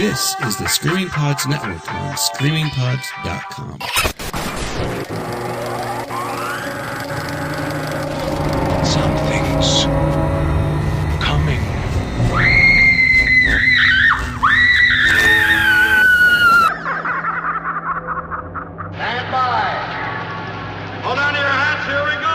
This is the Screaming Pods Network on screamingpods.com. Something's coming. Stand by. Hold on to your hats, here we go.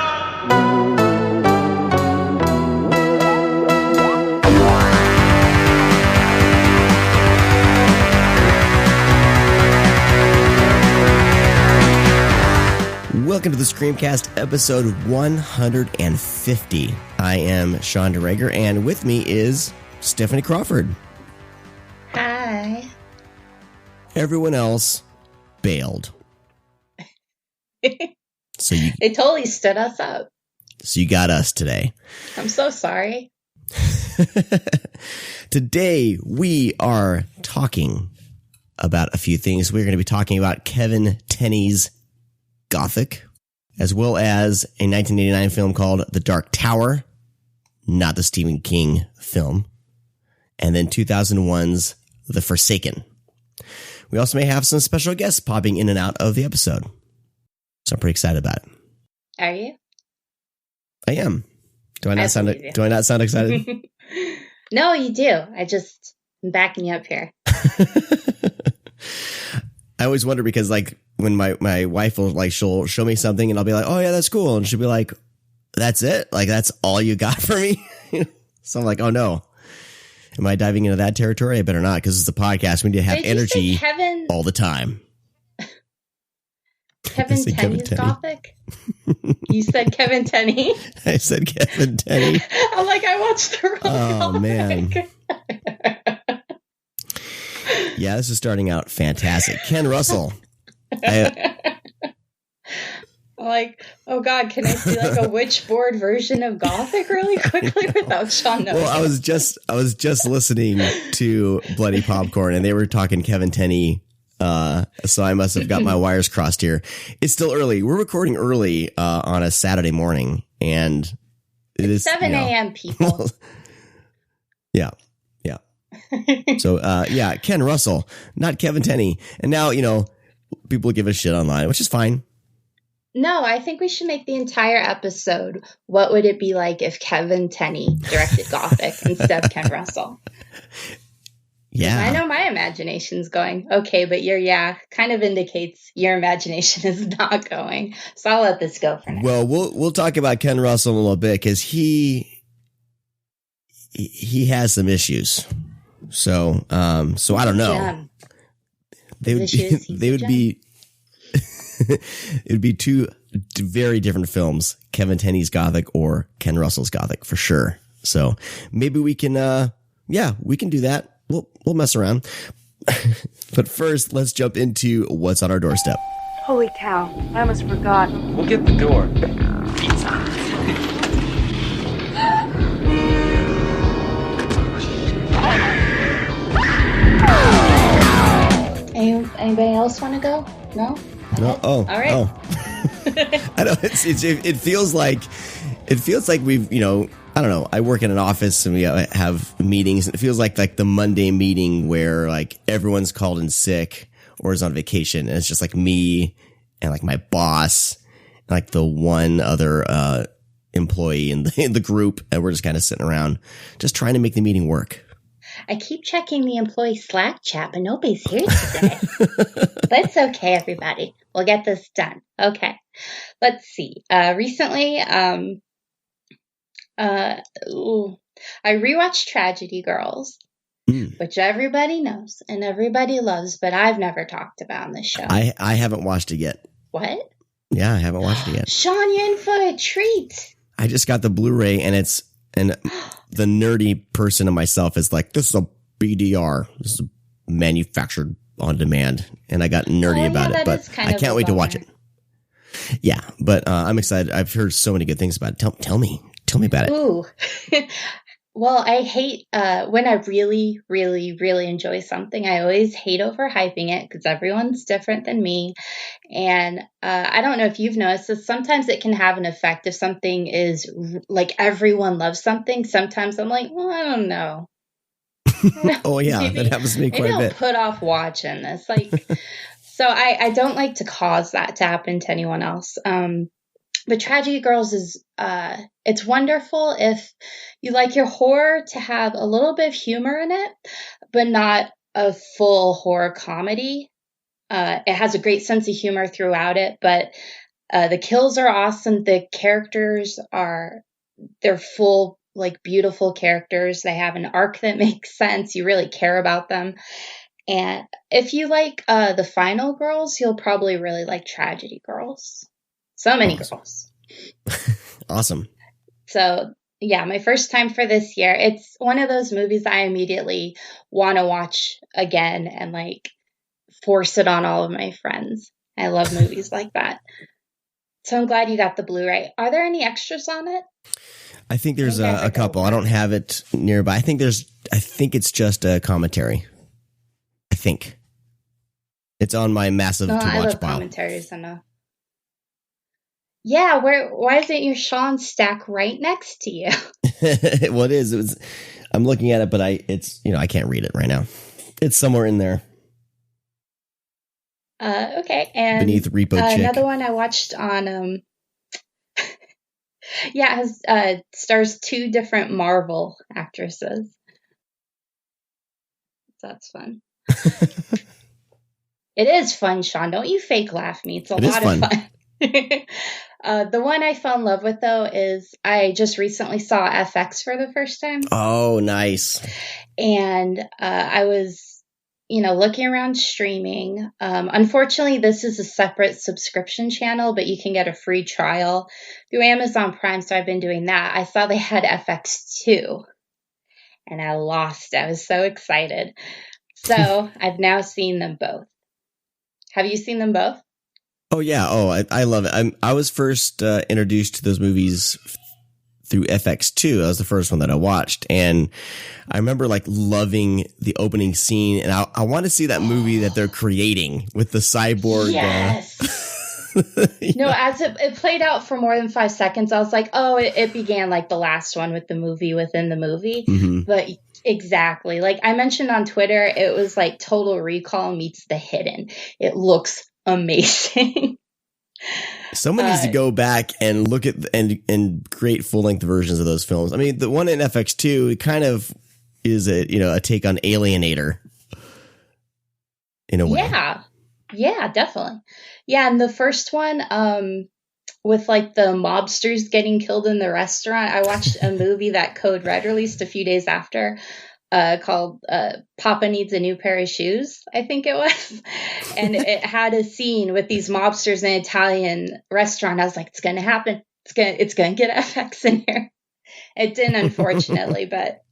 Welcome to the Screamcast, episode 150. I am Sean Duregger, and with me is Stephanie Crawford. Hi. Everyone else bailed. They totally stood us up. So you got us today. I'm so sorry. Today we are talking about a few things. We're going to be talking about Kevin Tenney's Gothic, as well as a 1989 film called The Dark Tower, not the Stephen King film, and then 2001's The Forsaken. We also may have some special guests popping in and out of the episode, so I'm pretty excited about it. Are you? I am. Do I not sound excited? No, you do. I'm backing you up here. I always wonder because, like, when my wife will, like, she'll show me something and I'll be like, oh yeah, that's cool. And she'll be like, that's it? Like, that's all you got for me? So I'm like, oh no. Am I diving into that territory? I better not, because it's a podcast. We need to have energy all the time. Kevin Tenney's Gothic? You said Kevin Tenney? I said Kevin Tenney. I'm like, I watched the wrong Oh, man. Yeah, this is starting out fantastic. Ken Russell. I'm like, oh God, can I see like a witchboard version of Gothic really quickly without Sean knowing? Well, I was just listening to Bloody Popcorn, and they were talking Kevin Tenney. So I must have got my wires crossed here. It's still early. We're recording early on a Saturday morning, and it's 7 a.m. people. Yeah. So, Ken Russell, not Kevin Tenney. And now, people give a shit online, which is fine. No, I think we should make the entire episode. What would it be like if Kevin Tenney directed Gothic instead of Ken Russell? Yeah. I know my imagination's going. Okay, but kind of indicates your imagination is not going. So I'll let this go for now. Well, we'll talk about Ken Russell in a little bit because he has some issues. So I don't know. Yeah. They would be it would be two very different films, Kevin Tenney's Gothic or Ken Russell's Gothic for sure. So maybe we can we can do that. We'll mess around. But first, let's jump into what's on our doorstep. Holy cow, I almost forgot. We'll get the door. Anybody else want to go? No? No. Oh, all right. Oh. I know it feels like we've, I don't know. I work in an office and we have meetings, and it feels like the Monday meeting where like everyone's called in sick or is on vacation, and it's just like me and like my boss and like the one other employee in the group, and we're just kind of sitting around just trying to make the meeting work. I keep checking the employee Slack chat, but nobody's here today. But it's okay, everybody. We'll get this done. Okay. Let's see. Recently, I rewatched Tragedy Girls, which everybody knows and everybody loves, but I've never talked about on this show. I haven't watched it yet. What? Yeah, I haven't watched it yet. Sean, you're in for a treat. I just got the Blu-ray, and the nerdy person of myself is like, this is a BDR. This is manufactured on demand. And I got nerdy about it, but I can't wait to watch it. Yeah, but I'm excited. I've heard so many good things about it. Tell me about it. Ooh. Well, I hate when I really, really, really enjoy something. I always hate overhyping it because everyone's different than me. And I don't know if you've noticed this. Sometimes it can have an effect if something is like everyone loves something. Sometimes I'm like, well, I don't know. Oh yeah, that happens to me quite a Maybe I'll bit. put off watching this. Like, so I don't like to cause that to happen to anyone else. But Tragedy Girls is, it's wonderful if you like your horror to have a little bit of humor in it, but not a full horror comedy. It has a great sense of humor throughout it, but the kills are awesome. The characters they're full, like, beautiful characters. They have an arc that makes sense. You really care about them. And if you like the Final Girls, you'll probably really like Tragedy Girls. So many girls. Awesome. So, yeah, my first time for this year. It's one of those movies I immediately want to watch again and, like, force it on all of my friends. I love movies like that. So I'm glad you got the Blu-ray. Are there any extras on it? I think there's a couple. I don't have it nearby. I think it's just a commentary. I think. It's on my massive to watch I love pile. commentaries enough. Yeah, why isn't your Sean stack right next to you? Well, it is. I'm looking at it, but I can't read it right now. It's somewhere in there. Okay, and beneath Repo Chick. Another one I watched on yeah, it has stars 2 different Marvel actresses. So that's fun. It is fun, Sean. Don't you fake laugh me. It's a lot of fun. The one I fell in love with, though, is I just recently saw FX for the first time. Oh, nice. And I was, looking around streaming. Unfortunately, this is a separate subscription channel, but you can get a free trial through Amazon Prime, so I've been doing that. I saw they had FX too, and I lost. I was so excited. So I've now seen them both. Have you seen them both? Oh, yeah. Oh, I love it. I was first introduced to those movies through FX2. That was the first one that I watched. And I remember loving the opening scene. And I want to see that movie that they're creating with the cyborg. Yes. No, as it played out for more than 5 seconds, I was like, oh, it began like the last one with the movie within the movie. Mm-hmm. But exactly. Like I mentioned on Twitter, it was like Total Recall meets The Hidden. It looks amazing. Someone needs to go back and look at and create full length versions of those films. I mean, the one in FX2 it kind of is a take on Alienator in a way. Yeah, definitely. Yeah, and the first one with like the mobsters getting killed in the restaurant, I watched a movie that Code Red released a few days after. Called Papa Needs a New Pair of Shoes, I think it was. And it had a scene with these mobsters in an Italian restaurant. I was like, it's going to happen. It's going to get FX in here. It didn't, unfortunately, but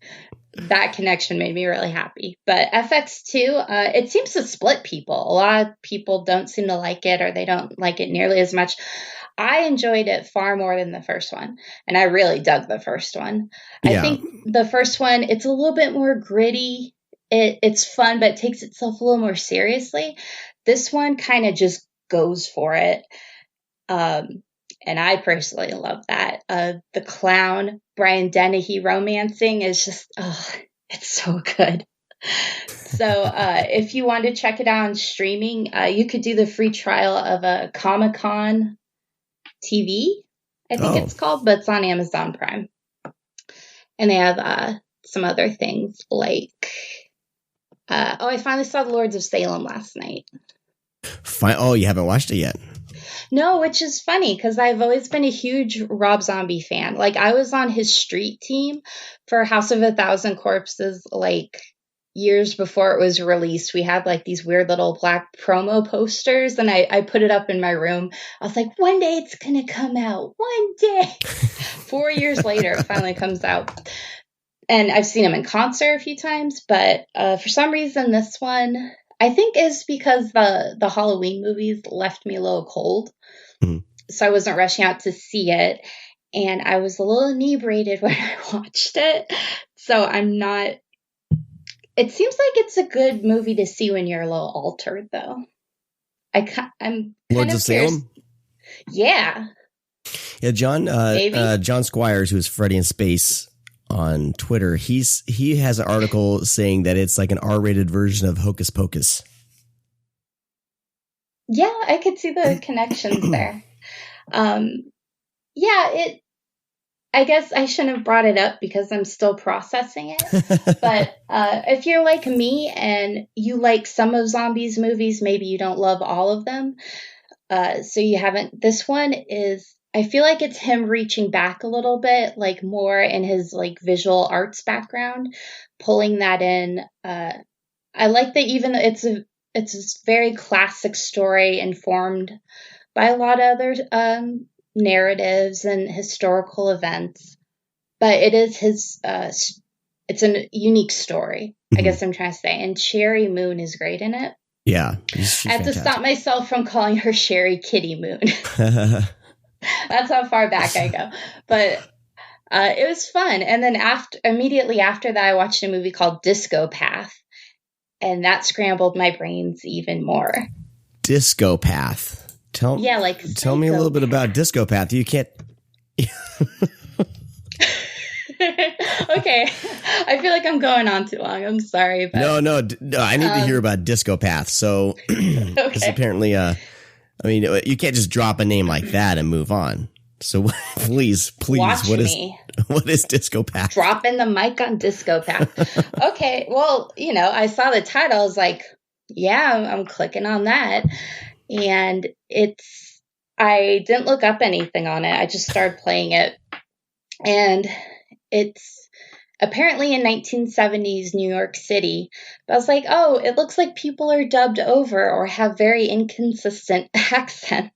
that connection made me really happy. But FX2, it seems to split people. A lot of people don't seem to like it, or they don't like it nearly as much. I enjoyed it far more than the first one, and I really dug the first one. I think the first one, it's a little bit more gritty. It's fun, but it takes itself a little more seriously. This one kind of just goes for it, and I personally love that. The clown, Brian Dennehy romancing is just, it's so good. So if you want to check it out on streaming, you could do the free trial of a Comic-Con TV, I think it's called, but it's on Amazon Prime. And they have some other things like, I finally saw The Lords of Salem last night. You haven't watched it yet? No, which is funny because I've always been a huge Rob Zombie fan. Like I was on his street team for House of a Thousand Corpses, like years before it was released. We had like these weird little black promo posters, and I put it up in my room. I was like, one day it's gonna come out. One day. 4 years later, it finally comes out. And I've seen him in concert a few times, but for some reason this one, I think is because the Halloween movies left me a little cold. Mm-hmm. So I wasn't rushing out to see it. And I was a little inebriated when I watched it. So I'm not. It seems like it's a good movie to see when you're a little altered, though. I'm kind Lords of Salem? Yeah. Yeah, John Squires, who was Freddy in Space on Twitter. He has an article saying that it's like an R-rated version of Hocus Pocus. Yeah, I could see the connections there. I guess I shouldn't have brought it up because I'm still processing it. But if you're like me and you like some of Zombies movies, maybe you don't love all of them. So you haven't. This one is, I feel like it's him reaching back a little bit, like more in his like visual arts background, pulling that in. I like that even though it's a very classic story informed by a lot of other narratives and historical events, but it is his it's a unique story, I guess I'm trying to say, and Sherry Moon is great in it. Yeah, she's I have fantastic. to stop myself from calling her Sherry Kitty Moon. That's how far back I go, but it was fun. And then immediately after that, I watched a movie called Disco Path, and that scrambled my brains even more. Disco Path. Tell me a little bit about Disco Path. You can't. Okay, I feel like I'm going on too long. I'm sorry. But, No. I need to hear about Disco Path. So, it's apparently, you can't just drop a name like that and move on. So, please, watch what me. What is Disco Path? Dropping the mic on Disco Path. Okay, well, I saw the title. I was like, yeah, I'm clicking on that. And I didn't look up anything on it. I just started playing it. And it's apparently in 1970s New York City. But I was like, oh, it looks like people are dubbed over or have very inconsistent accents.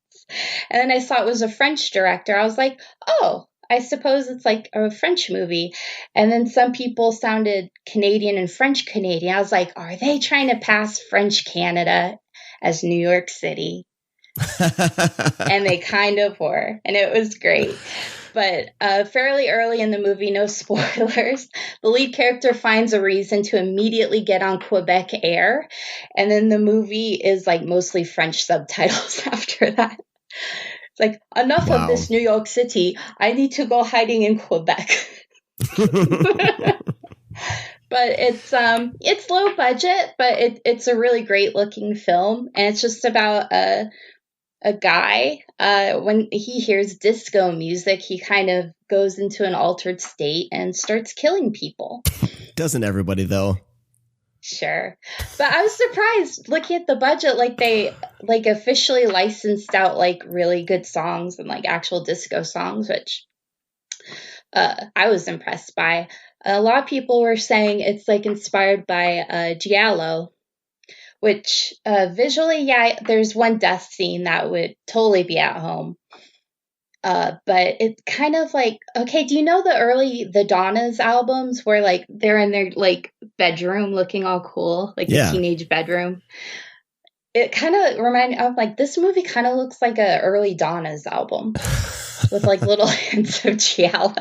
And then I saw it was a French director. I was like, oh, I suppose it's like a French movie. And then some people sounded Canadian and French Canadian. I was like, are they trying to pass French Canada as New York City? And they kind of were. And it was great. But fairly early in the movie, no spoilers, the lead character finds a reason to immediately get on Quebec Air. And then the movie is like mostly French subtitles after that. It's like, enough of this New York City. I need to go hiding in Quebec. But it's low budget, but it's a really great looking film. And it's just about a guy, when he hears disco music, he kind of goes into an altered state and starts killing people. Doesn't everybody, though? Sure. But I was surprised looking at the budget, like they like officially licensed out like really good songs and like actual disco songs, which I was impressed by. A lot of people were saying it's like inspired by Giallo, which visually, yeah, there's one death scene that would totally be at home. But it's kind of like, okay, do you know the Donnas albums where like they're in their like bedroom looking all cool, like the teenage bedroom? It kind of reminded me of like, this movie kind of looks like a early Donnas album with like little hints of Giallo.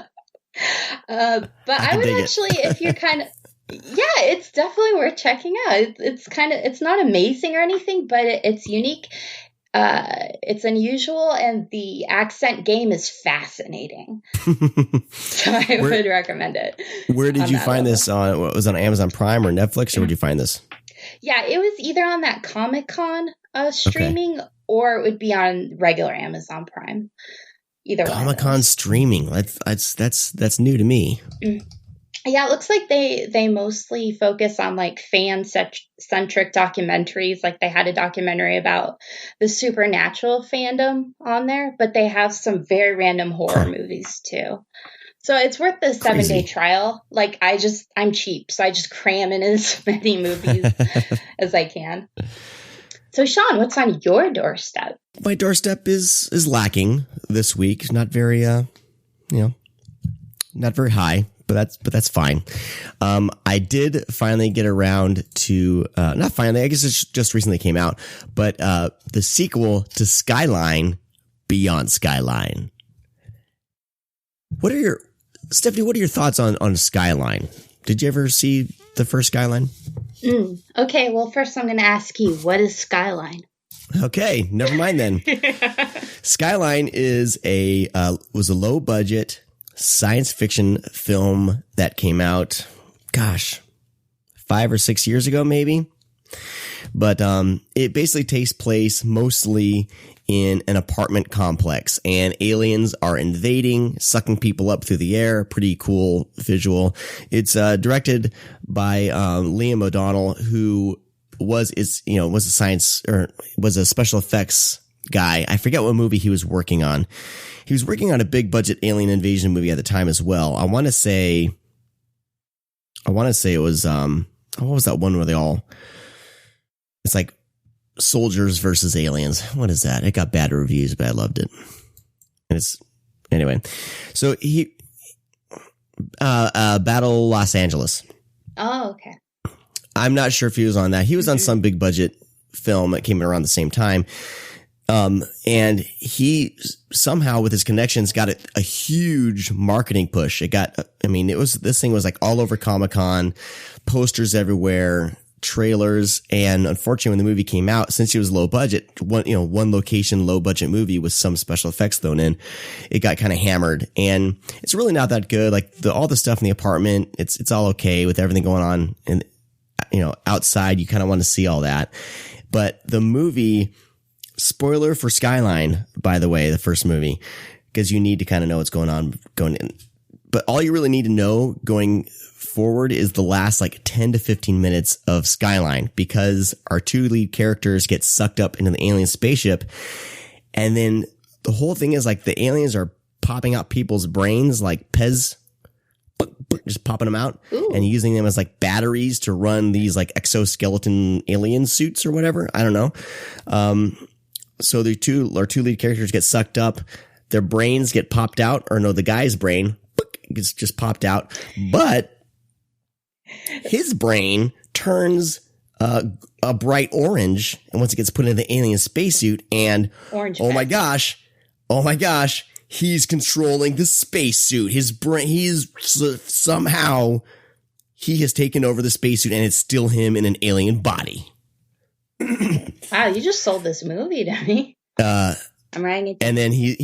But I would actually, if you're kind of, yeah, it's definitely worth checking out. It's not amazing or anything, but it's unique. It's unusual, and the accent game is fascinating. So I would recommend it. Where did you find this on? Was it on Amazon Prime or Netflix, or where did you find this? Yeah, it was either on that Comic-Con streaming, or it would be on regular Amazon Prime. Either Comic-Con streaming. That's new to me. Yeah, it looks like they mostly focus on like fan-centric documentaries. Like they had a documentary about the supernatural fandom on there, but they have some very random horror movies too. So it's worth the 7-day trial. Like I'm cheap, so I just cram in as many movies as I can. So Sean, what's on your doorstep? My doorstep is lacking this week. Not very, not very high. But that's fine. I did finally get around to not finally. I guess it just recently came out, but the sequel to Skyline, Beyond Skyline. Stephanie? What are your thoughts on Skyline? Did you ever see the first Skyline? Okay, well, first I'm going to ask you, what is Skyline? Okay, never mind then. Skyline is was a low budget science fiction film that came out, gosh, 5 or 6 years ago, maybe. But it basically takes place mostly in an apartment complex, and aliens are invading, sucking people up through the air. Pretty cool visual. It's directed by Liam O'Donnell, who was a special effects guy. I forget what movie he was working on. He was working on a big budget alien invasion movie at the time as well. I want to say it was what was that one where it's like soldiers versus aliens. What is that? It got bad reviews, but I loved it. And anyway. So he Battle Los Angeles. Oh, okay. I'm not sure if he was on that. He was on some big budget film that came around the same time. And he somehow with his connections got a huge marketing push. This thing was like all over Comic-Con, posters everywhere, trailers. And unfortunately, when the movie came out, since it was low budget, one location, low budget movie with some special effects thrown in, it got kind of hammered, and it's really not that good. Like all the stuff in the apartment, it's all okay with everything going on. And, outside, you kind of want to see all that. But the movie, spoiler for Skyline, by the way, the first movie, because you need to kind of know what's going on going in. But all you really need to know going forward is the last 10 to 15 minutes of Skyline, because our two lead characters get sucked up into the alien spaceship. And then the whole thing is the aliens are popping out people's brains like Pez, just popping them out. Ooh. And using them as batteries to run these exoskeleton alien suits or whatever. I don't know. So our two lead characters get sucked up. Their brains get popped out, or no, the guy's brain gets just popped out, but his brain turns a bright orange, and once it gets put into the alien spacesuit, and orange oh my gosh, he's controlling the spacesuit. His brain, somehow he has taken over the spacesuit, and it's still him in an alien body. Wow, you just sold this movie to me. I'm writing it down. And then he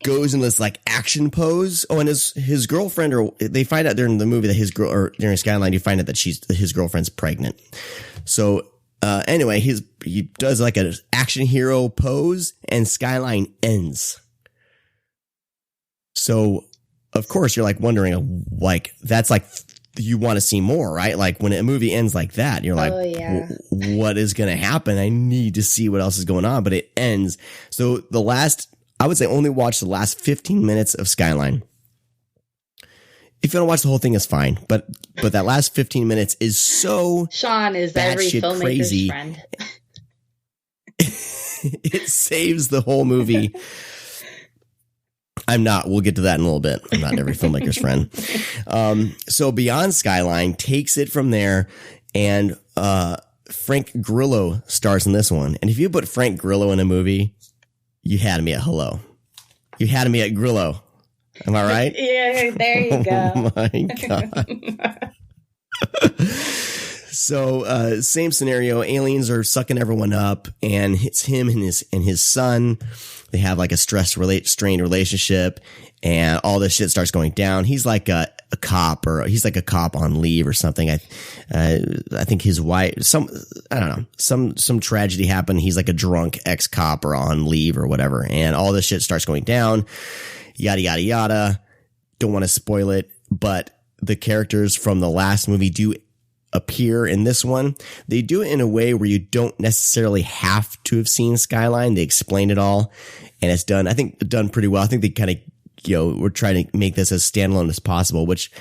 goes in this action pose. Oh, and his girlfriend, or they find out during the movie that during Skyline, you find out that his girlfriend's pregnant. So, anyway, he does an action hero pose, and Skyline ends. So, of course, you're wondering, that's you want to see more, right? When a movie ends like that, you're oh, yeah. What is going to happen? I need to see what else is going on, but it ends. So I would say only watch the last 15 minutes of Skyline. If you don't watch the whole thing, it's fine. But that last 15 minutes is so Sean is every filmmaker's crazy. Friend. It saves the whole movie. I'm not. We'll get to that in a little bit. I'm not every filmmaker's friend. So Beyond Skyline takes it from there, and Frank Grillo stars in this one. And if you put Frank Grillo in a movie, you had me at hello. You had me at Grillo. Am I right? Yeah, there you go. Oh my God. So, same scenario. Aliens are sucking everyone up, and it's him and his son. They have a strained relationship, and all this shit starts going down. He's like a cop, or he's like a cop on leave or something. I think his wife, I don't know, some tragedy happened. He's like a drunk ex-cop or on leave or whatever. And all this shit starts going down. Yada, yada, yada. Don't want to spoil it, but the characters from the last movie do appear in this one. They do it in a way where you don't necessarily have to have seen Skyline. They explain it all, and it's done pretty well. I think they kind of, we're trying to make this as standalone as possible, which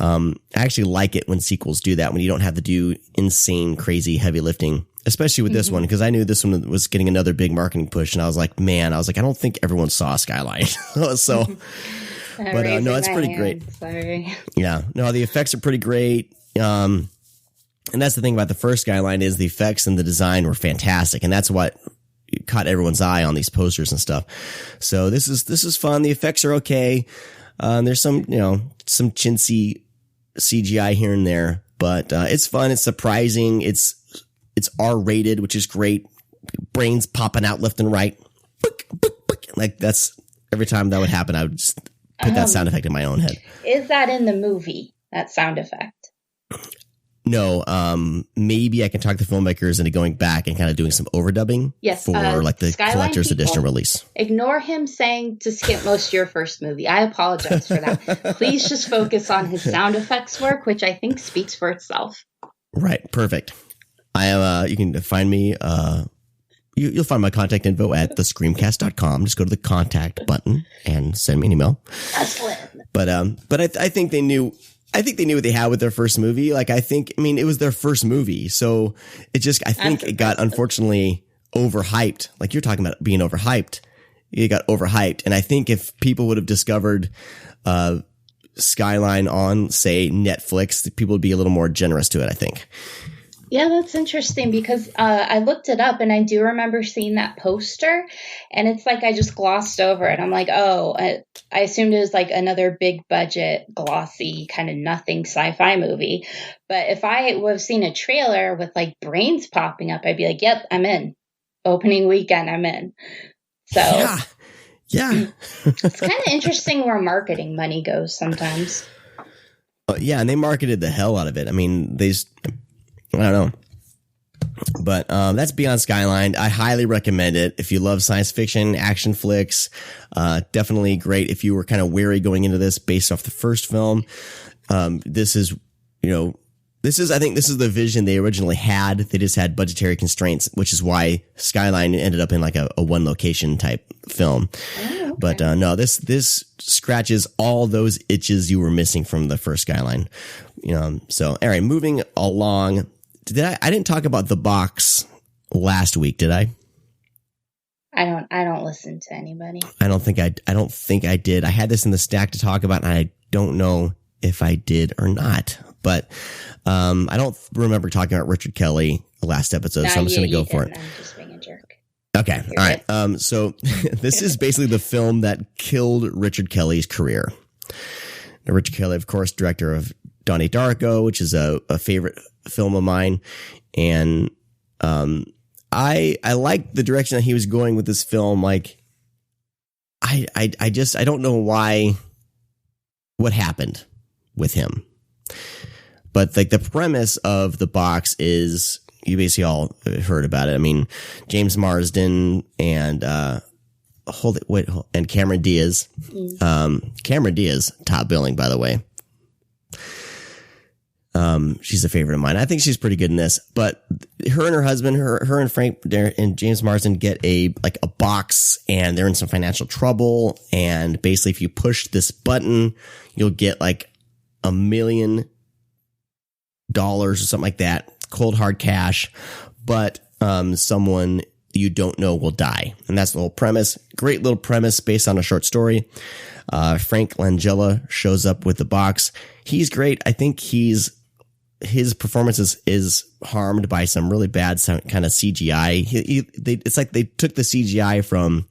I actually like it when sequels do that, when you don't have to do insane, crazy, heavy lifting, especially with this one, because I knew this one was getting another big marketing push, and I was like, I don't think everyone saw Skyline. So, but no, it's pretty great. Sorry. Yeah, no, the effects are pretty great. And that's the thing about the first Skyline is the effects and the design were fantastic. And that's what caught everyone's eye on these posters and stuff. So this is fun. The effects are okay. There's some chintzy CGI here and there, but it's fun. It's surprising. It's R-rated, which is great. Brains popping out left and right. That's every time that would happen, I would just put that sound effect in my own head. Is that in the movie, that sound effect? No, maybe I can talk the filmmakers into going back and kind of doing some overdubbing for like the Skyline collector's people, edition release. Ignore him saying to skip most of your first movie. I apologize for that. Please just focus on his sound effects work, which I think speaks for itself. Right. Perfect. I am, you can find me, you'll find my contact info at thescreamcast.com. Just go to the contact button and send me an email. But I think they knew what they had with their first movie. Like, it was their first movie. So I think it got unfortunately overhyped. Like you're talking about being overhyped. It got overhyped. And I think if people would have discovered, Skyline on, say, Netflix, people would be a little more generous to it, I think. Yeah, that's interesting because I looked it up and I do remember seeing that poster and it's like I just glossed over it. I'm like, oh, I assumed it was like another big budget, glossy, kind of nothing sci-fi movie. But if I would have seen a trailer with like brains popping up, I'd be like, yep, I'm in. Opening weekend, I'm in. So yeah. It's kind of interesting where marketing money goes sometimes. Yeah, and they marketed the hell out of it. I mean, I don't know. But that's Beyond Skyline. I highly recommend it. If you love science fiction, action flicks, definitely great. If you were kind of wary going into this based off the first film, I think this is the vision they originally had. They just had budgetary constraints, which is why Skyline ended up in like a one location type film. Oh, okay. But no, this scratches all those itches you were missing from the first Skyline. So all right, moving along. I didn't talk about The Box last week, did I? I don't listen to anybody. I don't think I did. I had this in the stack to talk about, and I don't know if I did or not. But I don't remember talking about Richard Kelly last episode, so I'm just going to go for it. I'm just being a jerk. Okay, all right. So this is basically the film that killed Richard Kelly's career. Now, Richard Kelly, of course, director of Donnie Darko, which is a favorite film of mine. And I like the direction that he was going with this film. Like, I don't know what happened with him. But like the premise of The Box is, you basically all heard about it. I mean, James Marsden and and Cameron Diaz. Cameron Diaz, top billing, by the way. She's a favorite of mine. I think she's pretty good in this, but her and her husband, her and Frank and James Marsden get a box, and they're in some financial trouble. And basically, if you push this button, you'll get like $1 million or something like that, cold hard cash. But someone you don't know will die, and that's the whole premise. Great little premise based on a short story. Frank Langella shows up with the box. He's great. I think his performance is harmed by some really bad kind of CGI. It's like they took the CGI from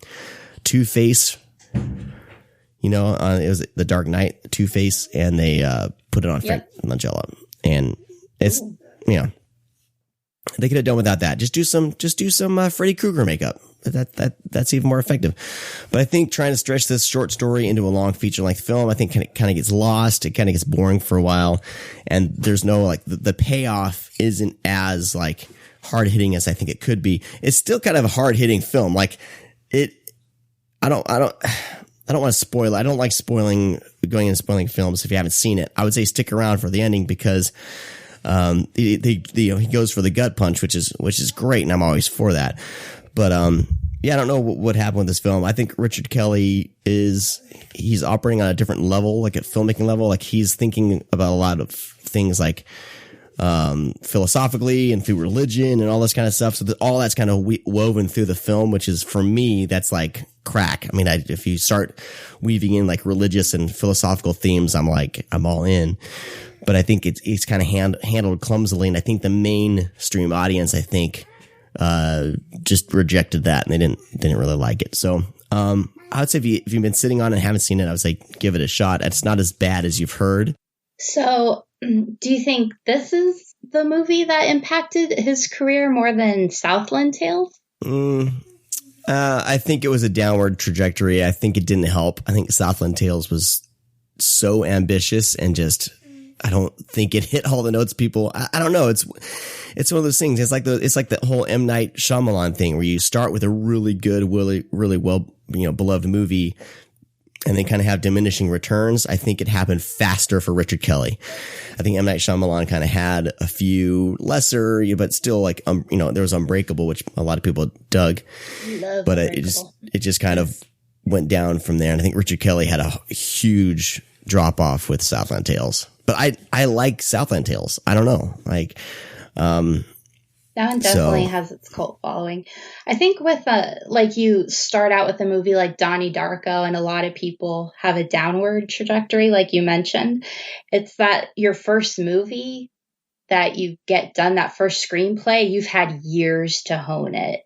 Two-Face, it was The Dark Knight, Two-Face, and they put it on Frank Langella. And it's, they could have done without that. Just do some Freddy Krueger makeup. That's even more effective. But I think trying to stretch this short story into a long feature-length film, I think kind of gets lost. It kind of gets boring for a while, and there's no like the payoff isn't as like hard hitting as I think it could be. It's still kind of a hard hitting film. Like it, I don't want to spoil it. I don't like going and spoiling films if you haven't seen it. I would say stick around for the ending because he goes for the gut punch, which is great, and I'm always for that. But I don't know what happened with this film. I think Richard Kelly he's operating on a different level, like at filmmaking level. Like he's thinking about a lot of things like philosophically and through religion and all this kind of stuff. So all that's kind of woven through the film, which is, for me, that's like crack. I mean, if you start weaving in like religious and philosophical themes, I'm all in. But I think it's kind of handled clumsily, and I think the mainstream audience, just rejected that, and they didn't really like it. So I would say if you've been sitting on it and haven't seen it, I would say give it a shot. It's not as bad as you've heard. So do you think this is the movie that impacted his career more than Southland Tales? I think it was a downward trajectory. I think it didn't help. I think Southland Tales was so ambitious and just, I don't think it hit all the notes people. I don't know. It's one of those things. It's like the whole M. Night Shyamalan thing where you start with a really good, really well, beloved movie and then kind of have diminishing returns. I think it happened faster for Richard Kelly. I think M. Night Shyamalan kind of had a few lesser, but still like, there was Unbreakable, which a lot of people dug, but it just kind of went down from there. And I think Richard Kelly had a huge drop off with Southland Tales, but I like Southland Tales. I don't know. Like, that one definitely has its cult following. I think with you start out with a movie like Donnie Darko, and a lot of people have a downward trajectory, like you mentioned. It's that your first movie that you get done, that first screenplay, you've had years to hone it.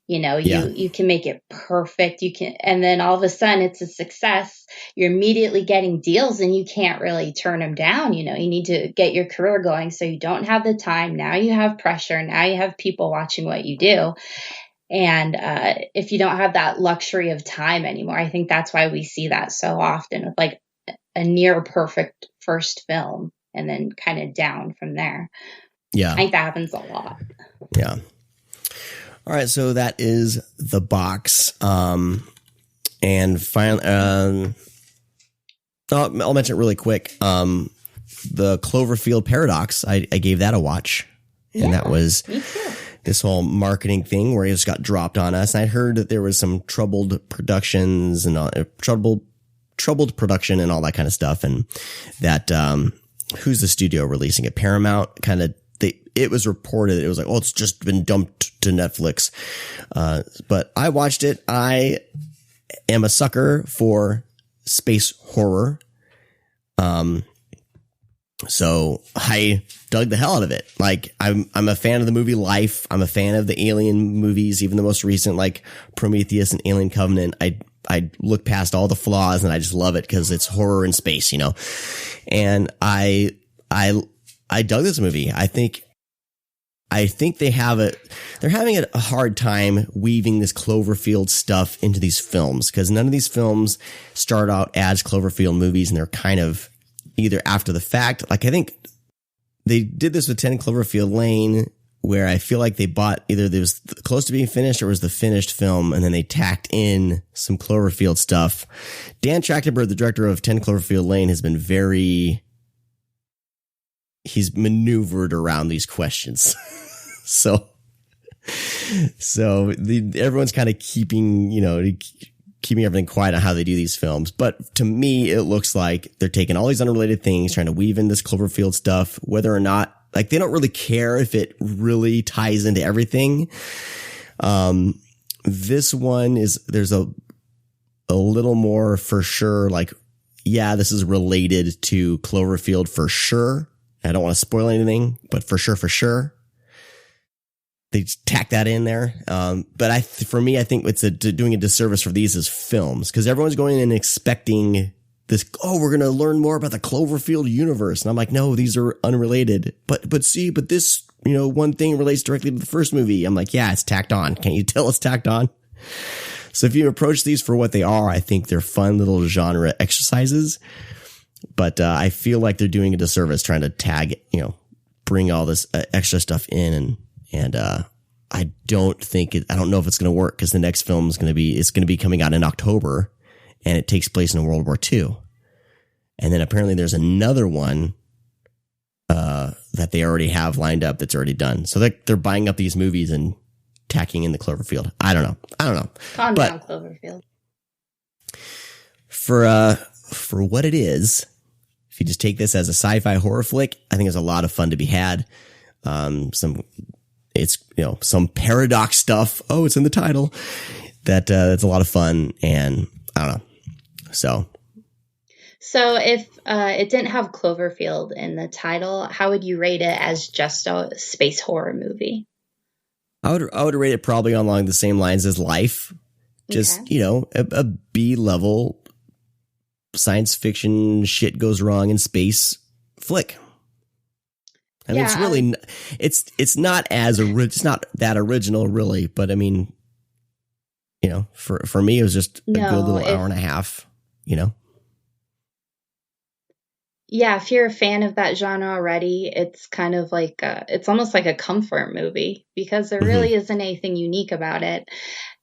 You can make it perfect. And then all of a sudden it's a success. You're immediately getting deals and you can't really turn them down. You need to get your career going. So you don't have the time. Now you have pressure. Now you have people watching what you do. And if you don't have that luxury of time anymore, I think that's why we see that so often with like a near perfect first film and then kind of down from there. Yeah. I think that happens a lot. Yeah. All right, so that is the box. And finally, I'll mention it really quick. The Cloverfield Paradox, I gave that a watch. And that was this whole marketing thing where it just got dropped on us. And I heard that there was some troubled productions and troubled production and all that kind of stuff. And that, who's the studio releasing it? Paramount kind of, it was reported. It was like, oh, it's just been dumped to Netflix. But I watched it. I am a sucker for space horror. So I dug the hell out of it. Like I'm a fan of the movie Life. I'm a fan of the Alien movies, even the most recent, like Prometheus and Alien Covenant. I look past all the flaws and I just love it because it's horror in space, and I dug this movie. I think they're having a hard time weaving this Cloverfield stuff into these films because none of these films start out as Cloverfield movies and they're kind of either after the fact. Like I think they did this with 10 Cloverfield Lane where I feel like they bought either it was close to being finished or it was the finished film and then they tacked in some Cloverfield stuff. Dan Trachtenberg, the director of 10 Cloverfield Lane, has been he's maneuvered around these questions. So everyone's kind of keeping everything quiet on how they do these films. But to me, it looks like they're taking all these unrelated things, trying to weave in this Cloverfield stuff, whether or not, like, they don't really care if it really ties into everything. This one there's a little more for sure. Like, yeah, this is related to Cloverfield for sure. I don't want to spoil anything, but for sure. They tack that in there. But for me, I think it's doing a disservice for these as films because everyone's going in expecting this. Oh, we're going to learn more about the Cloverfield universe. And I'm like, no, these are unrelated. But this, one thing relates directly to the first movie. I'm like, yeah, it's tacked on. Can't you tell it's tacked on? So if you approach these for what they are, I think they're fun little genre exercises. But I feel like they're doing a disservice trying to tag, bring all this extra stuff in, and I don't know if it's going to work because the next film is going to be coming out in October, and it takes place in World War II, and then apparently there's another one that they already have lined up that's already done. So they're buying up these movies and tacking in the Cloverfield. I don't know. Calm down, Cloverfield. For what it is, if you just take this as a sci-fi horror flick, I think there's a lot of fun to be had. Some paradox stuff. Oh, it's in the title. That's a lot of fun, and I don't know. So if it didn't have Cloverfield in the title, how would you rate it as just a space horror movie? I would rate it probably along the same lines as Life. Just, a B-level science fiction shit goes wrong in space flick. I mean, it's really, it's not it's not that original really, but I mean, You know, for me, it was just a good little hour and a half, you know? Yeah, if you're a fan of that genre already, it's kind of like it's almost like a comfort movie because there really isn't anything unique about it.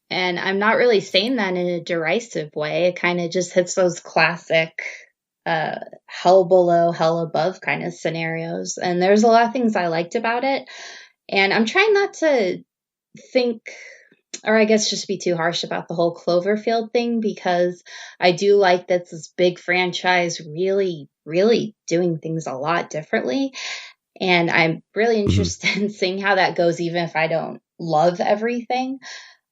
And I'm not really saying that in a derisive way. It kind of just hits those classic hell below, hell above kind of scenarios. And there's a lot of things I liked about it. And I'm trying not to think, or I guess just be too harsh about the whole Cloverfield thing, because I do like that this big franchise really, really doing things a lot differently. And I'm really interested in seeing how that goes, even if I don't love everything.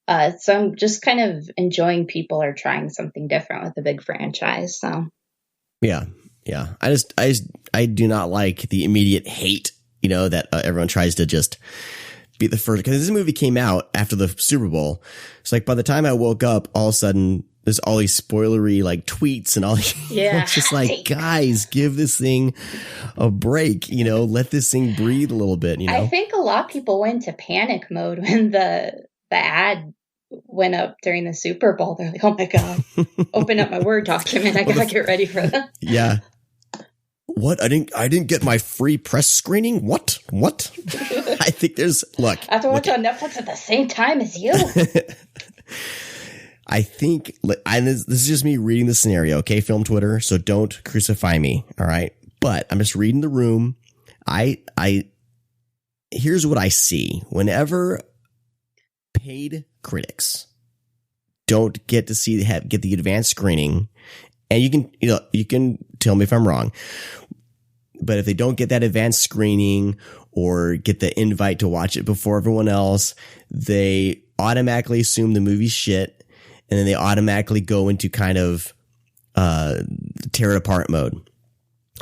So I'm just kind of enjoying people are trying something different with the big franchise. So yeah. I do not like the immediate hate, you know, that everyone tries to just be the first, because this movie came out after the Super Bowl. It's like by the time I woke up, all of a sudden there's all these spoilery like tweets and all. Yeah, it's just like, guys, give this thing a break. You know, let this thing breathe a little bit. You know, I think a lot of people went into panic mode when the ad went up during the Super Bowl. They're like, oh my God, open up my Word document. I gotta get ready for that. Yeah. What? I didn't get my free press screening? What? I think look. I have to watch on Netflix at the same time as you. I think, this is just me reading the scenario, okay, Film Twitter, so don't crucify me, all right? But I'm just reading the room. Here's what I see. Whenever paid critics don't get to get the advanced screening, and you can tell me if I'm wrong, but if they don't get that advanced screening or get the invite to watch it before everyone else, they automatically assume the movie's shit, and then they automatically go into kind of tear it apart mode.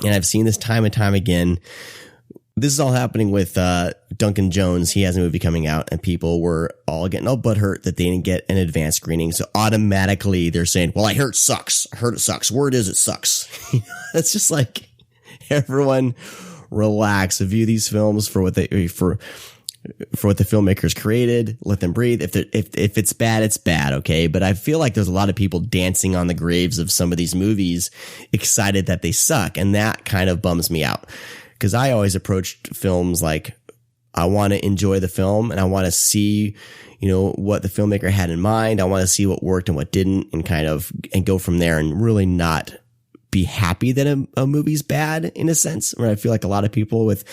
And I've seen this time and time again. This is all happening with Duncan Jones. He has a movie coming out, and people were all getting all butthurt that they didn't get an advanced screening. So automatically they're saying, well, I heard it sucks. Word is it sucks. It's just like, everyone relax, view these films for what for what the filmmakers created. Let them breathe. If it's bad, it's bad. Okay. But I feel like there's a lot of people dancing on the graves of some of these movies, excited that they suck. And that kind of bums me out. Because I always approached films like, I want to enjoy the film and I want to see, you know, what the filmmaker had in mind. I want to see what worked and what didn't, and go from there, and really not be happy that a movie's bad, in a sense. Where I feel like a lot of people with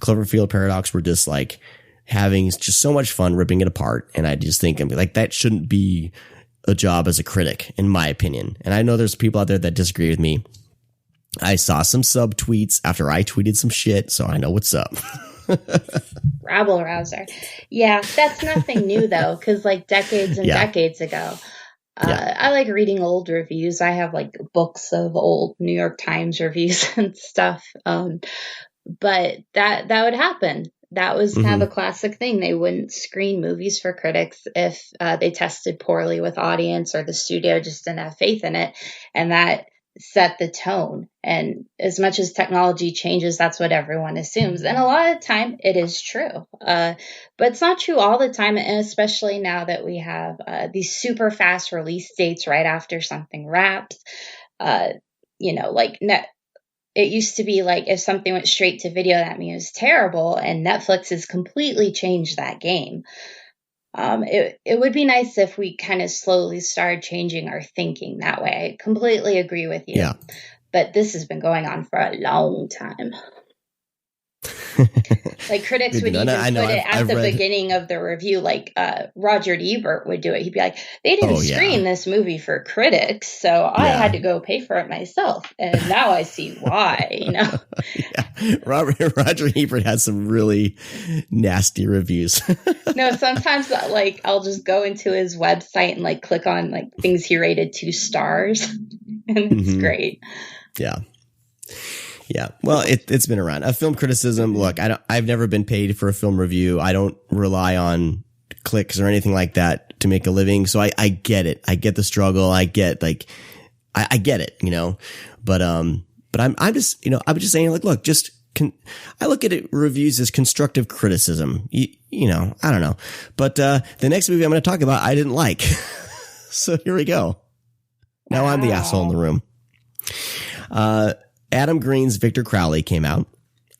Cloverfield Paradox were just like having just so much fun ripping it apart. And I just think, like, that shouldn't be a job as a critic, in my opinion. And I know there's people out there that disagree with me. I saw some sub tweets after I tweeted some shit, so I know what's up. Rabble rouser. Yeah, that's nothing new though, because like decades and decades ago, I like reading old reviews. I have like books of old New York Times reviews and stuff. But that would happen. That was kind of a classic thing. They wouldn't screen movies for critics if they tested poorly with audience, or the studio just didn't have faith in it. And that set the tone. And as much as technology changes, that's what everyone assumes. And a lot of the time it is true. But it's not true all the time. And especially now that we have these super fast release dates right after something wraps, you know, like it used to be like if something went straight to video, that means it was terrible. And Netflix has completely changed that game. It would be nice if we kind of slowly started changing our thinking that way. I completely agree with you. Yeah. But this has been going on for a long time. Like critics would even put it at the beginning of the review, like Roger Ebert would do it. He'd be like, they didn't screen this movie for critics, so I had to go pay for it myself. And now I see why, you know? Roger Ebert has some really nasty reviews. No, sometimes like I'll just go into his website and like click on like things he rated 2 stars. And it's great. Yeah. Yeah. Well, it's been around. Film criticism. Look, I've never been paid for a film review. I don't rely on clicks or anything like that to make a living. So I get it. I get the struggle. I get I get it, you know, but I'm just, you know, I'm just saying, like, look, I look at reviews as constructive criticism. You know, I don't know, but the next movie I'm going to talk about, I didn't like. So here we go. Now I'm the asshole in the room. Adam Green's Victor Crowley came out,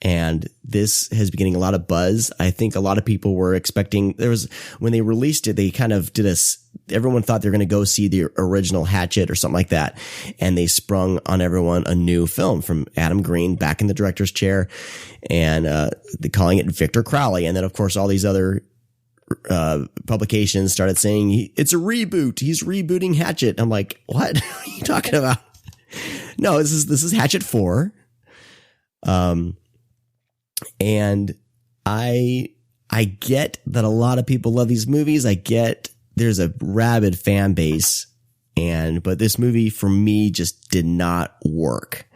and this has been getting a lot of buzz. I think a lot of people were expecting, when they released it, they kind of everyone thought they were going to go see the original Hatchet or something like that. And they sprung on everyone a new film from Adam Green back in the director's chair, and they're calling it Victor Crowley. And then, of course, all these other publications started saying it's a reboot. He's rebooting Hatchet. I'm like, what are you talking about? No, this is Hatchet 4. And I get that a lot of people love these movies. I get there's a rabid fan base, but this movie for me just did not work.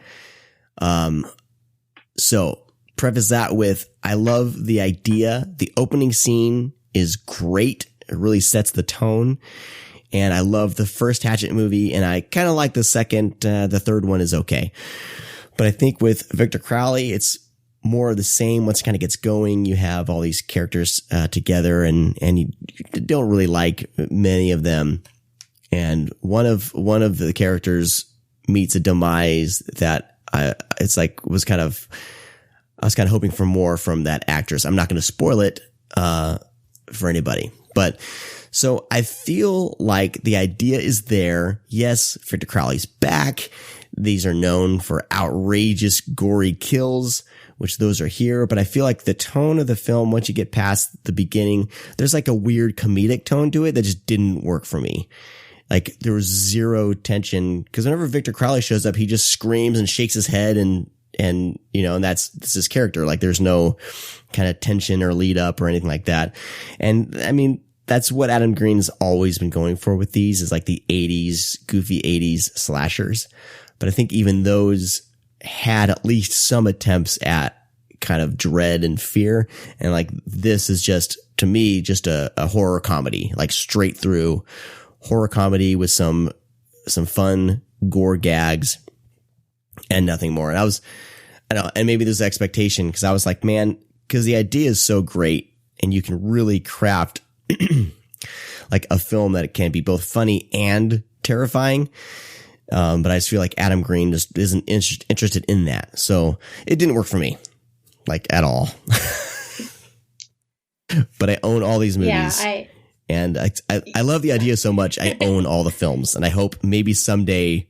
So preface that with, I love the idea. The opening scene is great. It really sets the tone. And I love the first Hatchet movie, and I kind of like the second. The third one is okay. But I think with Victor Crowley, it's more of the same. Once it kind of gets going, you have all these characters together, and you don't really like many of them. And one of the characters meets a demise that I was kind of hoping for more from that actress. I'm not going to spoil it for anybody, but. So I feel like the idea is there. Yes, Victor Crowley's back. These are known for outrageous, gory kills, which those are here. But I feel like the tone of the film, once you get past the beginning, there's like a weird comedic tone to it that just didn't work for me. Like there was zero tension, because whenever Victor Crowley shows up, he just screams and shakes his head and that's his character. Like there's no kind of tension or lead up or anything like that. And I mean, that's what Adam Green's always been going for with these, is like the 80s, goofy 80s slashers. But I think even those had at least some attempts at kind of dread and fear. And like this is just, to me, just a horror comedy, like straight through horror comedy with some fun gore gags and nothing more. And I know, and maybe there's expectation, because I was like, man, because the idea is so great and you can really craft like a film that it can be both funny and terrifying. But I just feel like Adam Green just isn't interested in that. So it didn't work for me, like at all. But I own all these movies. Yeah, and I love the idea so much. I own all the films, and I hope maybe someday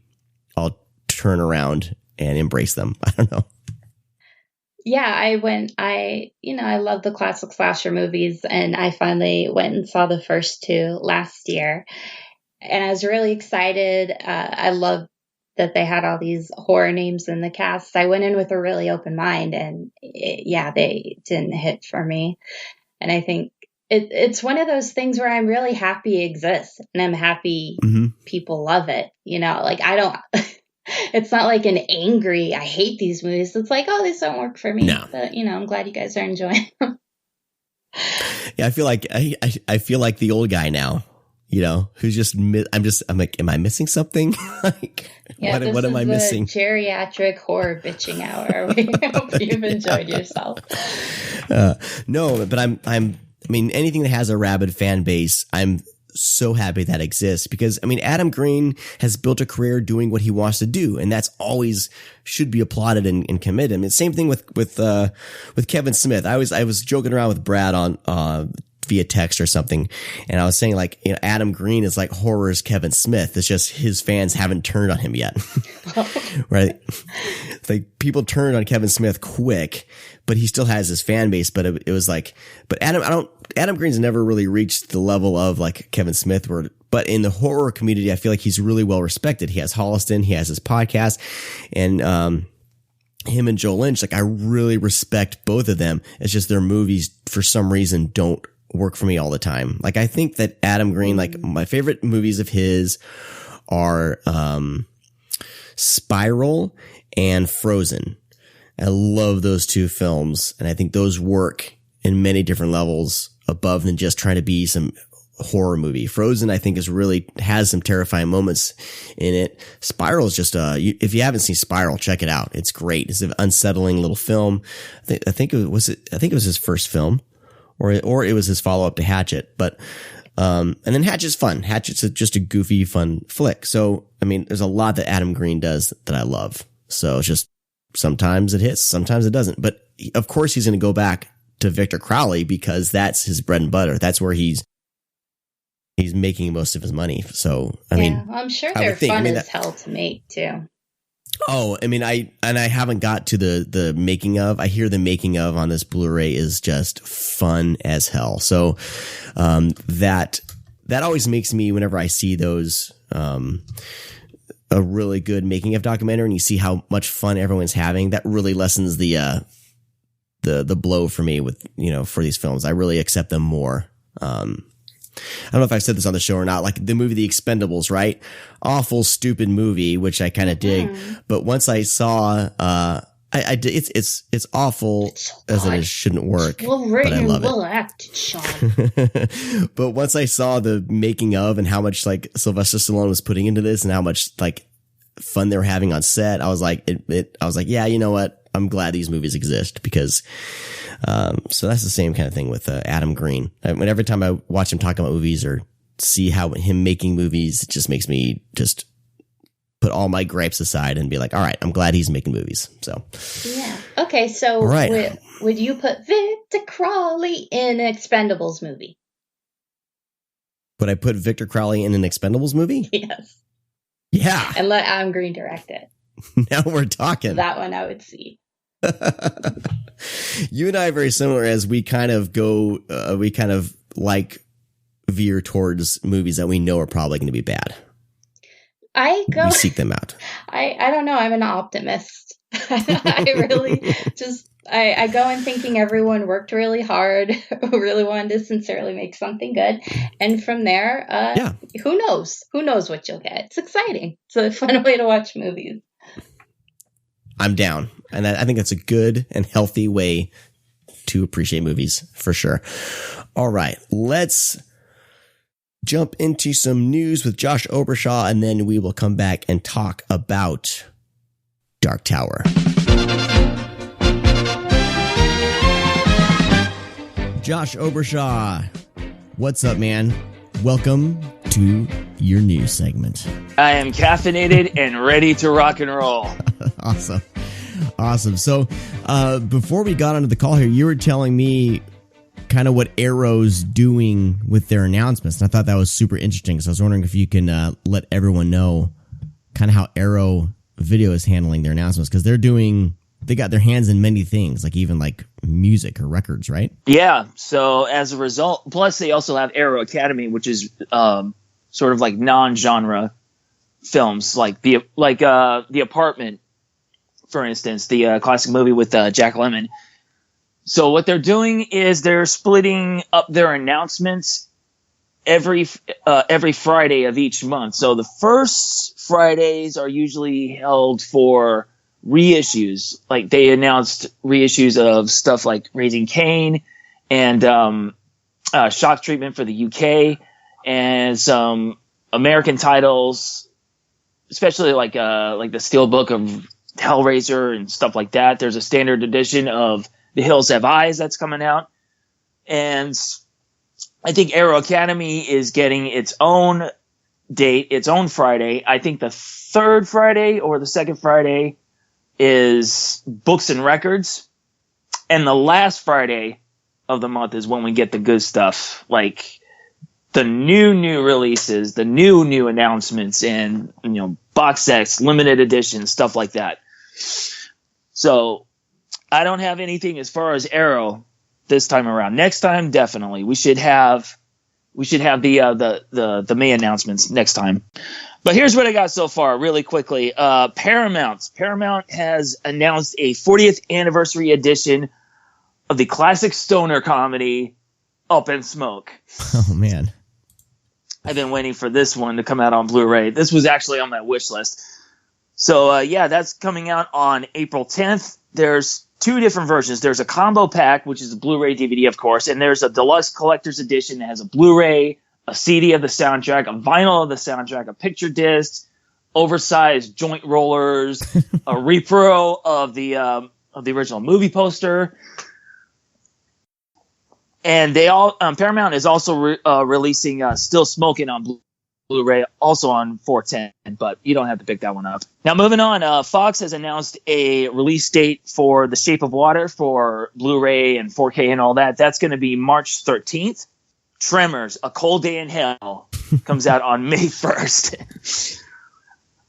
I'll turn around and embrace them. I don't know. Yeah, I love the classic slasher movies, and I finally went and saw the first two last year, and I was really excited. I love that they had all these horror names in the cast. I went in with a really open mind, and they didn't hit for me. And I think it's one of those things where I'm really happy it exists, and I'm happy people love it. Like I don't. It's not like an angry, I hate these movies. It's like, oh, these don't work for me. No. But, I'm glad you guys are enjoying them. Yeah, I feel like I feel like the old guy now, who's just, I'm like, am I missing something? Like, what am I missing? Geriatric horror bitching hour. We hope you've enjoyed yourself. No, but I mean, anything that has a rabid fan base, I'm so happy that exists, because Adam Green has built a career doing what he wants to do, and that's always should be applauded and commended. It's same thing with Kevin Smith. I was joking around with Brad on via text or something, and I was saying like, Adam Green is like horror's Kevin Smith. It's just his fans haven't turned on him yet. Right? Like people turned on Kevin Smith quick, but he still has his fan base. But it was like, but Adam Green's never really reached the level of like Kevin Smith, but in the horror community, I feel like he's really well respected. He has Holliston, he has his podcast, and him and Joe Lynch, like I really respect both of them. It's just their movies for some reason don't work for me all the time. Like I think that Adam Green, like my favorite movies of his are Spiral and Frozen. I love those two films, and I think those work in many different levels above than just trying to be some horror movie. Frozen, I think, has some terrifying moments in it. Spiral is just if you haven't seen Spiral, check it out. It's great. It's an unsettling little film. I think it was his first film, or it was his follow up to Hatchet. But And then Hatchet's fun. Hatchet's just a goofy, fun flick. So, I mean, there's a lot that Adam Green does that I love. So it's just sometimes it hits, sometimes it doesn't. But of course he's going to go back to Victor Crowley because that's his bread and butter. That's where he's making most of his money. So, I mean, I'm sure they're fun as hell to make too. Oh, I mean, I haven't got to the making of. I hear the making of on this Blu-ray is just fun as hell. So, that always makes me, whenever I see those, a really good making of documentary and you see how much fun everyone's having, that really lessens the blow for me with, for these films. I really accept them more. I don't know if I said this on the show or not, like the movie The Expendables, right? Awful, stupid movie, which I kind of dig. But once I saw, I did, it's awful as it shouldn't work. Well written, but I love well acted, Sean. But once I saw the making of and how much like Sylvester Stallone was putting into this and how much like fun they were having on set, I was like, yeah, you know what? I'm glad these movies exist because, so that's the same kind of thing with Adam Green. Every time I watch him talk about movies or see how him making movies, it just makes me just put all my gripes aside and be like, all right, I'm glad he's making movies. So, yeah. Okay. So right. Would you put Victor Crowley in an Expendables movie? Would I put Victor Crowley in an Expendables movie? Yes. Yeah. And let Adam Green direct it. Now we're talking. That one I would see. You and I are very similar as we kind of veer towards movies that we know are probably going to be bad. We seek them out. I don't know. I'm an optimist. I really I go in thinking everyone worked really hard, really wanted to sincerely make something good. And from there, who knows? Who knows what you'll get? It's exciting. It's a fun way to watch movies. I'm down. And I think that's a good and healthy way to appreciate movies for sure. All right, let's jump into some news with Josh Obershaw, and then we will come back and talk about Dark Tower. Josh Obershaw, what's up, man? Welcome to your news segment. I am caffeinated and ready to rock and roll. Awesome. So before we got onto the call here, you were telling me kind of what Arrow's doing with their announcements. And I thought that was super interesting. So I was wondering if you can let everyone know kind of how Arrow Video is handling their announcements, because they got their hands in many things, like even like music or records, right? Yeah. So as a result, plus they also have Arrow Academy, which is sort of like non-genre films, like the Apartment, for instance, the classic movie with Jack Lemmon. So what they're doing is they're splitting up their announcements every Friday of each month. So the first Fridays are usually held for reissues. Like they announced reissues of stuff like Raising Cain and Shock Treatment for the UK and some American titles, especially like the Steelbook of Hellraiser and stuff like that. There's a standard edition of The Hills Have Eyes that's coming out. And I think Arrow Academy is getting its own date, its own Friday. I think the third Friday or the second Friday is Books and Records. And the last Friday of the month is when we get the good stuff, like the new releases, the new announcements, and box sets, limited editions, stuff like that. So I don't have anything as far as Arrow this time around. Next time, definitely we should have the May announcements next time. But here's what I got so far, really quickly. Paramount has announced a 40th anniversary edition of the classic stoner comedy Up in Smoke. Oh man, I've been waiting for this one to come out on Blu-ray. This was actually on my wish list. So that's coming out on April 10th. There's two different versions. There's a combo pack, which is a Blu-ray DVD, of course, and there's a deluxe collector's edition that has a Blu-ray, a CD of the soundtrack, a vinyl of the soundtrack, a picture disc, oversized joint rollers, a repro of the original movie poster. And they all Paramount is also releasing Still Smoking on Blu-ray, also on 410, but you don't have to pick that one up. Now, moving on, Fox has announced a release date for The Shape of Water for Blu-ray and 4K and all that. That's going to be March 13th. Tremors, A Cold Day in Hell comes out on May 1st.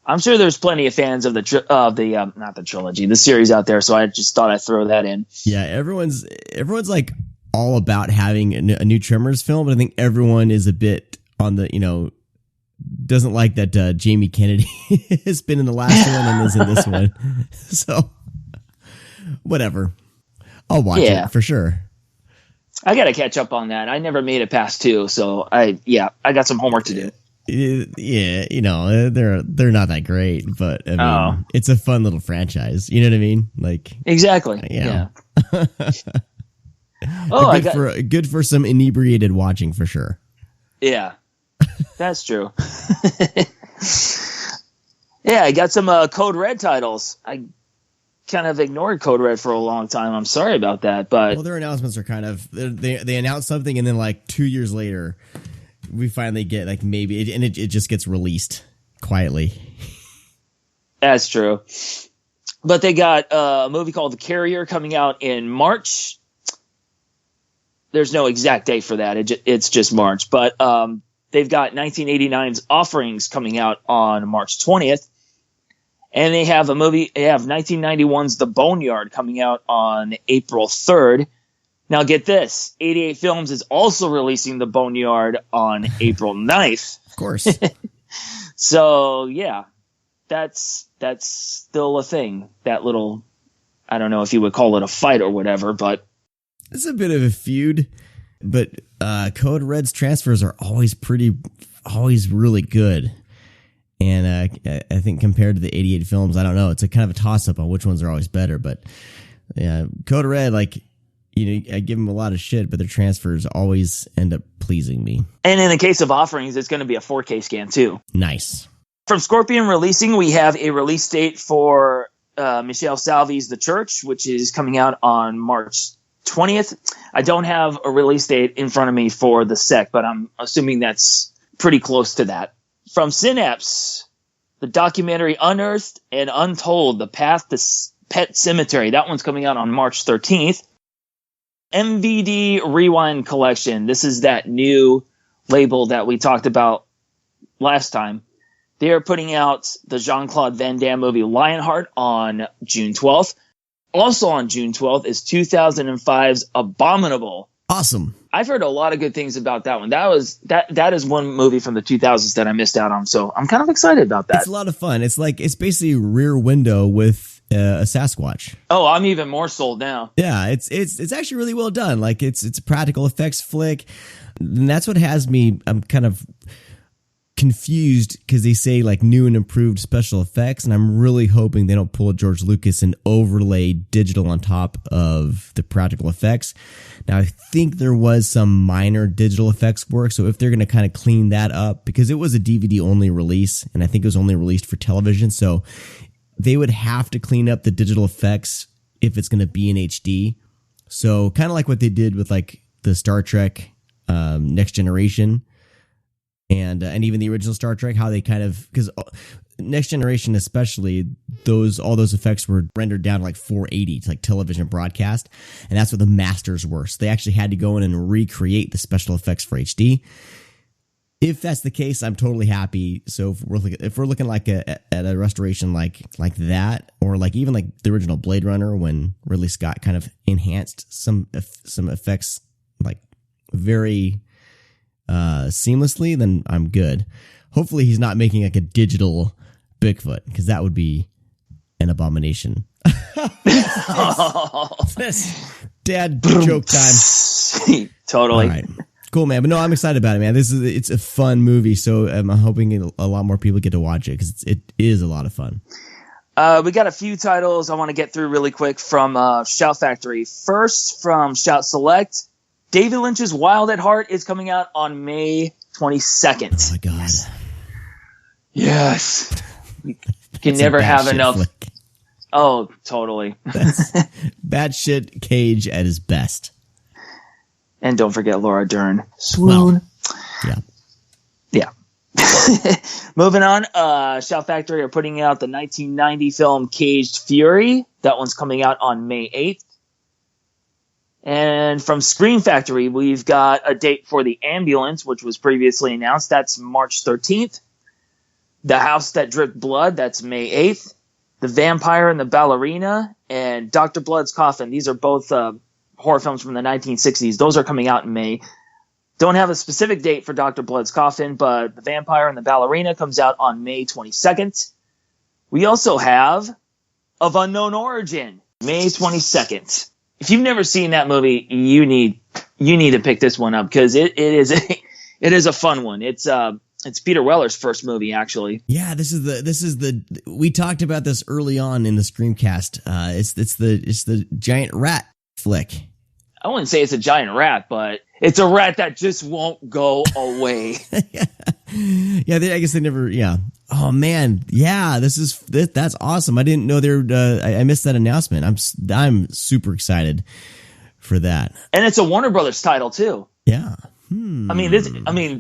I'm sure there's plenty of fans of the not the trilogy, the series out there, so I just thought I'd throw that in. Yeah, everyone's like all about having a new Tremors film, but I think everyone is a bit on the, doesn't like that Jamie Kennedy has been in the last one and is in this one. So, whatever. I'll watch it for sure. I got to catch up on that. I never made it past 2, so I got some homework to do. Yeah, they're not that great, but I mean, it's a fun little franchise. You know what I mean? Like exactly. Yeah. Good for some inebriated watching for sure. Yeah, that's true. Yeah, I got some Code Red titles. I kind of ignored Code Red for a long time. I'm sorry about that, but their announcements are kind of they announce something and then like 2 years later we finally get like maybe it just gets released quietly. That's true. But they got a movie called The Carrier coming out in March. There's no exact date for that. It's just March. But they've got 1989's Offerings coming out on March 20th. And they have a movie. They have 1991's The Boneyard coming out on April 3rd. Now get this. 88 Films is also releasing The Boneyard on April 9th. Of course. So, yeah. That's still a thing. That little, I don't know if you would call it a fight or whatever, but it's a bit of a feud. But Code Red's transfers are always really good. And I think compared to the 88 Films, I don't know. It's a kind of a toss up on which ones are always better. But yeah, Code Red, like, I give them a lot of shit, but their transfers always end up pleasing me. And in the case of Offerings, it's going to be a 4K scan too. Nice. From Scorpion Releasing, we have a release date for Michelle Salvi's The Church, which is coming out on March 20th. I don't have a release date in front of me for The Sect, but I'm assuming that's pretty close to that. From Synapse, the documentary Unearthed and Untold, The Path to Pet Cemetery. That one's coming out on March 13th. MVD Rewind Collection. This is that new label that we talked about last time. They are putting out the Jean-Claude Van Damme movie Lionheart on June 12th. Also on June 12th is 2005's Abominable. Awesome. I've heard a lot of good things about that one. That is one movie from the 2000s that I missed out on, so I'm kind of excited about that. It's a lot of fun. It's basically Rear Window with a Sasquatch. Oh, I'm even more sold now. Yeah, it's actually really well done. Like it's a practical effects flick, and that's what has me. I'm kind of confused because they say like new and improved special effects, and I'm really hoping they don't pull a George Lucas and overlay digital on top of the practical effects. Now, I think there was some minor digital effects work, so if they're going to kind of clean that up, because it was a DVD only release, and I think it was only released for television, so they would have to clean up the digital effects if it's going to be in HD. So kind of like what they did with like the Star Trek Next Generation. And even the original Star Trek, how they kind of, because Next Generation especially, all those effects were rendered down to like 480 to like television broadcast, and that's what the masters were. So they actually had to go in and recreate the special effects for HD. If that's the case, I'm totally happy. So if we're looking like at a restoration like that, or like even like the original Blade Runner when Ridley Scott kind of enhanced some effects like very seamlessly, then I'm good. Hopefully he's not making like a digital Bigfoot, because that would be an abomination. This dad joke time. Totally. All right. Cool, man. But no, I'm excited about it, man. It's a fun movie, so I'm hoping a lot more people get to watch it, because it is a lot of fun. We got a few titles I want to get through really quick from Shout Factory. First, from Shout Select, David Lynch's Wild at Heart is coming out on May 22nd. Oh my god. Yes. You can never have enough. Flick. Oh, totally. That's batshit Cage at his best. And don't forget Laura Dern. Swoon. Well, Yeah. Moving on, Shout Factory are putting out the 1990 film Caged Fury. That one's coming out on May 8th. And from Scream Factory, we've got a date for The Ambulance, which was previously announced. That's March 13th. The House That Dripped Blood, that's May 8th. The Vampire and the Ballerina, and Dr. Blood's Coffin. These are both horror films from the 1960s. Those are coming out in May. Don't have a specific date for Dr. Blood's Coffin, but The Vampire and the Ballerina comes out on May 22nd. We also have Of Unknown Origin, May 22nd. If you've never seen that movie, you need to pick this one up because it is a fun one. It's Peter Weller's first movie, actually. yeah. This is the. We talked about this early on in the Screamcast. It's the giant rat flick. I wouldn't say it's a giant rat, but it's a rat that just won't go away. Yeah, I guess they never. Yeah. Oh man. Yeah. That's awesome. I didn't know I missed that announcement. I'm super excited for that. And it's a Warner Brothers title too. Yeah. I mean,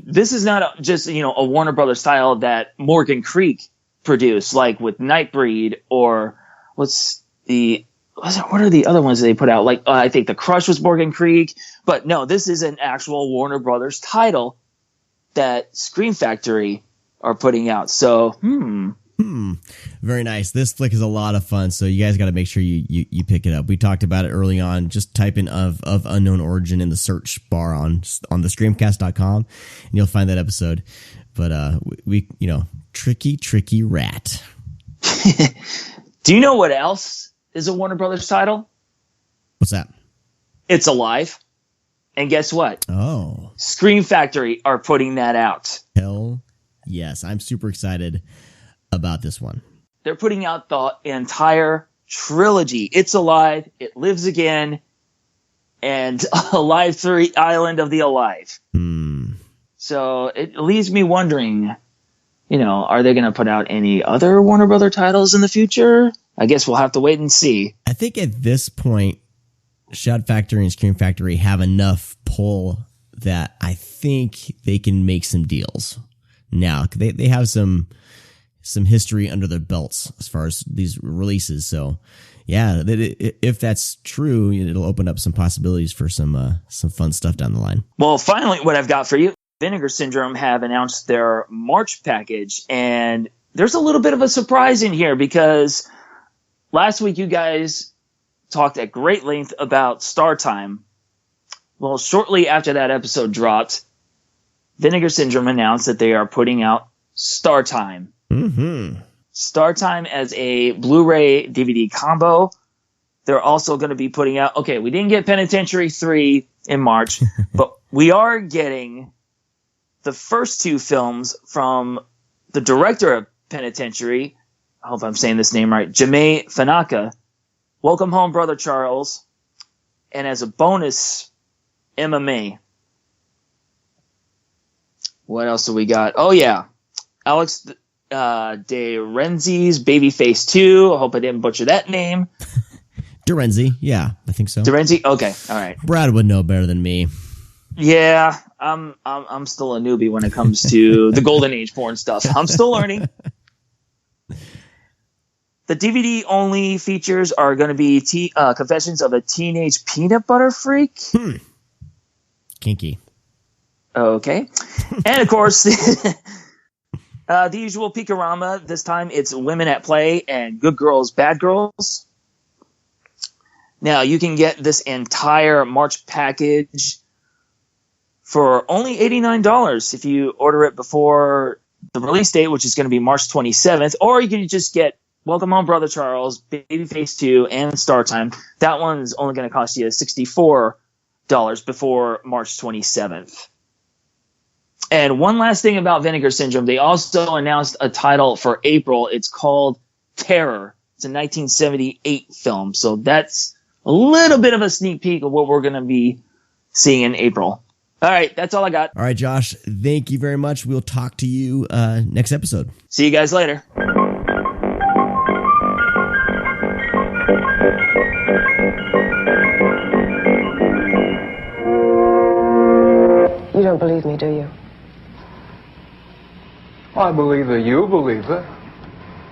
this is not just a Warner Brothers title that Morgan Creek produced, like with Nightbreed or what are the other ones they put out? Like I think The Crush was Morgan Creek, but no, this is an actual Warner Brothers title that Scream Factory are putting out. So, Very nice. This flick is a lot of fun, so you guys got to make sure you pick it up. We talked about it early on. Just type in of Unknown Origin in the search bar on the Screamcast.com, and you'll find that episode. But we tricky rat. Do you know what else is a Warner Brothers title? What's that? It's Alive. And guess what? Oh, Scream Factory are putting that out. hell yes! I'm super excited about this one. They're putting out the entire trilogy. It's Alive, It Lives Again, and Alive 3, Island of the Alive. So it leaves me wondering, are they going to put out any other Warner Brother titles in the future? I guess we'll have to wait and see. I think at this point, Shout Factory and Scream Factory have enough pull that I think they can make some deals. Now, they have some history under their belts as far as these releases. So, yeah, if that's true, it'll open up some possibilities for some fun stuff down the line. Well, finally, what I've got for you, Vinegar Syndrome have announced their March package, and there's a little bit of a surprise in here because last week you guys talked at great length about Star Time. Well, shortly after that episode dropped, Vinegar Syndrome announced that they are putting out Star Time. Mm-hmm. Star Time as a Blu-ray DVD combo. They're also going to be putting out... Okay, we didn't get Penitentiary 3 in March, but we are getting the first two films from the director of Penitentiary. I hope I'm saying this name right. Janae Fanaka. Welcome Home, Brother Charles. And as a bonus, MMA. What else do we got? Oh, yeah. Alex De Renzi's Babyface 2. I hope I didn't butcher that name. DeRenzi, yeah, I think so. DeRenzi? Okay, all right. Brad would know better than me. Yeah, I'm still a newbie when it comes to the golden age porn stuff. I'm still learning. The DVD-only features are going to be Confessions of a Teenage Peanut Butter Freak. Kinky. Okay. And, of course, the usual Peakorama. This time it's Women at Play and Good Girls, Bad Girls. Now, you can get this entire March package for only $89 if you order it before the release date, which is going to be March 27th. Or you can just get Welcome Home, Brother Charles, Babyface 2, and Star Time. That one's only going to cost you $64 before March 27th. And one last thing about Vinegar Syndrome. They also announced a title for April. It's called Terror. It's a 1978 film. So that's a little bit of a sneak peek of what we're going to be seeing in April. All right, that's all I got. All right, Josh, thank you very much. We'll talk to you next episode. See you guys later. You don't believe me, do you? Well, I believe that you believe it.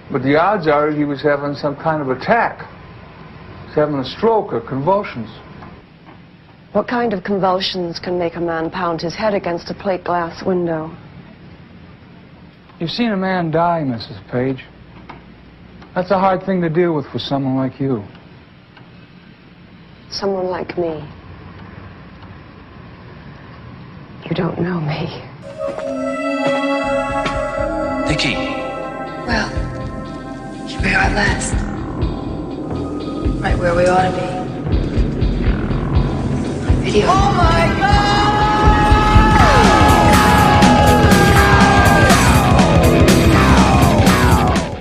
But the odds are he was having some kind of attack. He's having a stroke or convulsions. What kind of convulsions can make a man pound his head against a plate glass window? You've seen a man die, Mrs. Page. That's a hard thing to deal with for someone like you. Someone like me. You don't know me. The key. Well, here we are at last. Right where we ought to be. Video. Oh my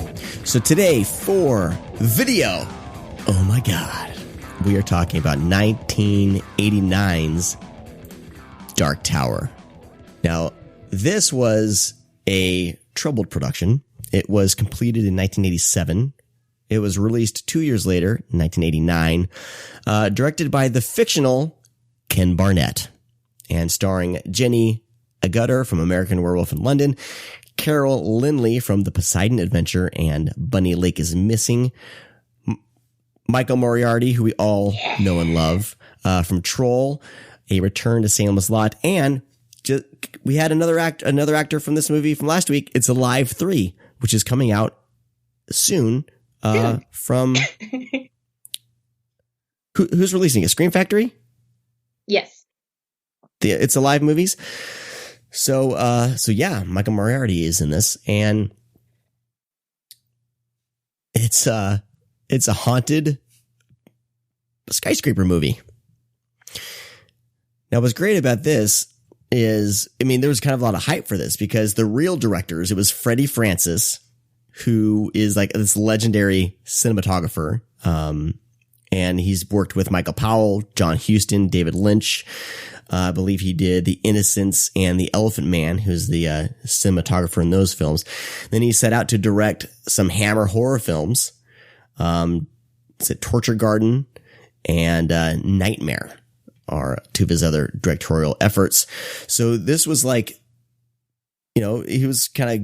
God! So today for video, oh my God, we are talking about 1989's Dark Tower. Now, this was a troubled production. It was completed in 1987. It was released 2 years later, 1989, directed by the fictional Ken Barnett, and starring Jenny Agutter from American Werewolf in London, Carol Lindley from The Poseidon Adventure and Bunny Lake is Missing, Michael Moriarty, who we all know and love, from Troll, A Return to Salem's Lot, and we had another actor from this movie from last week. It's Alive 3, which is coming out soon. From who's releasing it? Scream Factory? Yes. It's Alive movies. So yeah, Michael Moriarty is in this, and it's a haunted skyscraper movie. Now, what's great about this is, I mean, there was kind of a lot of hype for this because the real directors, it was Freddie Francis, who is like this legendary cinematographer. And he's worked with Michael Powell, John Huston, David Lynch. I believe he did The Innocents and The Elephant Man, who's the cinematographer in those films. Then he set out to direct some Hammer horror films. It's a Torture Garden and Nightmare are two of his other directorial efforts. So this was like, you know, he was kind of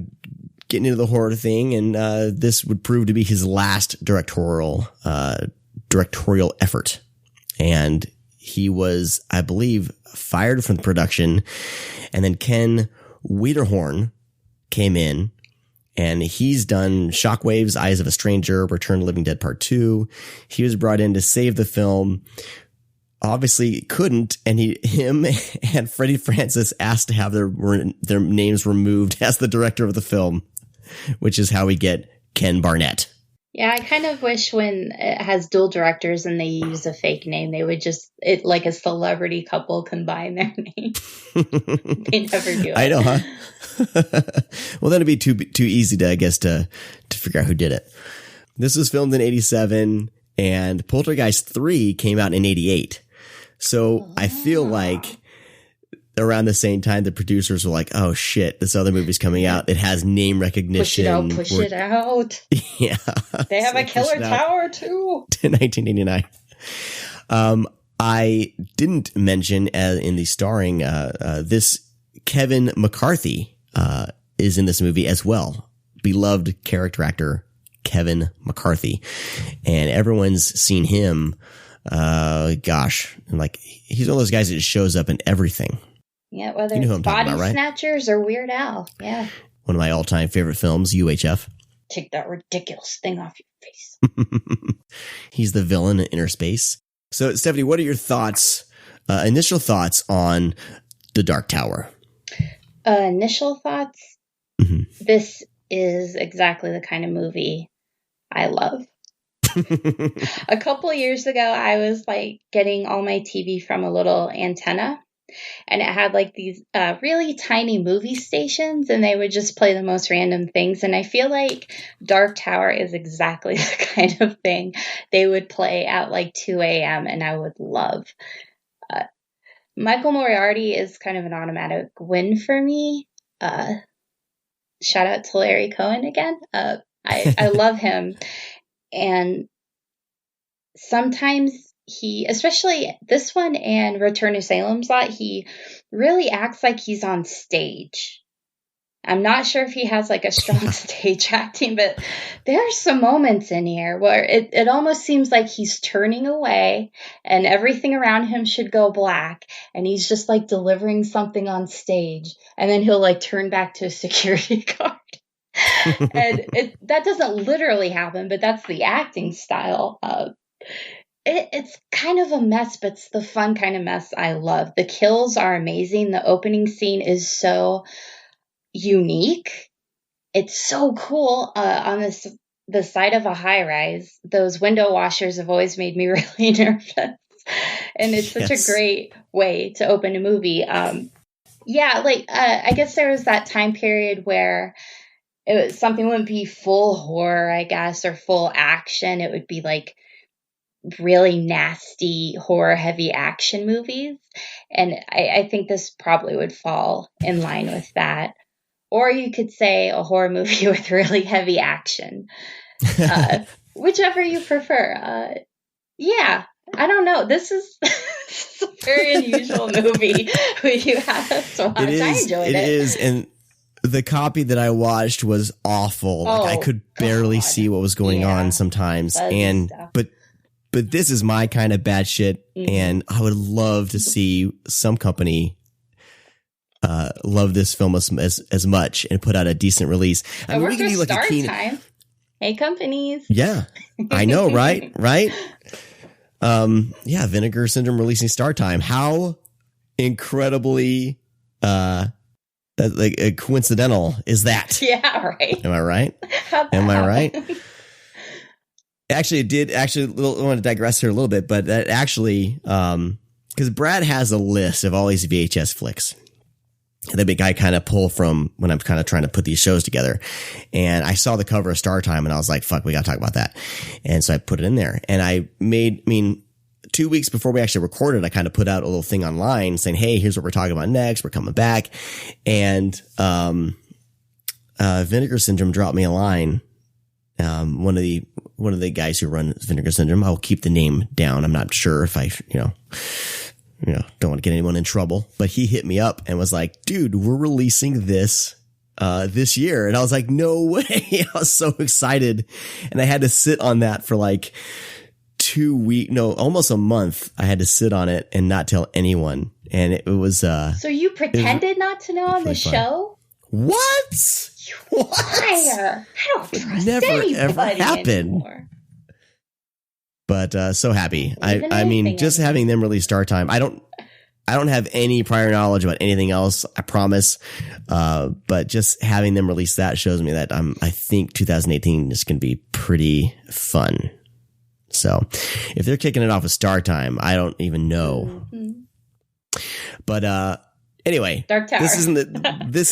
getting into the horror thing, and this would prove to be his last directorial effort. And he was, I believe, fired from the production, and then Ken Wiederhorn came in, and he's done Shockwaves, Eyes of a Stranger, Return to Living Dead Part 2. He was brought in to save the film. Obviously couldn't, and him and Freddie Francis asked to have their names removed as the director of the film, which is how we get Ken Barnett. Yeah, I kind of wish when it has dual directors and they use a fake name, they would just, like a celebrity couple, combine their names. They never do it. I know, huh? Well, then it'd be too easy to, I guess, to figure out who did it. This was filmed in 87, and Poltergeist 3 came out in 88. So I feel like around the same time, the producers were like, oh shit, this other movie's coming out. It has name recognition. Push it out. Yeah. They have a killer tower too. To 1989. I didn't mention in the starring, this Kevin McCarthy, is in this movie as well. Beloved character actor Kevin McCarthy. And everyone's seen him. Gosh, and like he's one of those guys that just shows up in everything. Yeah, whether you know it's Body about, right? Snatchers or Weird Al. Yeah. One of my all-time favorite films, UHF. Take that ridiculous thing off your face. He's the villain in Inner Space. So, Stephanie, what are your thoughts, initial thoughts on The Dark Tower? Initial thoughts? Mm-hmm. This is exactly the kind of movie I love. A couple years ago, I was like getting all my TV from a little antenna, and it had like these really tiny movie stations, and they would just play the most random things. And I feel like Dark Tower is exactly the kind of thing they would play at like 2 a.m. and I would love. Michael Moriarty is kind of an automatic win for me. Shout out to Larry Cohen again. I love him. And sometimes he, especially this one and Return to Salem's Lot, he really acts like he's on stage. I'm not sure if he has like a strong stage acting, but there are some moments in here where it almost seems like he's turning away and everything around him should go black. And he's just like delivering something on stage. And then he'll like turn back to a security guard. And that doesn't literally happen, but that's the acting style. It's kind of a mess, but it's the fun kind of mess I love. The kills are amazing. The opening scene is so unique. It's so cool. On the side of a high rise, those window washers have always made me really nervous, and it's such a great way to open a movie. I guess there was that time period where something wouldn't be full horror, I guess, or full action. It would be like really nasty horror heavy action movies, and I think this probably would fall in line with that. Or you could say a horror movie with really heavy action. Whichever you prefer. I don't know. This is a very unusual movie you have us to watch. I enjoyed it. It is, and the copy that I watched was awful. I could barely see what was going on sometimes. But this is my kind of bad shit, and I would love to see some company love this film as much and put out a decent release. I mean, we can do like a keen time. Hey, companies. Yeah, I know, right? Right. Vinegar Syndrome releasing Star Time. How incredibly coincidental is that? Yeah, right. Am I right? Am I right? Actually, I want to digress here a little bit, but that actually, because Brad has a list of all these VHS flicks that I kind of pull from when I'm kind of trying to put these shows together. And I saw the cover of Star Time and I was like, fuck, we got to talk about that. And so I put it in there, and 2 weeks before we actually recorded, I kind of put out a little thing online saying, hey, here's what we're talking about next. We're coming back. And, Vinegar Syndrome dropped me a line. One of the guys who run Vinegar Syndrome, I'll keep the name down. I'm not sure if I, don't want to get anyone in trouble, but he hit me up and was like, dude, we're releasing this year. And I was like, no way. I was so excited. And I had to sit on that for like 2 weeks, almost a month. I had to sit on it and not tell anyone. And it was, so you pretended not to know on the show? What? Liar. I don't trust never anybody ever happened. Anymore. But so happy. I mean, just having them release Star Time. I don't have any prior knowledge about anything else, I promise. But just having them release that shows me that I think 2018 is going to be pretty fun. So if they're kicking it off with Star Time, I don't even know. Mm-hmm. But anyway, Dark Tower. This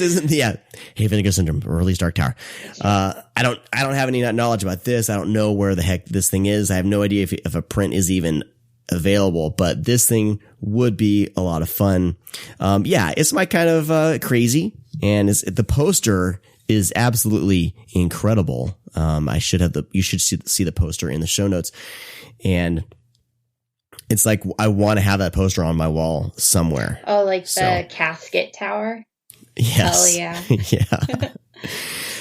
isn't the Hey, Vinegar Syndrome, release Dark Tower. I don't have any knowledge about this. I don't know where the heck this thing is. I have no idea if a print is even available, but this thing would be a lot of fun. It's my kind of crazy, and the poster is absolutely incredible. You should see the poster in the show notes, and it's like I want to have that poster on my wall somewhere. Oh, like the casket tower? Yes. Oh, yeah. Yeah.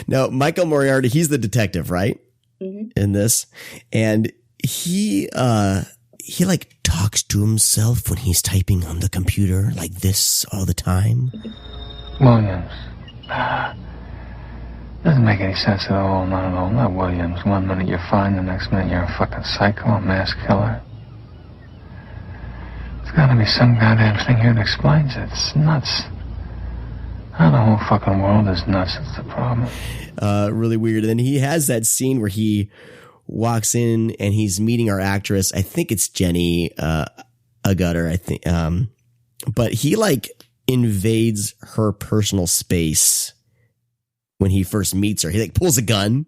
Now, Michael Moriarty, he's the detective, right? Mm-hmm. In this. And he like talks to himself when he's typing on the computer like this all the time. Williams. Doesn't make any sense at all. Not at all. Not Williams. 1 minute you're fine, the next minute you're a fucking psycho, a mass killer. There's gotta be some goddamn thing here that explains it. It's nuts. How the whole fucking world is nuts. That's the problem. Really weird. And then he has that scene where he walks in and he's meeting our actress. I think it's Jenny Agutter, I think. But he like invades her personal space when he first meets her. He like pulls a gun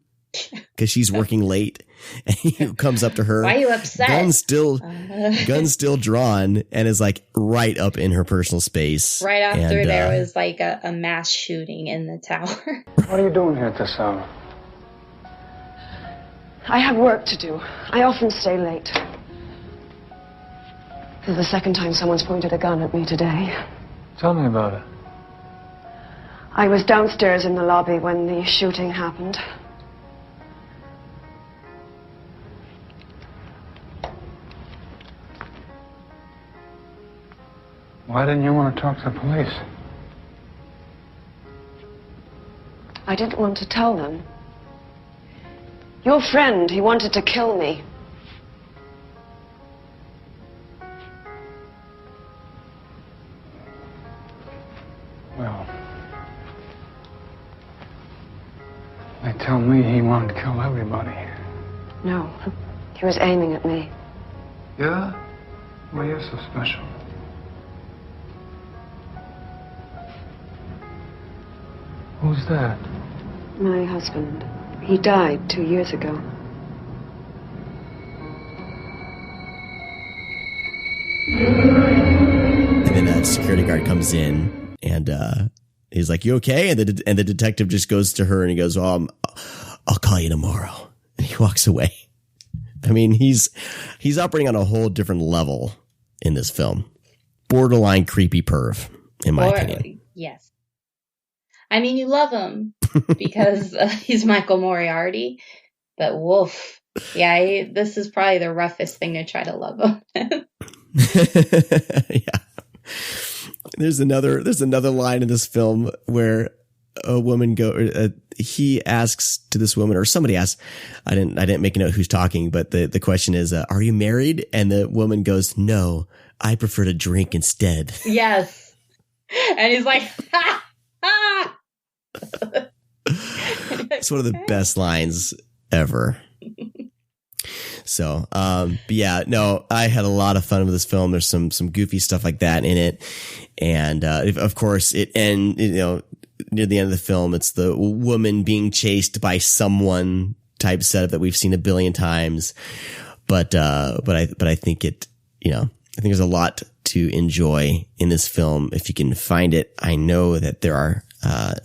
because she's working late, and he comes up to her. Why are you upset? Gun still drawn, and is like right up in her personal space. Right after there was like a mass shooting in the tower. What are you doing here at this hour? I have work to do. I often stay late. This is the second time someone's pointed a gun at me today. Tell me about it. I was downstairs in the lobby when the shooting happened. Why didn't you want to talk to the police? I didn't want to tell them. Your friend, he wanted to kill me. Well, they tell me he wanted to kill everybody. No, he was aiming at me. Yeah? Well, you're so special. Who's that? My husband. He died 2 years ago. And then that security guard comes in and he's like, "You okay?" And the detective just goes to her and he goes, "Well, I'll call you tomorrow." And he walks away. I mean, he's operating on a whole different level in this film. Borderline creepy perv, in my opinion. Yes. I mean, you love him because he's Michael Moriarty, but woof. Yeah, this is probably the roughest thing to try to love him. Yeah. There's another line in this film where a woman he asks to this woman, or somebody asks, I didn't make a note who's talking, but the question is, are you married? And the woman goes, "No, I prefer to drink instead." Yes. And he's like, ha, ha. It's one of the best lines ever. So, but yeah, no, I had a lot of fun with this film. There's some goofy stuff like that in it. And, of course near the end of the film, it's the woman being chased by someone type setup that we've seen a billion times. But I think I think there's a lot to enjoy in this film if you can find it. I know that there are,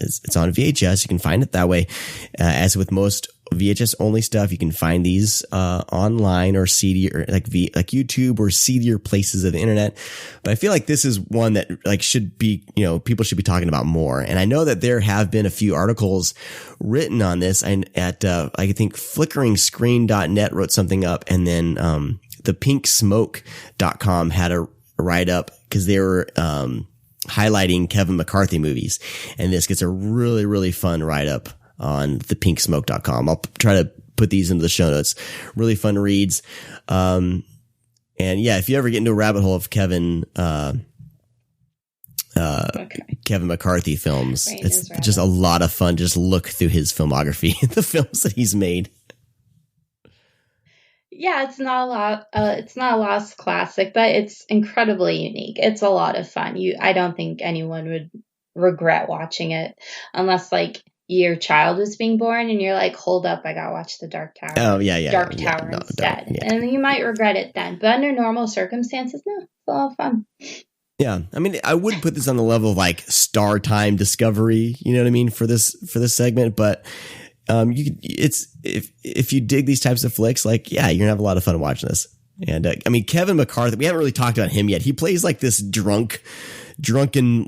it's on VHS. You can find it that way. As with most VHS only stuff, you can find these online or CD or like YouTube or seedier places of the internet. But I feel like this is one that should be, people should be talking about more. And I know that there have been a few articles written on this, and at I think flickeringscreen.net wrote something up, and then the pinksmoke.com had a write up because they were highlighting Kevin McCarthy movies, and this gets a really, really fun write up on the pinksmoke.com. I'll try to put these into the show notes. Really fun reads. And yeah, if you ever get into a rabbit hole of Kevin McCarthy films, it's just a lot of fun. Just look through his filmography, the films that he's made. Yeah, it's not a lost classic, but it's incredibly unique. It's a lot of fun. I don't think anyone would regret watching it unless your child was being born and you're like, hold up, I gotta watch the Dark Tower. Oh yeah. Dark Tower instead. And you might regret it then. But under normal circumstances, no, it's a lot of fun. Yeah. I mean, I would put this on the level of Star Time Discovery, you know what I mean, for this segment, but if you dig these types of flicks, you're gonna have a lot of fun watching this. And I mean, Kevin McCarthy, we haven't really talked about him yet. He plays this drunken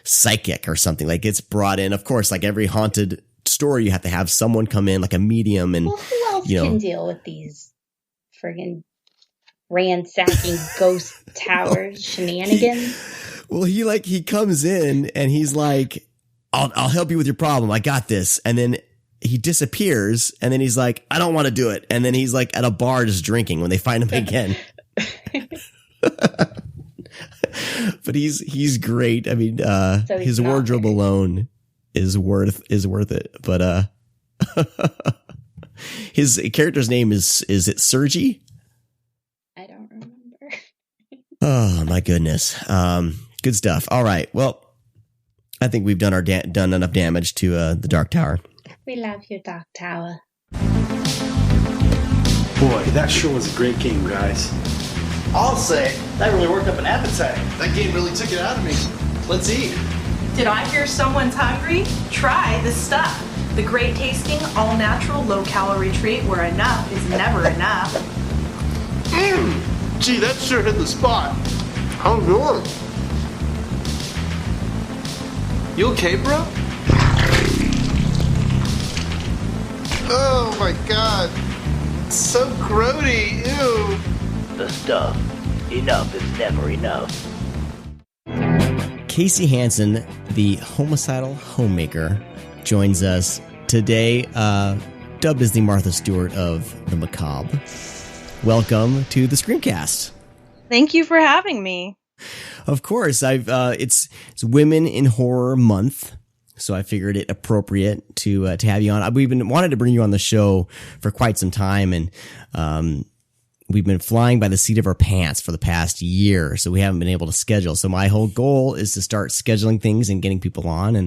psychic or something. It's brought in, of course, every haunted story, you have to have someone come in like a medium, and who else can deal with these friggin' ransacking ghost tower shenanigans? He comes in and he's like, I'll help you with your problem. I got this. And then he disappears, and then he's like, I don't want to do it. And then he's at a bar just drinking when they find him again. But he's great. I mean, his wardrobe alone is worth it. But his character's name is it Sergi? I don't remember. Oh my goodness. Good stuff. All right. Well, I think we've done done enough damage to the Dark Tower. We love your Dark Tower. Boy, that sure was a great game, guys. I'll say, that really worked up an appetite. That game really took it out of me. Let's eat. Did I hear someone's hungry? Try this stuff. The great tasting, all natural, low calorie treat where enough is never enough. Gee, that sure hit the spot. How's yours? You okay, bro? Oh my god. So grody, ew. The stuff. Enough is never enough. Casey Hansen, the Homicidal Homemaker, joins us today, dubbed as the Martha Stewart of the macabre. Welcome to the Screamcast. Thank you for having me. Of course, it's Women in Horror Month, so I figured it appropriate to have you on. We've been wanted to bring you on the show for quite some time, and we've been flying by the seat of our pants for the past year, so we haven't been able to schedule. So my whole goal is to start scheduling things and getting people on,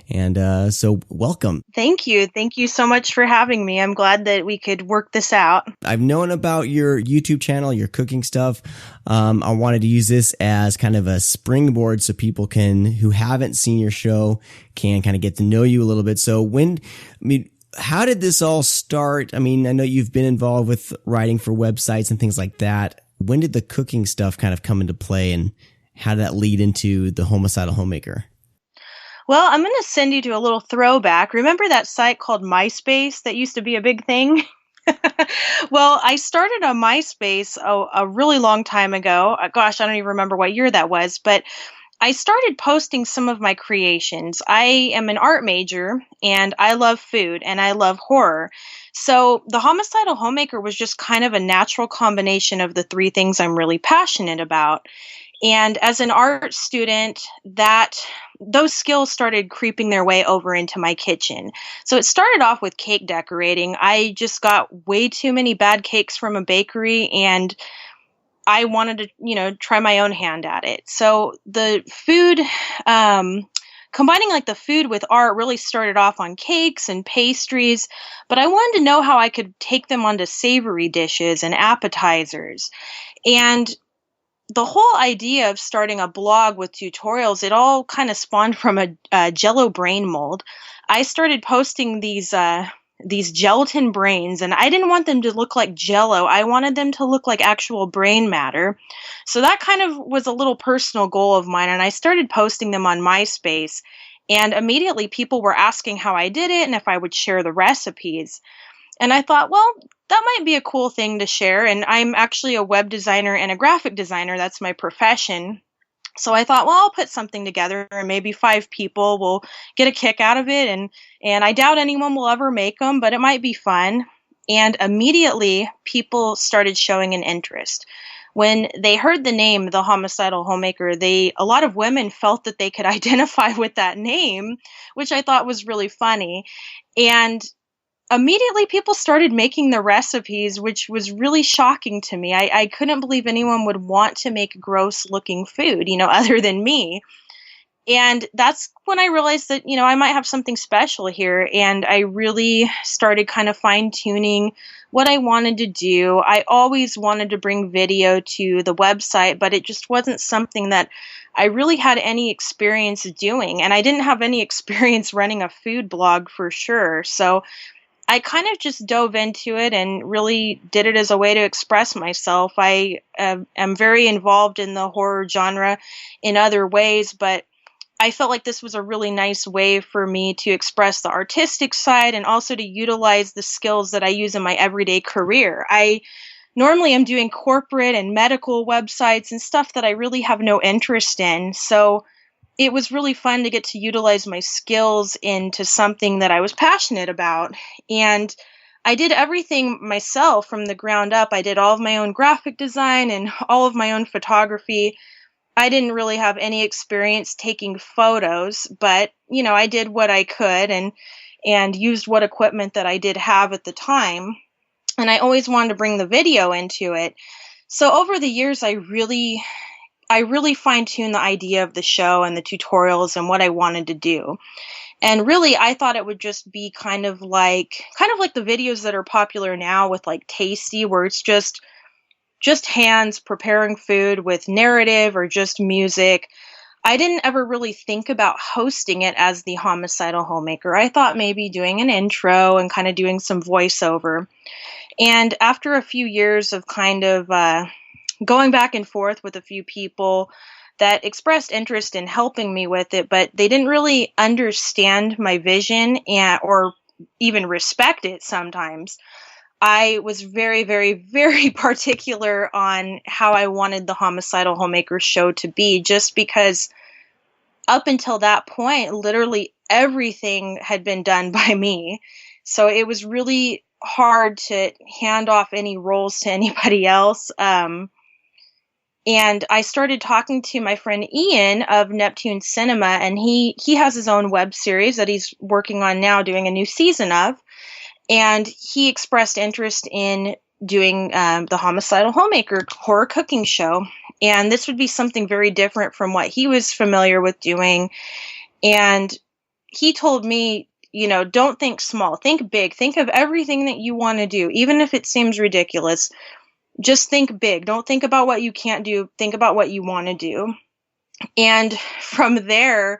and so welcome. Thank you. Thank you so much for having me. I'm glad that we could work this out. I've known about your YouTube channel, your cooking stuff. I wanted to use this as kind of a springboard so people who haven't seen your show can kind of get to know you a little bit. So how did this all start? I mean, I know you've been involved with writing for websites and things like that. When did the cooking stuff kind of come into play, and how did that lead into the Homicidal Homemaker? Well, I'm going to send you to a little throwback. Remember that site called MySpace that used to be a big thing? Well, I started on MySpace a really long time ago. Gosh, I don't even remember what year that was, but I started posting some of my creations. I am an art major, and I love food, and I love horror. So the Homicidal Homemaker was just kind of a natural combination of the three things I'm really passionate about. And as an art student, those skills started creeping their way over into my kitchen. So it started off with cake decorating. I just got way too many bad cakes from a bakery, and I wanted to, try my own hand at it. So the food, combining like the food with art really started off on cakes and pastries, but I wanted to know how I could take them onto savory dishes and appetizers. And the whole idea of starting a blog with tutorials, it all kind of spawned from a Jell-O brain mold. I started posting these gelatin brains, and I didn't want them to look like Jell-O. I wanted them to look like actual brain matter. So that kind of was a little personal goal of mine, and I started posting them on MySpace. And immediately people were asking how I did it and if I would share the recipes. And I thought, well, that might be a cool thing to share. And I'm actually a web designer and a graphic designer. That's my profession. So I thought, well, I'll put something together and maybe 5 people will get a kick out of it. And I doubt anyone will ever make them, but it might be fun. And immediately people started showing an interest. When they heard the name, the Homicidal Homemaker, a lot of women felt that they could identify with that name, which I thought was really funny. And immediately people started making the recipes, which was really shocking to me. I couldn't believe anyone would want to make gross looking food, other than me. And that's when I realized that, I might have something special here. And I really started kind of fine tuning what I wanted to do. I always wanted to bring video to the website, but it just wasn't something that I really had any experience doing. And I didn't have any experience running a food blog for sure. So I kind of just dove into it and really did it as a way to express myself. I am very involved in the horror genre in other ways, but I felt like this was a really nice way for me to express the artistic side and also to utilize the skills that I use in my everyday career. I normally am doing corporate and medical websites and stuff that I really have no interest in. So it was really fun to get to utilize my skills into something that I was passionate about. And I did everything myself from the ground up. I did all of my own graphic design and all of my own photography. I didn't really have any experience taking photos, but, I did what I could and used what equipment that I did have at the time. And I always wanted to bring the video into it. So over the years, I really fine-tuned the idea of the show and the tutorials and what I wanted to do. And really, I thought it would just be kind of like the videos that are popular now with like Tasty, where it's just hands preparing food with narrative or just music. I didn't ever really think about hosting it as the Homicidal Homemaker. I thought maybe doing an intro and kind of doing some voiceover. And after a few years of kind of going back and forth with a few people that expressed interest in helping me with it, but they didn't really understand my vision or even respect it sometimes. I was very, very, very particular on how I wanted the Homicidal Homemaker show to be, just because up until that point, literally everything had been done by me. So it was really hard to hand off any roles to anybody else. And I started talking to my friend Ian of Neptune Cinema, and he has his own web series that he's working on now, doing a new season of. And he expressed interest in doing the Homicidal Homemaker horror cooking show. And this would be something very different from what he was familiar with doing. And he told me, don't think small, think big, think of everything that you want to do, even if it seems ridiculous. Just think big. Don't think about what you can't do. Think about what you want to do. And from there,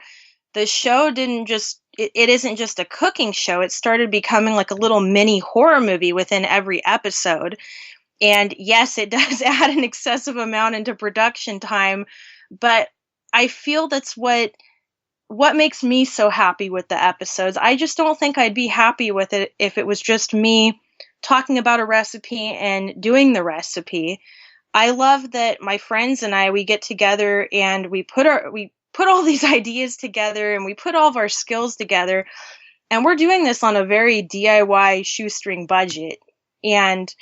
the show it isn't just a cooking show. It started becoming like a little mini horror movie within every episode. And yes, it does add an excessive amount into production time, but I feel that's what makes me so happy with the episodes. I just don't think I'd be happy with it if it was just me talking about a recipe and doing the recipe. I love that my friends and we get together and we put all these ideas together and we put all of our skills together, and we're doing this on a very DIY shoestring budget. And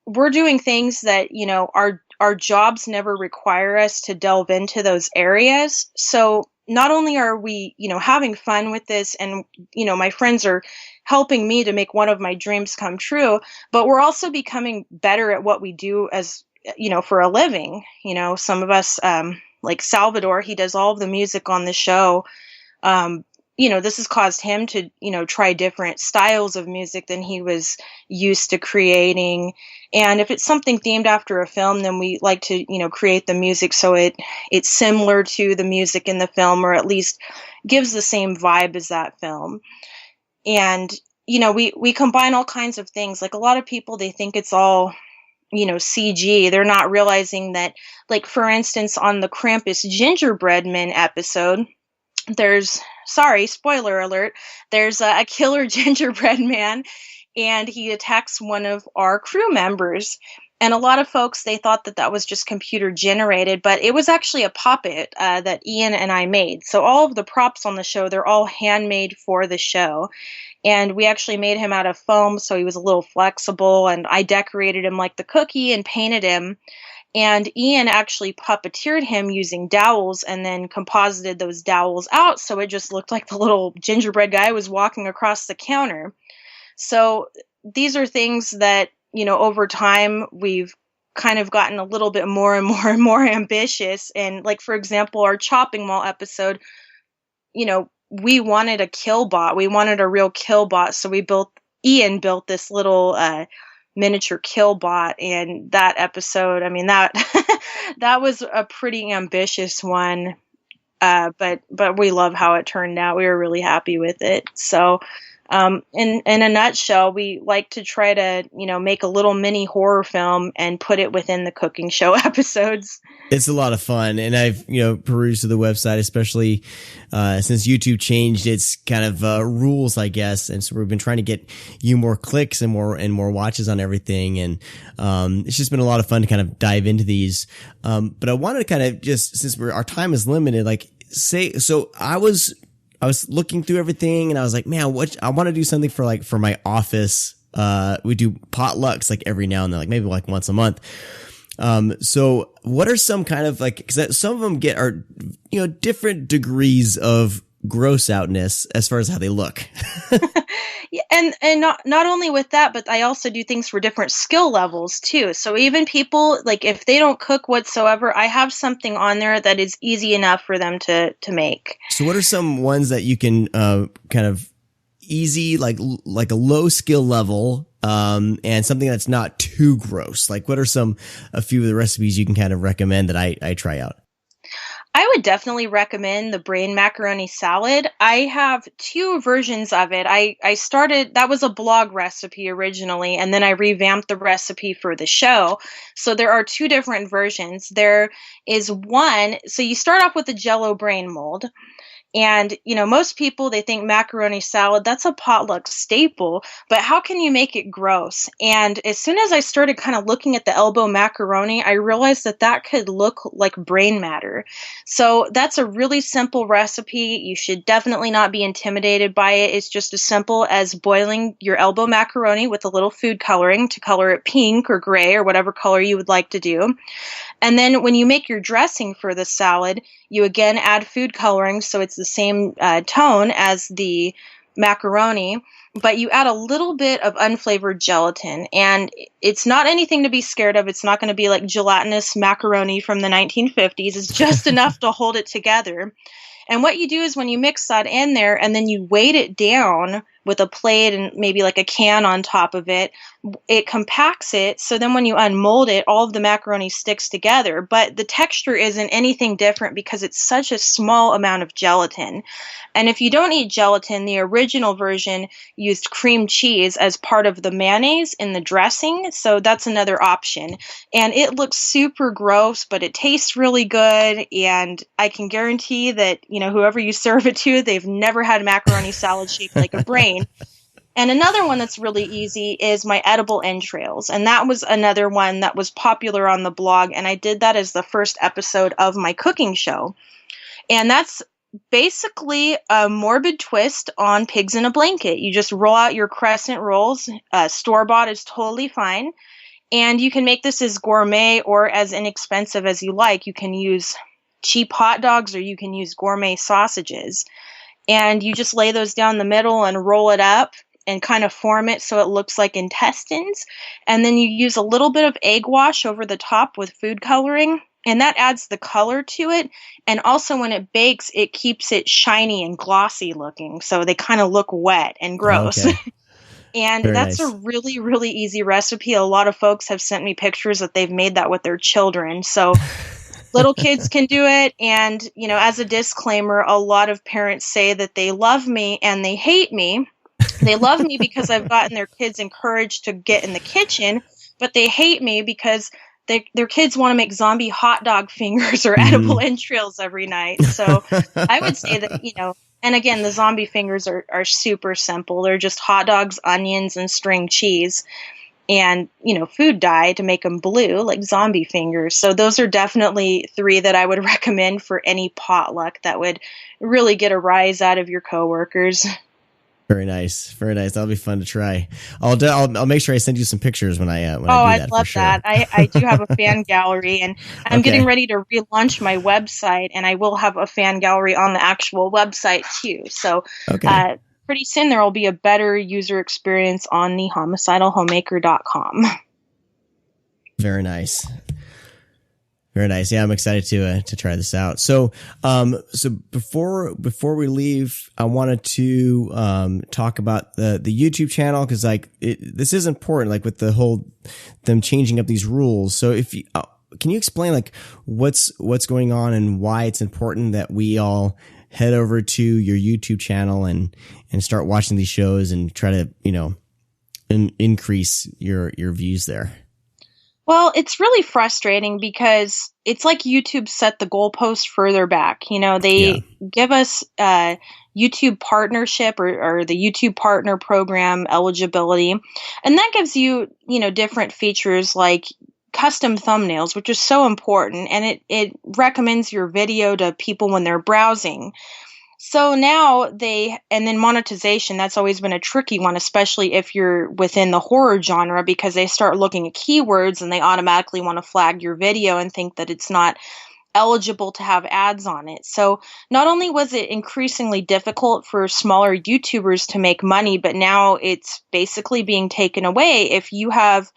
we're doing things that, our jobs never require us to delve into those areas. So not only are we, having fun with this, and, my friends are helping me to make one of my dreams come true, but we're also becoming better at what we do as, for a living. Some of us, like Salvador, he does all of the music on the show. This has caused him to, try different styles of music than he was used to creating. And if it's something themed after a film, then we like to, create the music so it's similar to the music in the film, or at least gives the same vibe as that film. And, we combine all kinds of things. Like, a lot of people, they think it's all, CG. They're not realizing that, like, for instance, on the Krampus Gingerbread Men episode, spoiler alert, there's a killer gingerbread man, and he attacks one of our crew members. And a lot of folks, they thought that was just computer generated, but it was actually a puppet that Ian and I made. So all of the props on the show, they're all handmade for the show. And we actually made him out of foam, so he was a little flexible, and I decorated him like the cookie and painted him. And Ian actually puppeteered him using dowels and then composited those dowels out, so it just looked like the little gingerbread guy was walking across the counter. So these are things that, over time we've kind of gotten a little bit more and more and more ambitious. And, like, for example, our chopping mall episode, we wanted a kill bot. We wanted a real kill bot. So Ian built this little miniature kill bot, and that episode, I mean, that that was a pretty ambitious one. But we love how it turned out. We were really happy with it. So in a nutshell, we like to try to, make a little mini horror film and put it within the cooking show episodes. It's a lot of fun. And I've, perused through the website, especially, since YouTube changed its kind of, rules, I guess. And so we've been trying to get you more clicks and more watches on everything. And, it's just been a lot of fun to kind of dive into these. But I wanted to kind of just, since our time is limited, so I was looking through everything and I was like, man, I want to do something for my office. We do potlucks like every now and then, like maybe like once a month. So what are some kind of cause some of them are different degrees of gross outness as far as how they look. Yeah, and not only with that, but I also do things for different skill levels too. So even people, like, if they don't cook whatsoever, I have something on there that is easy enough for them to make. So what are some ones that you can kind of easy, like a low skill level, and something that's not too gross? Like, what are a few of the recipes you can kind of recommend that I try out? I would definitely recommend the brain macaroni salad. I have 2 versions of it. I started, that was a blog recipe originally, and then I revamped the recipe for the show. So there are 2 different versions. There is one, so you start off with a Jell-O brain mold. And, most people, they think macaroni salad, that's a potluck staple, but how can you make it gross? And as soon as I started kind of looking at the elbow macaroni, I realized that could look like brain matter. So that's a really simple recipe. You should definitely not be intimidated by it. It's just as simple as boiling your elbow macaroni with a little food coloring to color it pink or gray or whatever color you would like to do. And then when you make your dressing for the salad, you again add food coloring so it's the same tone as the macaroni, but you add a little bit of unflavored gelatin. And it's not anything to be scared of. It's not going to be like gelatinous macaroni from the 1950s. It's just enough to hold it together. And what you do is when you mix that in there and then you weight it down with a plate and maybe like a can on top of it, it compacts it. So then when you unmold it, all of the macaroni sticks together. But the texture isn't anything different because it's such a small amount of gelatin. And if you don't eat gelatin, the original version used cream cheese as part of the mayonnaise in the dressing. So that's another option. And it looks super gross, but it tastes really good. And I can guarantee that, whoever you serve it to, they've never had macaroni salad shaped like a brain. And another one that's really easy is my edible entrails. And that was another one that was popular on the blog. And I did that as the first episode of my cooking show. And that's basically a morbid twist on pigs in a blanket. You just roll out your crescent rolls. Store-bought is totally fine. And you can make this as gourmet or as inexpensive as you like. You can use cheap hot dogs or you can use gourmet sausages. And you just lay those down the middle and roll it up and kind of form it so it looks like intestines. And then you use a little bit of egg wash over the top with food coloring. And that adds the color to it. And also when it bakes, it keeps it shiny and glossy looking. So they kind of look wet and gross. Okay. And very that's nice. A really, really easy recipe. A lot of folks have sent me pictures that they've made that with their children. So little kids can do it. And, as a disclaimer, a lot of parents say that they love me and they hate me. They love me because I've gotten their kids encouraged to get in the kitchen, but they hate me because their kids want to make zombie hot dog fingers or edible entrails every night. So I would say that, and again, the zombie fingers are super simple. They're just hot dogs, onions, and string cheese and, food dye to make them blue, like zombie fingers. So those are definitely 3 that I would recommend for any potluck that would really get a rise out of your coworkers. Very nice. Very nice. That'll be fun to try. I'll make sure I send you some pictures when I do that. I'd love that. I do have a fan gallery, and I'm getting ready to relaunch my website, and I will have a fan gallery on the actual website too. So pretty soon there will be a better user experience on the homicidalhomemaker.com. Very nice. Very nice. Yeah, I'm excited to try this out. So before we leave, I wanted to talk about the YouTube channel because this is important. Like with the whole them changing up these rules. So if you can you explain like what's going on and why it's important that we all head over to your YouTube channel and start watching these shows and try to increase your views there. Well, it's really frustrating because it's like YouTube set the goalpost further back. They give us YouTube partnership or the YouTube partner program eligibility. And that gives you, different features like custom thumbnails, which is so important. And it recommends your video to people when they're browsing. So now and then monetization, that's always been a tricky one, especially if you're within the horror genre, because they start looking at keywords and they automatically want to flag your video and think that it's not eligible to have ads on it. So not only was it increasingly difficult for smaller YouTubers to make money, but now it's basically being taken away if you have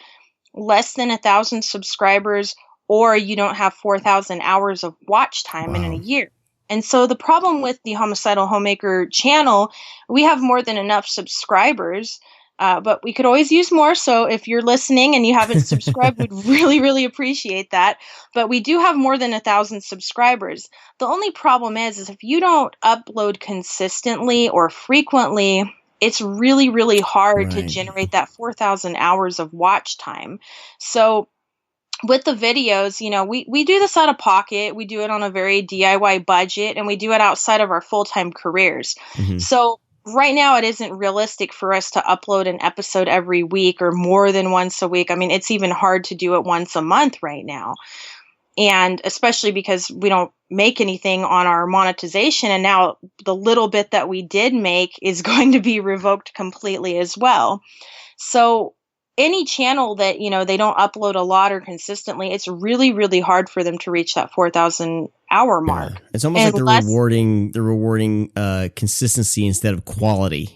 less than 1,000 subscribers or you don't have 4,000 hours of watch time in a year. And so the problem with the Homicidal Homemaker channel, we have more than enough subscribers, But we could always use more. So if you're listening and you haven't subscribed, we'd really, really appreciate that. But we do have more than 1,000 subscribers. The only problem is if you don't upload consistently or frequently, it's really, really hard to generate that 4,000 hours of watch time. So with the videos, we do this out of pocket. We do it on a very DIY budget, and we do it outside of our full-time careers. Mm-hmm. So right now it isn't realistic for us to upload an episode every week or more than once a week. I mean, it's even hard to do it once a month right now. And especially because we don't make anything on our monetization. And now the little bit that we did make is going to be revoked completely as well. So any channel that, they don't upload a lot or consistently, it's really, really hard for them to reach that 4,000 hour mark. Yeah. It's almost like they're rewarding consistency instead of quality.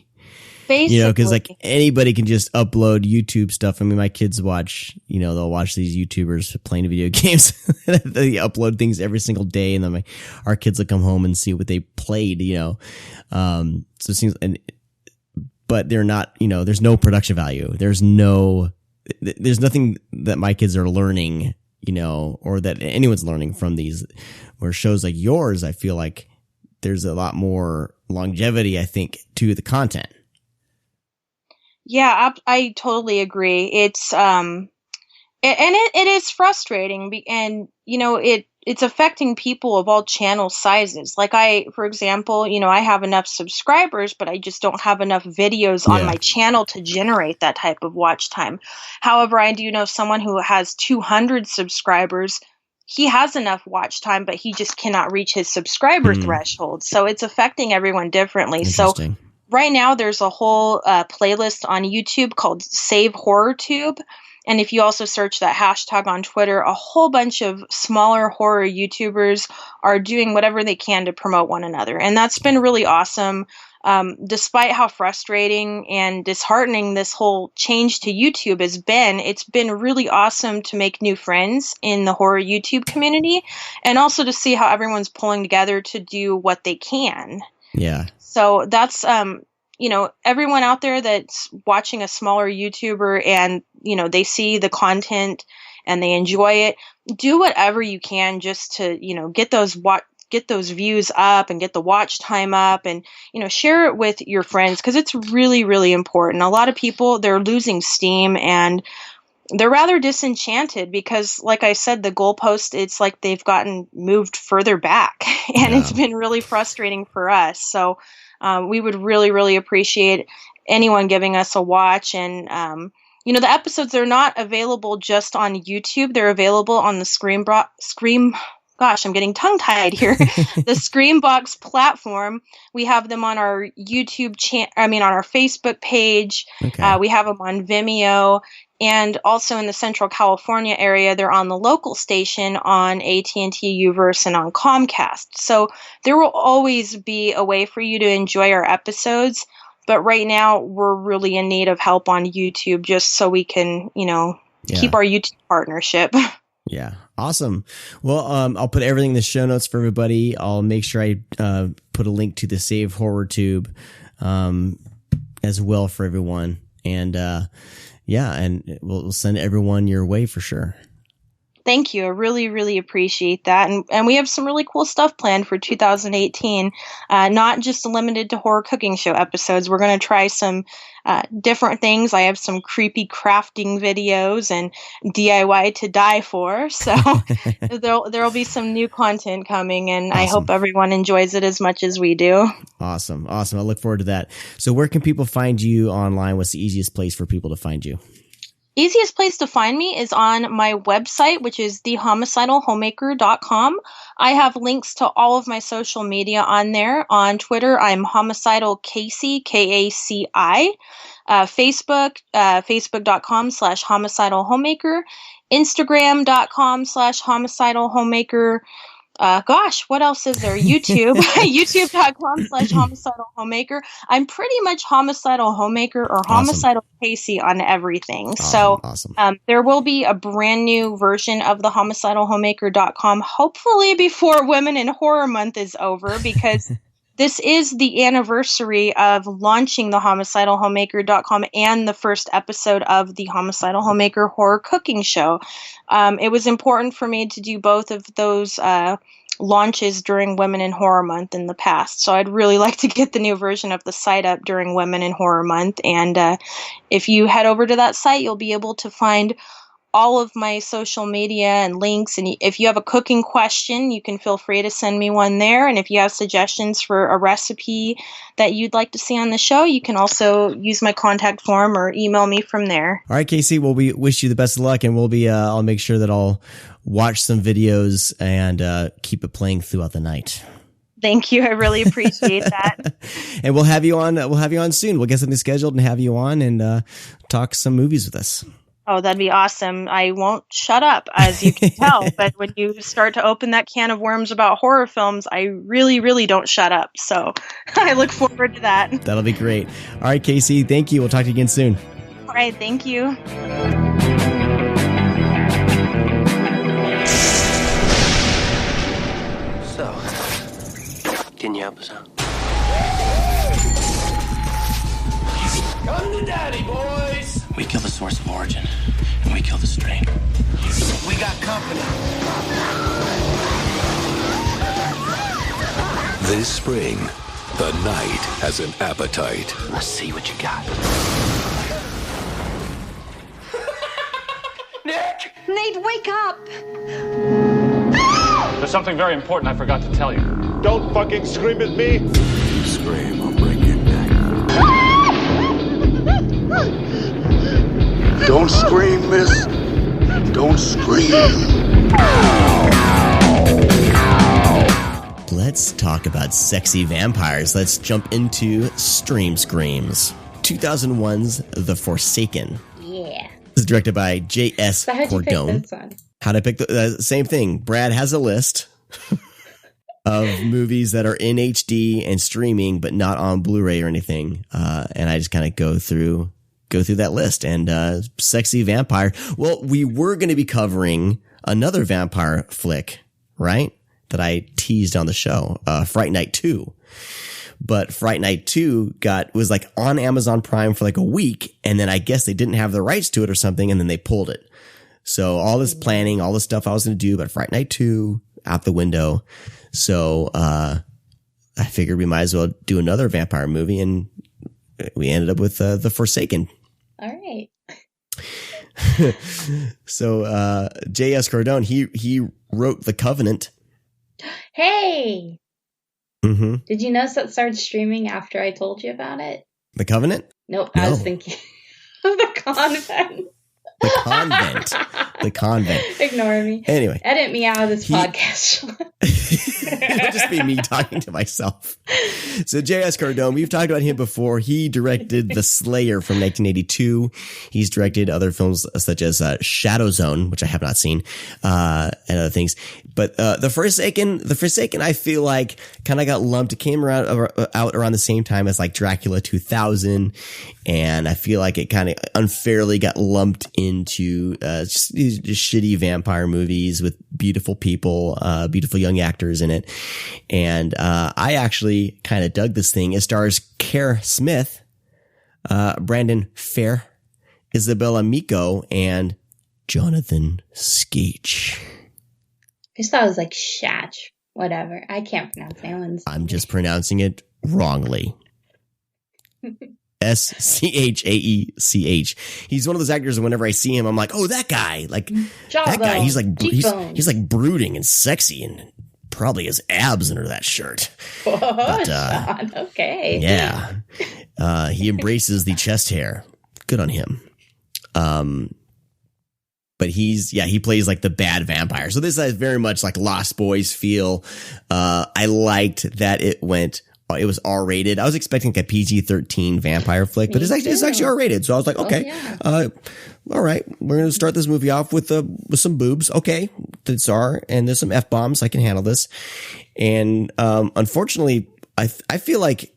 Basically. Because like anybody can just upload YouTube stuff. I mean, my kids watch, they'll watch these YouTubers playing video games. They upload things every single day, and then our kids will come home and see what they played. So it seems, but they're not. There's no production value. There's nothing that my kids are learning. Or that anyone's learning from these. Where shows like yours, I feel like there's a lot more longevity, I think, to the content. Yeah, I totally agree. It's and it is frustrating, and it's affecting people of all channel sizes. Like for example, I have enough subscribers, but I just don't have enough videos on my channel to generate that type of watch time. However, I do know someone who has 200 subscribers. He has enough watch time, but he just cannot reach his subscriber threshold. So it's affecting everyone differently. So right now, there's a whole playlist on YouTube called Save Horror Tube. And if you also search that hashtag on Twitter, a whole bunch of smaller horror YouTubers are doing whatever they can to promote one another. And that's been really awesome. Despite how frustrating and disheartening this whole change to YouTube has been, it's been really awesome to make new friends in the horror YouTube community, and also to see how everyone's pulling together to do what they can. Yeah. So that's, everyone out there that's watching a smaller YouTuber and, they see the content and they enjoy it, do whatever you can just to, get those views up and get the watch time up, and, share it with your friends, because it's really, really important. A lot of people, they're losing steam and they're rather disenchanted because, like I said, the goalpost, it's like they've gotten moved further back, and it's been really frustrating for us. So we would really, really appreciate anyone giving us a watch. And, the episodes are not available just on YouTube. They're available on the I'm getting tongue-tied here. The Screambox platform. We have them on our YouTube on our Facebook page. Okay. We have them on Vimeo, and also in the Central California area, they're on the local station on AT&T Uverse and on Comcast. So there will always be a way for you to enjoy our episodes. But right now, we're really in need of help on YouTube, just so we can, keep our YouTube partnership. Yeah. Awesome. Well, I'll put everything in the show notes for everybody. I'll make sure I put a link to the Save Horror Tube as well for everyone. And and we'll send everyone your way for sure. Thank you. I really, really appreciate that. And we have some really cool stuff planned for 2018, not just limited to horror cooking show episodes. We're going to try some different things. I have some creepy crafting videos and DIY to die for. So there'll be some new content coming, and awesome. I hope everyone enjoys it as much as we do. Awesome. I look forward to that. So where can people find you online? What's the easiest place for people to find you? Easiest place to find me is on my website, which is thehomicidalhomemaker.com. I have links to all of my social media on there. On Twitter, I'm Homicidal Casey, K-A-C-I. Facebook, facebook.com/homicidal homemaker. Instagram.com/homicidal homemaker. What else is there? YouTube, youtube.com/homicidal homemaker. I'm pretty much homicidal homemaker or homicidal Casey on everything. Awesome. There will be a brand new version of the homicidalhomemaker.com, hopefully before Women in Horror Month is over, because this is the anniversary of launching the homicidalhomemaker.com and the first episode of the Homicidal Homemaker horror cooking show. It was important for me to do both of those launches during Women in Horror Month in the past. So I'd really like to get the new version of the site up during Women in Horror Month. And if you head over to that site, you'll be able to find all of my social media and links. And if you have a cooking question, you can feel free to send me one there. And if you have suggestions for a recipe that you'd like to see on the show, you can also use my contact form or email me from there. All right, Casey. Well, we wish you the best of luck, and we'll be. I'll make sure that I'll watch some videos and keep it playing throughout the night. Thank you. I really appreciate that. And we'll have you on. We'll have you on soon. We'll get something scheduled and have you on and talk some movies with us. Oh, that'd be awesome. I won't shut up, as you can tell, but when you start to open that can of worms about horror films, I really, really don't shut up. So I look forward to that. That'll be great. All right, Casey, thank you. We'll talk to you again soon. All right, thank you. So, can you help us out? Come to daddy, boys! We kill the source of origin, and we kill the strain. We got company. This spring, the night has an appetite. Let's see what you got. Nick! Nate, wake up! There's something very important I forgot to tell you. Don't fucking scream at me! You scream, I'll break your neck. Don't scream, miss. Don't scream. Let's talk about sexy vampires. Let's jump into Screams. 2001's The Forsaken. Yeah. This is directed by J.S. So how'd you pick Cordone. this one? How'd I pick the same thing? Brad has a list of movies that are in HD and streaming, but not on Blu-ray or anything. And I just kind of go through that list. And sexy vampire. Well, we were going to be covering another vampire flick, right? That I teased on the show, Fright Night 2. But Fright Night 2 was like on Amazon Prime for like a week, and then I guess they didn't have the rights to it or something, and then they pulled it. So all this planning, all the stuff I was going to do about Fright Night 2 out the window. So I figured we might as well do another vampire movie, and we ended up with The Forsaken. All right. So J.S. Cordone, he wrote The Covenant. Hey! Mm-hmm. Did you notice that started streaming after I told you about it? The Covenant? Nope, I was thinking of The Convent. The Convent. Ignore me. Anyway. Edit me out of this podcast. It'll just be me talking to myself. So J.S. Cordone, we've talked about him before. He directed The Slayer from 1982. He's directed other films such as Shadow Zone, which I have not seen, and other things. But The Forsaken, I feel like kind of got lumped. It came out around the same time as like Dracula 2000, and I feel like it kind of unfairly got lumped into just these shitty vampire movies with beautiful people, beautiful young actors in it. And I actually kind of dug this thing. It stars Kerr Smith, Brandon Fair, Isabella Miko, and Jonathan Skeech. I just thought it was like Shatch. Whatever. I can't pronounce anyone's. I'm just pronouncing it wrongly. Scheachech. He's one of those actors that whenever I see him, I'm like, oh, that guy. Like, that guy. He's like brooding and sexy and probably has abs under that shirt. Oh, but, Sean, okay. Yeah. He embraces the chest hair. Good on him. But he plays like the bad vampire. So this is very much like Lost Boys feel. I liked that it was R-rated. I was expecting like a PG-13 vampire flick, but it's actually R-rated. So I was like, okay, all right, we're going to start this movie off with some boobs. Okay, it's R, and there's some F-bombs. I can handle this. And unfortunately, I feel like,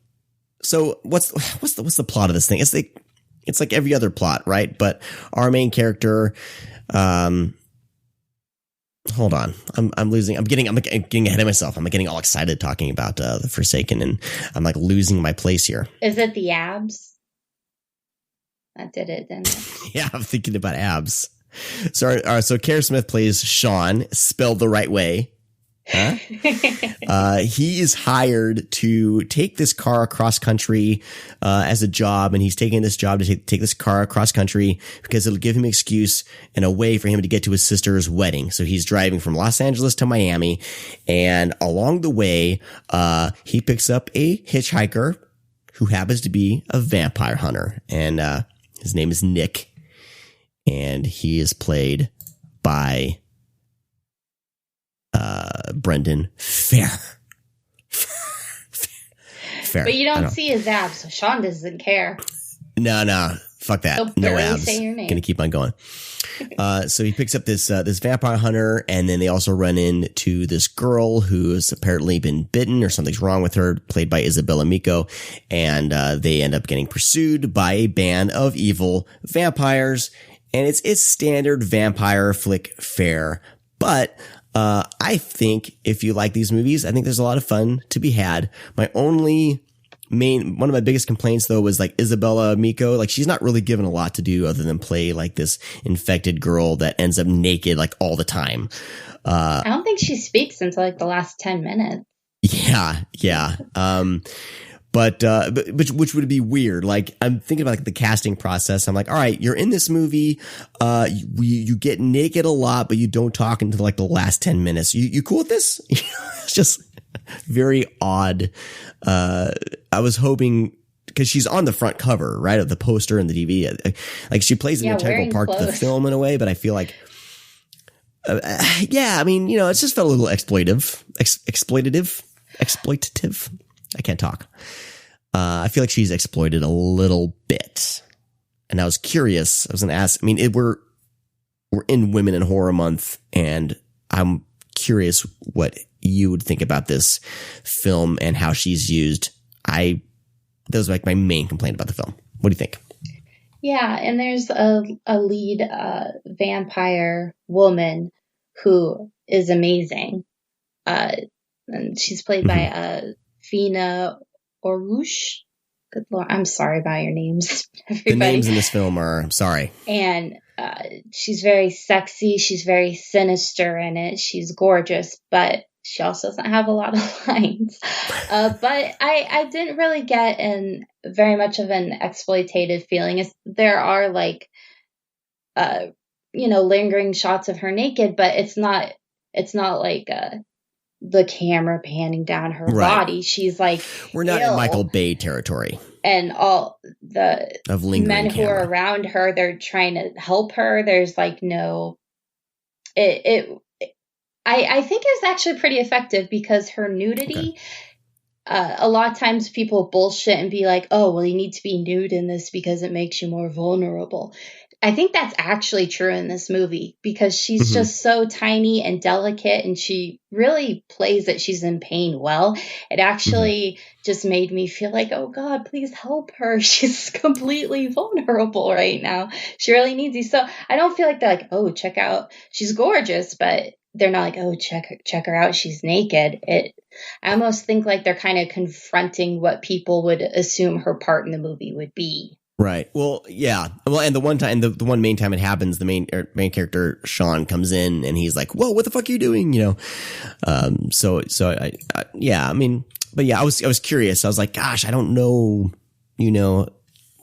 so what's the plot of this thing? It's like every other plot, right? But our main character, hold on. I'm losing. I'm getting ahead of myself. I'm getting all excited talking about The Forsaken, and I'm like losing my place here. Is it the abs? That did it, didn't it? Yeah, I'm thinking about abs. So Kerr Smith plays Sean, spelled the right way. Huh? He is hired to take this car across country as a job, and he's taking this job to take this car across country because it'll give him an excuse and a way for him to get to his sister's wedding. So he's driving from Los Angeles to Miami, and along the way, he picks up a hitchhiker who happens to be a vampire hunter, and his name is Nick, and he is played by Brendan Fair. But you don't see his abs, so Sean doesn't care. No, fuck that. He'll No barely abs. say your name. Gonna keep on going. So he picks up this vampire hunter, and then they also run into this girl who has apparently been bitten or something's wrong with her, played by Isabella Miko, and they end up getting pursued by a band of evil vampires, and it's standard vampire flick fare, but I think if you like these movies, I think there's a lot of fun to be had. One of my biggest complaints though was like Isabella Miko, like she's not really given a lot to do other than play like this infected girl that ends up naked like all the time. I don't think she speaks until like the last 10 minutes. Yeah. But which would be weird. Like I'm thinking about like the casting process. I'm like, all right, you're in this movie. You get naked a lot, but you don't talk until like the last 10 minutes. You cool with this? It's just very odd. I was hoping because she's on the front cover, right, of the poster and the DVD. Like she plays an integral part of the film in a way, but I feel like, I mean, it just felt a little exploitative. I can't talk. I feel like she's exploited a little bit, and I was curious. I was going to ask. I mean, we're in Women in Horror Month, and I'm curious what you would think about this film and how she's used. That was like my main complaint about the film. What do you think? Yeah, and there's a lead vampire woman who is amazing, and she's played by Fina Orush. Good Lord, I'm sorry about your names, everybody. The names in this film I'm sorry. And she's very sexy. She's very sinister in it. She's gorgeous, but she also doesn't have a lot of lines. But I didn't really get very much of an exploitative feeling. There are like, lingering shots of her naked, but it's not like the camera panning down her body. She's like, we're not in Michael Bay territory. And all the men who camera are around her, they're trying to help her. There's like no, I think it's actually pretty effective because her nudity, a lot of times people bullshit and be like, oh, well, you need to be nude in this because it makes you more vulnerable. I think that's actually true in this movie because she's just so tiny and delicate, and she really plays that she's in pain well. It actually just made me feel like, oh God, please help her. She's completely vulnerable right now. She really needs you. So I don't feel like they're like, oh, check out, she's gorgeous, but they're not like, oh, check her out, she's naked. I almost think like they're kind of confronting what people would assume her part in the movie would be. Right. Well, yeah. Well, and the one main time it happens, the main character Sean comes in and he's like, "Whoa, what the fuck are you doing?" So I mean, but yeah, I was curious. I was like, gosh, I don't know,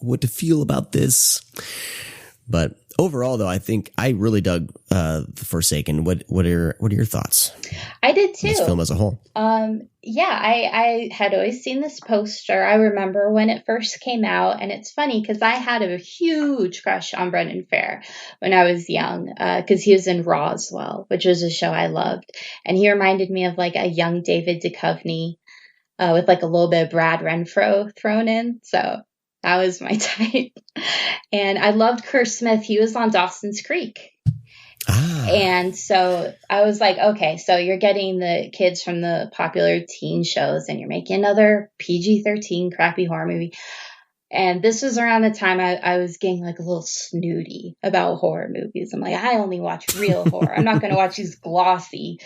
what to feel about this. But overall, though, I think I really dug The Forsaken. What are your thoughts? I did too. This film as a whole. Yeah, I had always seen this poster. I remember when it first came out, and it's funny because I had a huge crush on Brendan Fair when I was young, because he was in Roswell, which was a show I loved, and he reminded me of like a young David Duchovny, with like a little bit of Brad Renfro thrown in. So that was my type. And I loved Kerr Smith. He was on Dawson's Creek. And so I was like, okay, so you're getting the kids from the popular teen shows and you're making another PG-13 crappy horror movie. And this was around the time I was getting like a little snooty about horror movies. I'm like, I only watch real horror. I'm not going to watch these glossy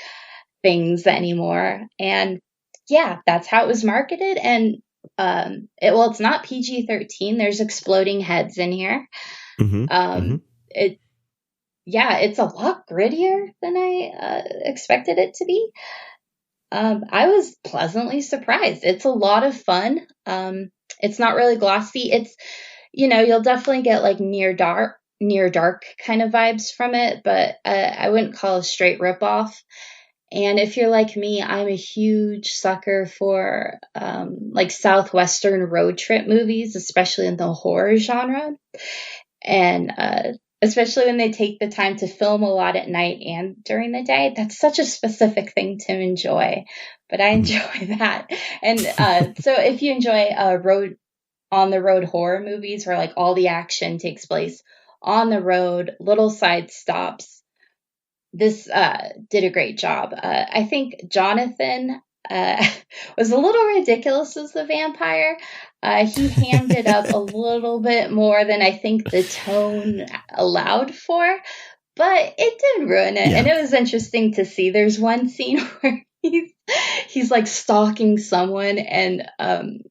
things anymore. And yeah, that's how it was marketed. And it's not PG-13. There's exploding heads in here. It's a lot grittier than I expected it to be. I was pleasantly surprised. It's a lot of fun. It's not really glossy. It's, you'll definitely get like near dark kind of vibes from it, but I wouldn't call it a straight ripoff. And if you're like me, I'm a huge sucker for like Southwestern road trip movies, especially in the horror genre. And especially when they take the time to film a lot at night and during the day. That's such a specific thing to enjoy, but I enjoy that. And so if you enjoy on the road horror movies where like all the action takes place on the road, little side stops, this did a great job. I think Jonathan was a little ridiculous as the vampire. He hammed it up a little bit more than I think the tone allowed for, but it didn't ruin it. Yeah. And it was interesting to see. There's one scene where he's like stalking someone and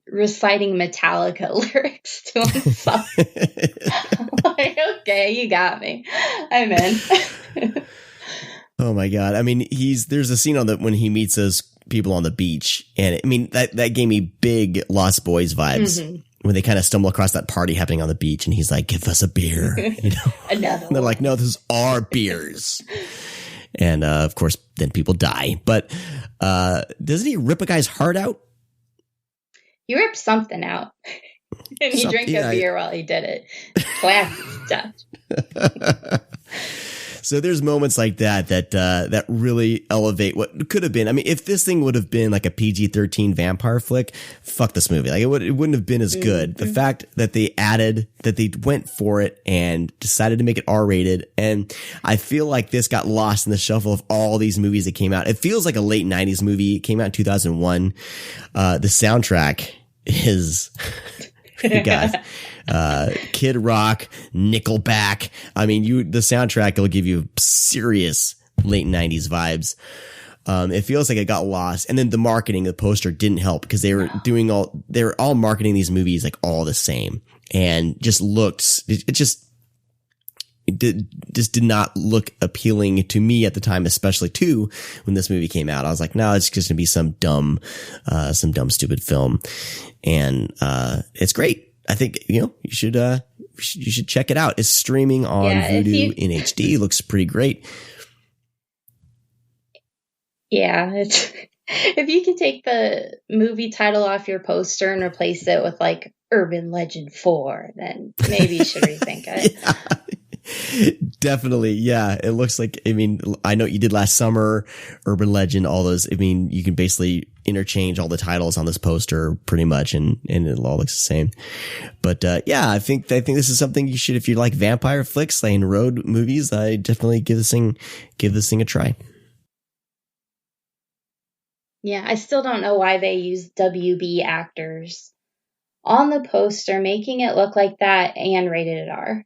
reciting Metallica lyrics to himself. I'm like, okay, you got me. I'm in. Oh my God. I mean, there's a scene when he meets those people on the beach, and I mean that gave me big Lost Boys vibes when they kind of stumble across that party happening on the beach, and he's like, "Give us a beer," Another. And they're like, "No, this is our beers." And of course, then people die. But doesn't he rip a guy's heart out? He ripped something out, and he drank a beer while he did it. Classy stuff. So there's moments like that really elevate what could have been. I mean, if this thing would have been like a PG-13 vampire flick, fuck this movie. Like it wouldn't have been as good. The fact that they went for it and decided to make it R-rated, and I feel like this got lost in the shuffle of all these movies that came out. It feels like a late 90s movie. It came out in 2001. The soundtrack is God. Kid Rock, Nickelback. I mean, the soundtrack will give you serious late 90s vibes. It feels like it got lost. And then the marketing, the poster didn't help because they were all marketing these movies like all the same, and just did not look appealing to me at the time, especially too when this movie came out. I was like, no, it's just gonna be some dumb stupid film. And it's great. I think, you should check it out. It's streaming on Vudu in HD. Looks pretty great. Yeah. If you could take the movie title off your poster and replace it with like Urban Legend 4, then maybe you should rethink it. Yeah. Definitely. Yeah. It looks like, I mean, I know you did last summer, Urban Legend, all those. I mean, you can basically interchange all the titles on this poster pretty much, and it all looks the same. But, yeah, I think this is something you should, if you like vampire flicks and road movies, I definitely give this thing a try. Yeah. I still don't know why they use WB actors on the poster, making it look like that and rated it R.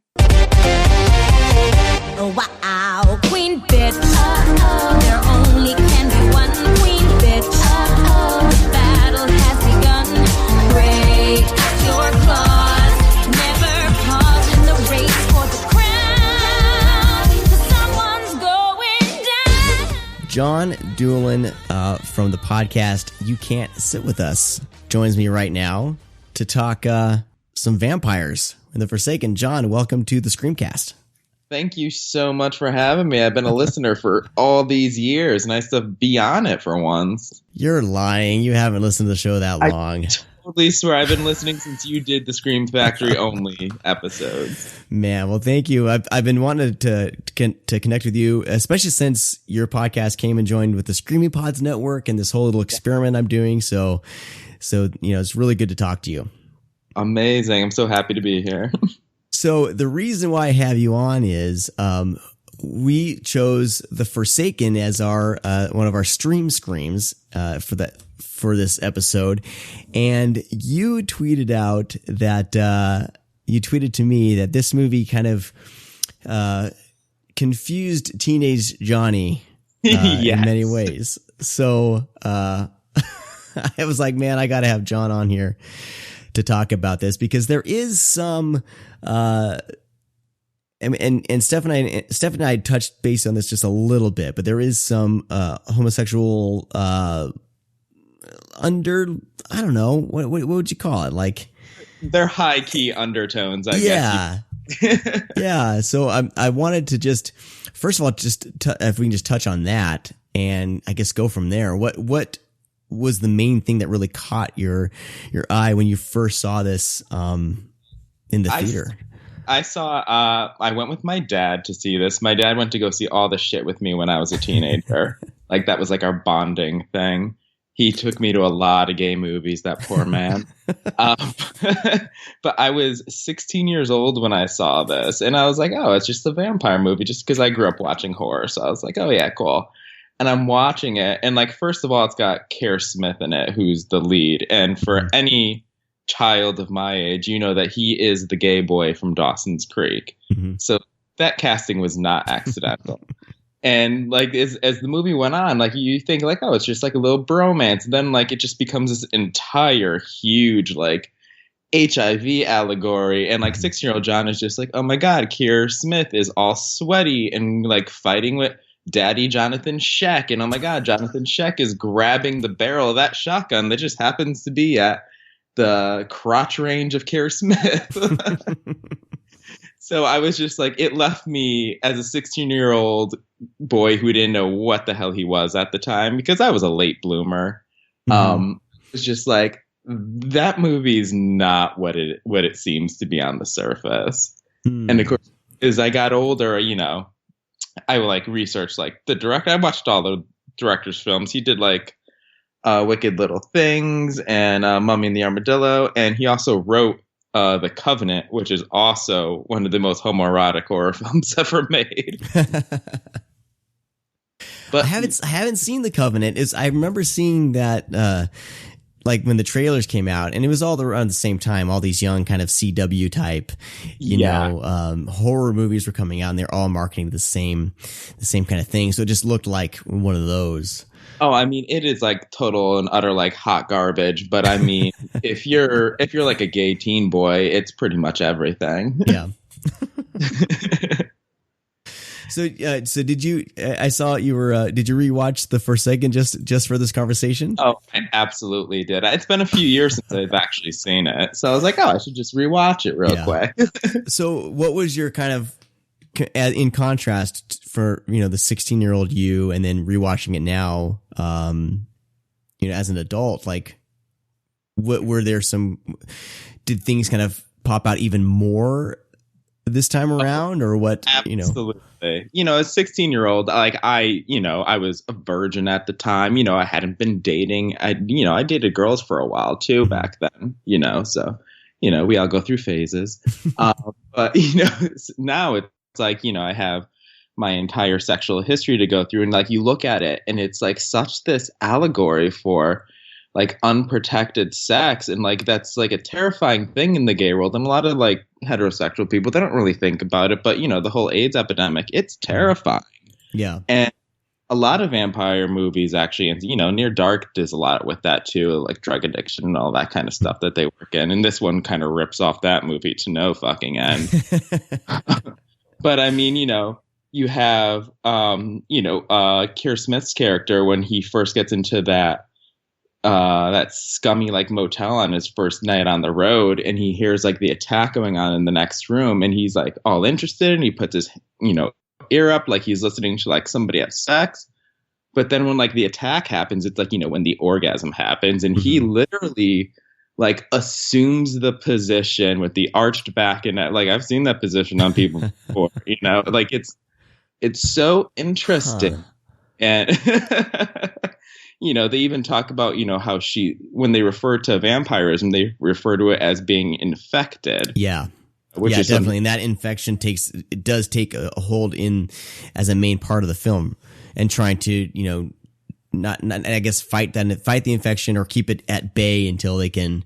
Oh, wow, queen bitch. There only can be one queen bitch. The battle has begun. Break your claws. Never pause in the race for the crown. 'Cause someone's going down. John Doolan from the podcast You Can't Sit With Us joins me right now to talk some vampires in the Forsaken. John, welcome to the Screamcast. Thank you so much for having me. I've been a listener for all these years. Nice to be on it for once. You're lying. You haven't listened to the show that long. I totally swear. I've been listening since you did the Scream Factory only episodes. Man, well, thank you. I've been wanting to connect with you, especially since your podcast came and joined with the Screaming Pods Network and this whole little experiment I'm doing. So it's really good to talk to you. Amazing. I'm so happy to be here. So the reason why I have you on is we chose The Forsaken as our one of our streams for for this episode, and you tweeted out that you tweeted to me that this movie kind of confused teenage Johnny in many ways. So I was like, man, I got to have John on here to talk about this, because there is some and Steph and I touched base on this just a little bit, but there is some homosexual I don't know, what would you call it, like they're high key undertones, I guess. Yeah. So I wanted to just, first of all, if we can just touch on that, and I guess go from there. What was the main thing that really caught your eye when you first saw this in the theater? I went with my dad to see this. My dad went to go see all the shit with me when I was a teenager. Like, that was like our bonding thing. He took me to a lot of gay movies, that poor man. But I was 16 years old when I saw this, and I was like, oh, it's just a vampire movie, just because I grew up watching horror. So I was like, oh yeah, cool. And I'm watching it, and like, first of all, it's got Keir Smith in it, who's the lead. And for any child of my age, you know that he is the gay boy from Dawson's Creek. Mm-hmm. So that casting was not accidental. And like, as the movie went on, like, you think like, oh, it's just like a little bromance. And then like, it just becomes this entire huge like HIV allegory. And like, 6-year-old John is just like, oh my God, Keir Smith is all sweaty and like fighting with Daddy Jonathan Sheck. And oh my God, Jonathan Sheck is grabbing the barrel of that shotgun that just happens to be at the crotch range of Keir Smith. So I was just like, it left me as a 16-year-old boy who didn't know what the hell he was at the time, because I was a late bloomer. Mm-hmm. It was just like, that movie is not what it seems to be on the surface. Mm. And of course, as I got older, you know, I would like research like the director. I watched all the director's films. He did like Wicked Little Things and Mummy and the Armadillo, and he also wrote The Covenant, which is also one of the most homoerotic horror films ever made. But I haven't seen The Covenant. I remember seeing that like when the trailers came out, and it was all around the same time. All these young kind of CW type, you know, horror movies were coming out, and they're all marketing the same kind of thing. So it just looked like one of those. Oh, I mean, it is like total and utter like hot garbage. But I mean, if you're like a gay teen boy, it's pretty much everything. Yeah. So did you? I saw you were. Did you rewatch the first second just for this conversation? Oh, I absolutely did. It's been a few years since I've actually seen it, so I was like, oh, I should just rewatch it real quick. So, what was your kind of in contrast for, you know, the 16-year-old you, and then rewatching it now, you know, as an adult? Like, what were there some? Did things kind of pop out even more this time around, or what? Absolutely. You know, as 16-year-old, like I was a virgin at the time. You know, I hadn't been dating. I dated girls for a while too back then. You know, so you know, we all go through phases. But you know, now it's like, you know, I have my entire sexual history to go through, and like you look at it, and it's like such this allegory for like unprotected sex, and like that's like a terrifying thing in the gay world. And a lot of like heterosexual people, they don't really think about it, but you know, the whole AIDS epidemic, it's terrifying. Yeah. And a lot of vampire movies actually, and you know, Near Dark does a lot with that too, like drug addiction and all that kind of stuff that they work in. And this one kind of rips off that movie to no fucking end. But I mean, you know, you have Keir Smith's character when he first gets into that scummy like motel on his first night on the road, and he hears like the attack going on in the next room, and he's like all interested, and he puts his, you know, ear up like he's listening to like somebody have sex. But then when like the attack happens, it's like, you know, when the orgasm happens, and he literally like assumes the position with the arched back, and like I've seen that position on people before, you know, like it's so interesting. And you know, they even talk about, you know, how when they refer to vampirism, they refer to it as being infected. Yeah. Which is definitely. And that infection does take a hold in as a main part of the film, and trying to, you know, not I guess fight the infection or keep it at bay until they can,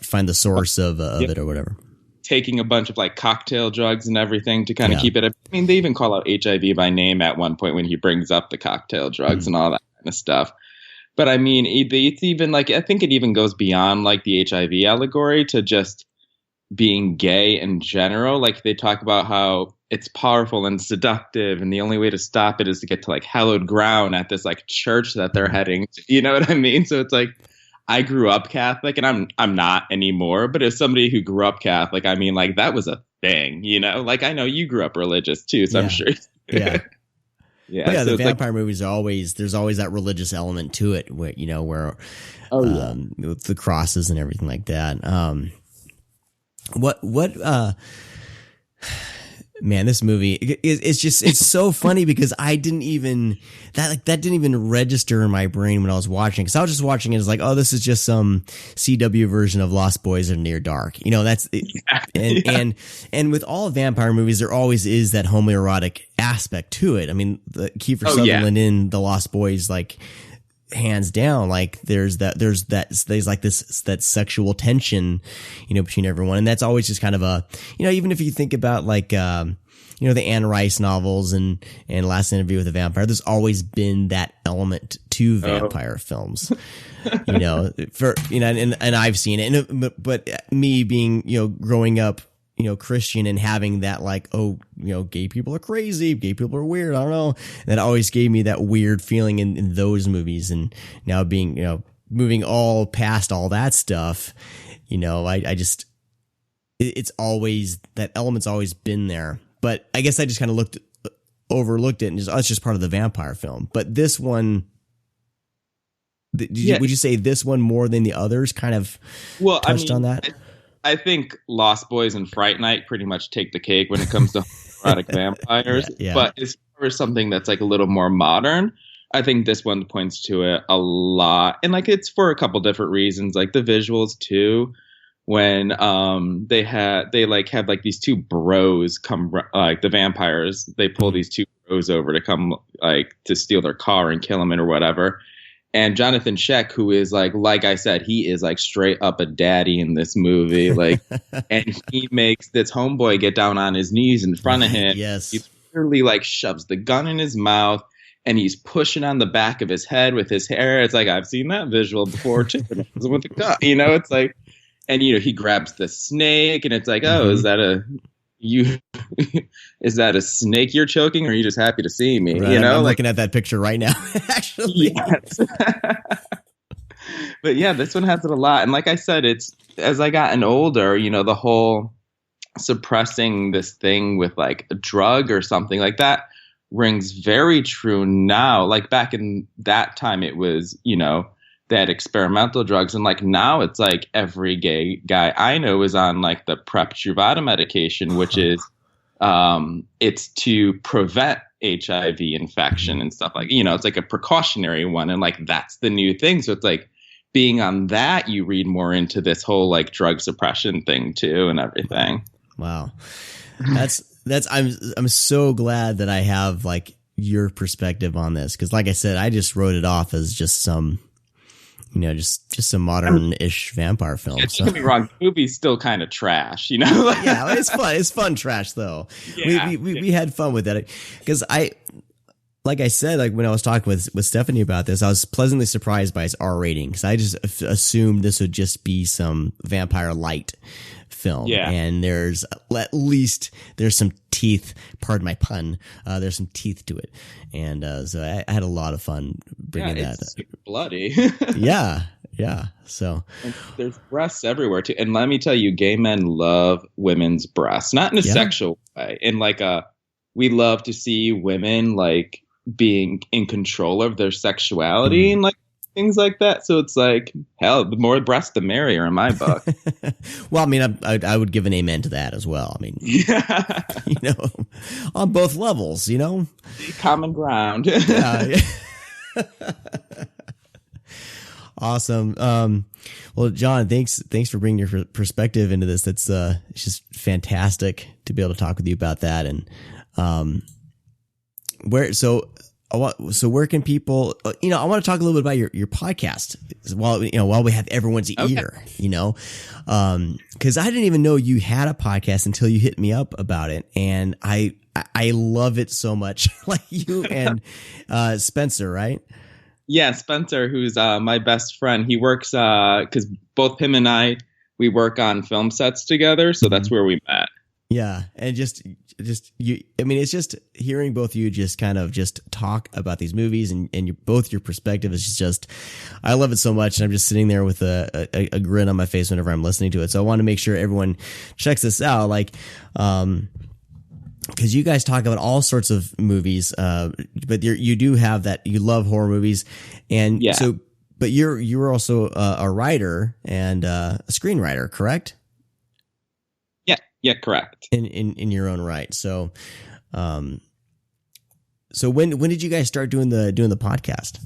find the source of it or whatever. Taking a bunch of like cocktail drugs and everything to kind of keep it. I mean, they even call out HIV by name at one point when he brings up the cocktail drugs and all that kind of stuff. But I mean, it's even like, I think it even goes beyond like the HIV allegory to just being gay in general. Like they talk about how it's powerful and seductive, and the only way to stop it is to get to like hallowed ground at this like church that they're heading to. You know what I mean? So it's like, I grew up Catholic, and I'm not anymore. But as somebody who grew up Catholic, I mean, like that was a thing, Like I know you grew up religious too, so I'm sure. Yeah. Yeah. So the vampire movies there's always that religious element to it, where with the crosses and everything like that. Man, this movie it's so funny because I didn't even that didn't even register in my brain when I was watching, because I was just watching it as like, oh, this is just some CW version of Lost Boys or Near Dark, that's and with all vampire movies there always is that homoerotic aspect to it. I mean, the Kiefer Sutherland in The Lost Boys, like hands down, like there's like that sexual tension, between everyone. And that's always just kind of a, even if you think about like, the Anne Rice novels and Last Interview with a Vampire, there's always been that element to vampire films, and I've seen it. But me being, growing up, Christian and having that like, gay people are crazy, gay people are weird, I don't know. That always gave me that weird feeling in those movies. And now being, moving all past all that stuff, I just, it's always, that element's always been there. But I guess I just kind of overlooked it and it's just part of the vampire film. But this one, would you say this one more than the others kind of touched on that? I think Lost Boys and Fright Night pretty much take the cake when it comes to erotic vampires. Yeah. But as far as something that's like a little more modern, I think this one points to it a lot. And like it's for a couple different reasons, like the visuals too. When they have like these two bros come, like the vampires, they pull these two bros over to come like to steal their car and kill them or whatever. And Jonathan Sheck, who is like I said, he is like straight up a daddy in this movie. Like, and he makes this homeboy get down on his knees in front of him. Yes. He literally like shoves the gun in his mouth and he's pushing on the back of his head with his hair. It's like, I've seen that visual before too. With the gun, it's like, and he grabs the snake and it's like, oh, is that a snake you're choking, or are you just happy to see me? Right, I'm looking at that picture right now, actually. Yes. But yeah, this one has it a lot. And like I said, it's as I gotten older, the whole suppressing this thing with like a drug or something like that rings very true now. Like back in that time, it was, they had experimental drugs, and like now it's like every gay guy I know is on like the PrEP Truvada medication, which is it's to prevent HIV infection and stuff like, it's like a precautionary one, and like that's the new thing. So it's like being on that, you read more into this whole like drug suppression thing too and everything. Wow, I'm so glad that I have like your perspective on this, because like I said, I just wrote it off as just some. Just a modern-ish vampire film. Don't get me wrong, the movie's still kind of trash, Yeah, it's fun. It's fun trash, though. Yeah. We had fun with it. Because like I said, like when I was talking with Stephanie about this, I was pleasantly surprised by its R rating, because I just assumed this would just be some vampire light film. Yeah. And there's some teeth, pardon my pun, there's some teeth to it. And so I had a lot of fun bringing that. It's super bloody. Yeah. So and there's breasts everywhere too. And let me tell you, gay men love women's breasts, not in a sexual way. And like we love to see women like being in control of their sexuality and like things like that. So it's like, hell, the more breasts, the merrier in my book. Well, I mean, I would give an amen to that as well. I mean, on both levels, common ground. Yeah. Awesome. Well, John, thanks for bringing your perspective into this. That's it's just fantastic to be able to talk with you about that. And So where can people, I want to talk a little bit about your podcast while we have everyone's ear, cause I didn't even know you had a podcast until you hit me up about it. And I love it so much. Like you and, Spencer, right? Yeah. Spencer, who's, my best friend, he works, cause both him and we work on film sets together. So that's where we met. Yeah. And just you, I mean, it's just hearing both of you just kind of just talk about these movies and both your perspective is just, I love it so much. And I'm just sitting there with a grin on my face whenever I'm listening to it. So I want to make sure everyone checks this out. Like, cause you guys talk about all sorts of movies, but you do have that, you love horror movies. And so, but you're also a writer and a screenwriter, correct? Yeah, correct. In your own right. So, so when did you guys start doing the podcast?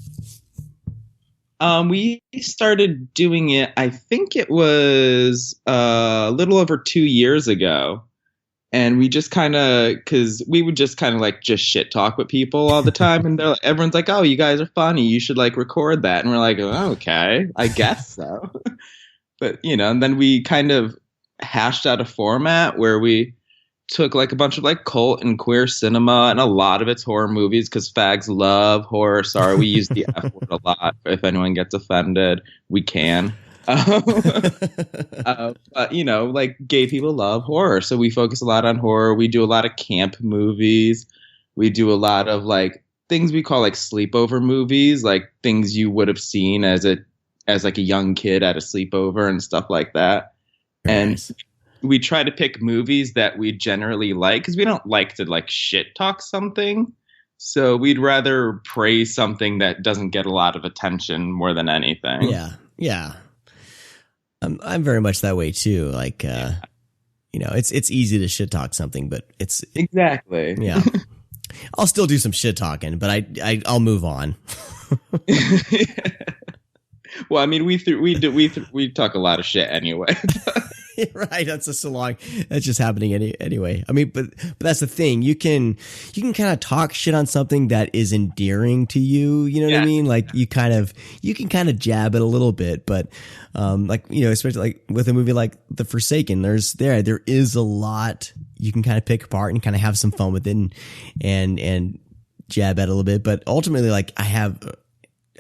We started doing it, I think it was a little over 2 years ago. And we just kind of, cause we would just kind of like just shit talk with people all the time. And everyone's like, oh, you guys are funny. You should like record that. And we're like, oh, okay, I guess so. But, and then we kind of hashed out a format where we took like a bunch of like cult and queer cinema, and a lot of it's horror movies because fags love horror. Sorry, we use the F word a lot. If anyone gets offended, we can. But like gay people love horror, so we focus a lot on horror. We do a lot of camp movies. We do a lot of like things we call like sleepover movies, like things you would have seen as like a young kid at a sleepover and stuff like that. And we try to pick movies that we generally like because we don't like to like shit talk something. So we'd rather praise something that doesn't get a lot of attention more than anything. Yeah. I'm very much that way too. Like, it's easy to shit talk something, but it's exactly. Yeah. I'll still do some shit talking, but I'll move on. Well, I mean, we talk a lot of shit anyway. Right. That's just so long. That's just happening anyway. I mean, but that's the thing. You can kind of talk shit on something that is endearing to you. You know what I mean? Like you can kind of jab it a little bit, but, especially like with a movie like The Forsaken, there is a lot you can kind of pick apart and kind of have some fun with it and jab at it a little bit. But ultimately, like I have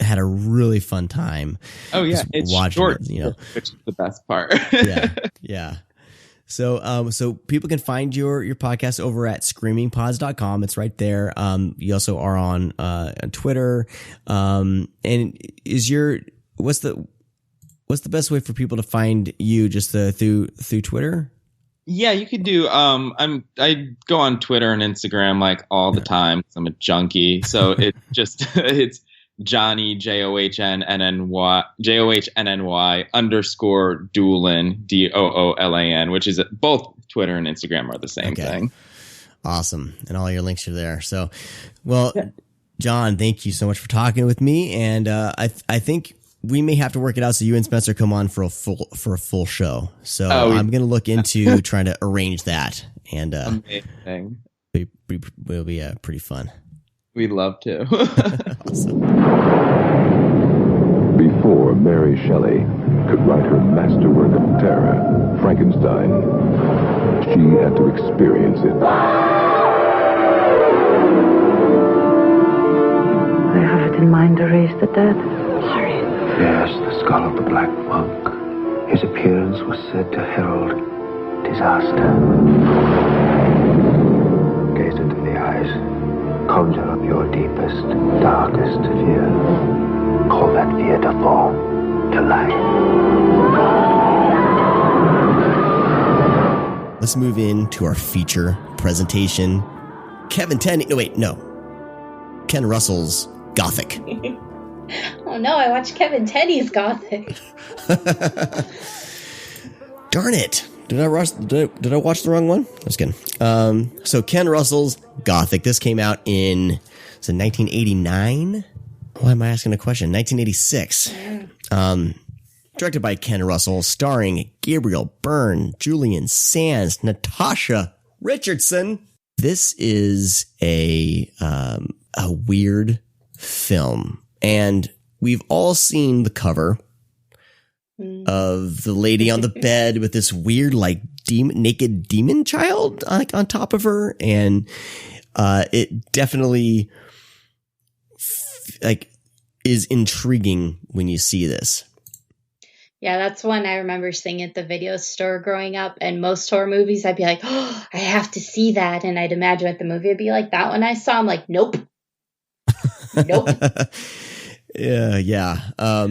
had a really fun time. Oh yeah, it's watching short, it, which is the best part. Yeah. So people can find your podcast over at screamingpods.com. It's right there. You also are on Twitter. And what's the best way for people to find you? Just through Twitter? Yeah, you could do. I go on Twitter and Instagram like all the time because I'm a junkie. So it's Johnny JOHNNY _ Doolan DOOLAN, which is both Twitter and Instagram are the same thing. Awesome, and all your links are there. So, John, thank you so much for talking with me, and I think we may have to work it out so you and Spencer come on for a full show. So I'm going to look into trying to arrange that, and amazing. It will be pretty fun. We'd love to. Awesome. Before Mary Shelley could write her masterwork of terror, Frankenstein, she had to experience it. I have it in mind to raise the dead. Sorry. Yes, the skull of the Black Monk. His appearance was said to herald disaster. Gaze into the eyes. Conjure up your deepest, darkest fear. Call that fear to form, to life. Let's move into our feature presentation. Ken Russell's Gothic. Oh no, I watched Kevin Tenney's Gothic. Darn it. Did I watch the wrong one? I was kidding. So Ken Russell's Gothic. This came out in 1989. Why am I asking a question? 1986. Directed by Ken Russell, starring Gabriel Byrne, Julian Sands, Natasha Richardson. This is a a weird film. And we've all seen the cover of the lady on the bed with this weird, like, naked demon child, like, on top of her. And it definitely, like, is intriguing when you see this. Yeah, that's one I remember seeing at the video store growing up. And most horror movies, I'd be like, oh, I have to see that. And I'd imagine what the movie would be like. That one I saw, I'm like, nope. Nope. Yeah.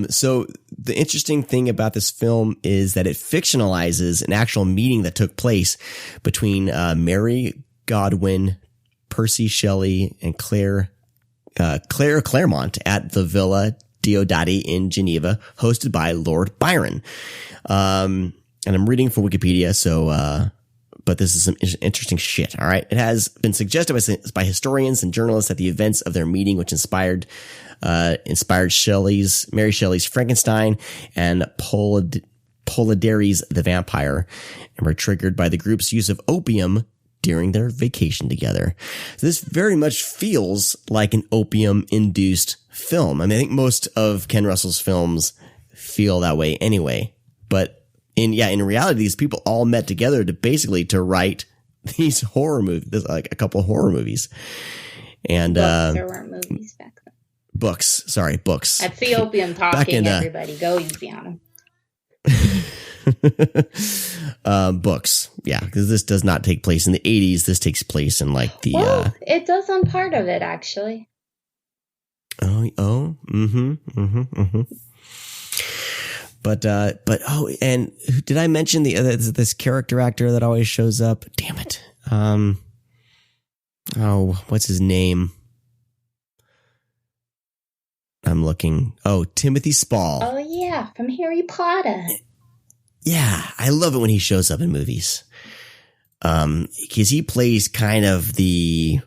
So the interesting thing about this film is that it fictionalizes an actual meeting that took place between Mary Godwin, Percy Shelley, and Claire Claremont at the Villa Diodati in Geneva, hosted by Lord Byron. And I'm reading from Wikipedia, so but this is some interesting shit. All right. It has been suggested by historians and journalists that the events of their meeting, which inspired Mary Shelley's Frankenstein and Polidori's The Vampire, and were triggered by the group's use of opium during their vacation together. So this very much feels like an opium-induced film. I mean, I think most of Ken Russell's films feel that way anyway. But in reality, these people all met together to write these horror movies, like a couple of horror movies. And there weren't movies back then. Books. That's the opium talking, everybody. Go easy on them. Books. Yeah, because this does not take place in the 80s. This takes place in like the... it does on part of it, actually. But and did I mention this character actor that always shows up? Damn it. What's his name? I'm looking. Oh, Timothy Spall. Oh yeah, from Harry Potter. Yeah, I love it when he shows up in movies. Because he plays kind of the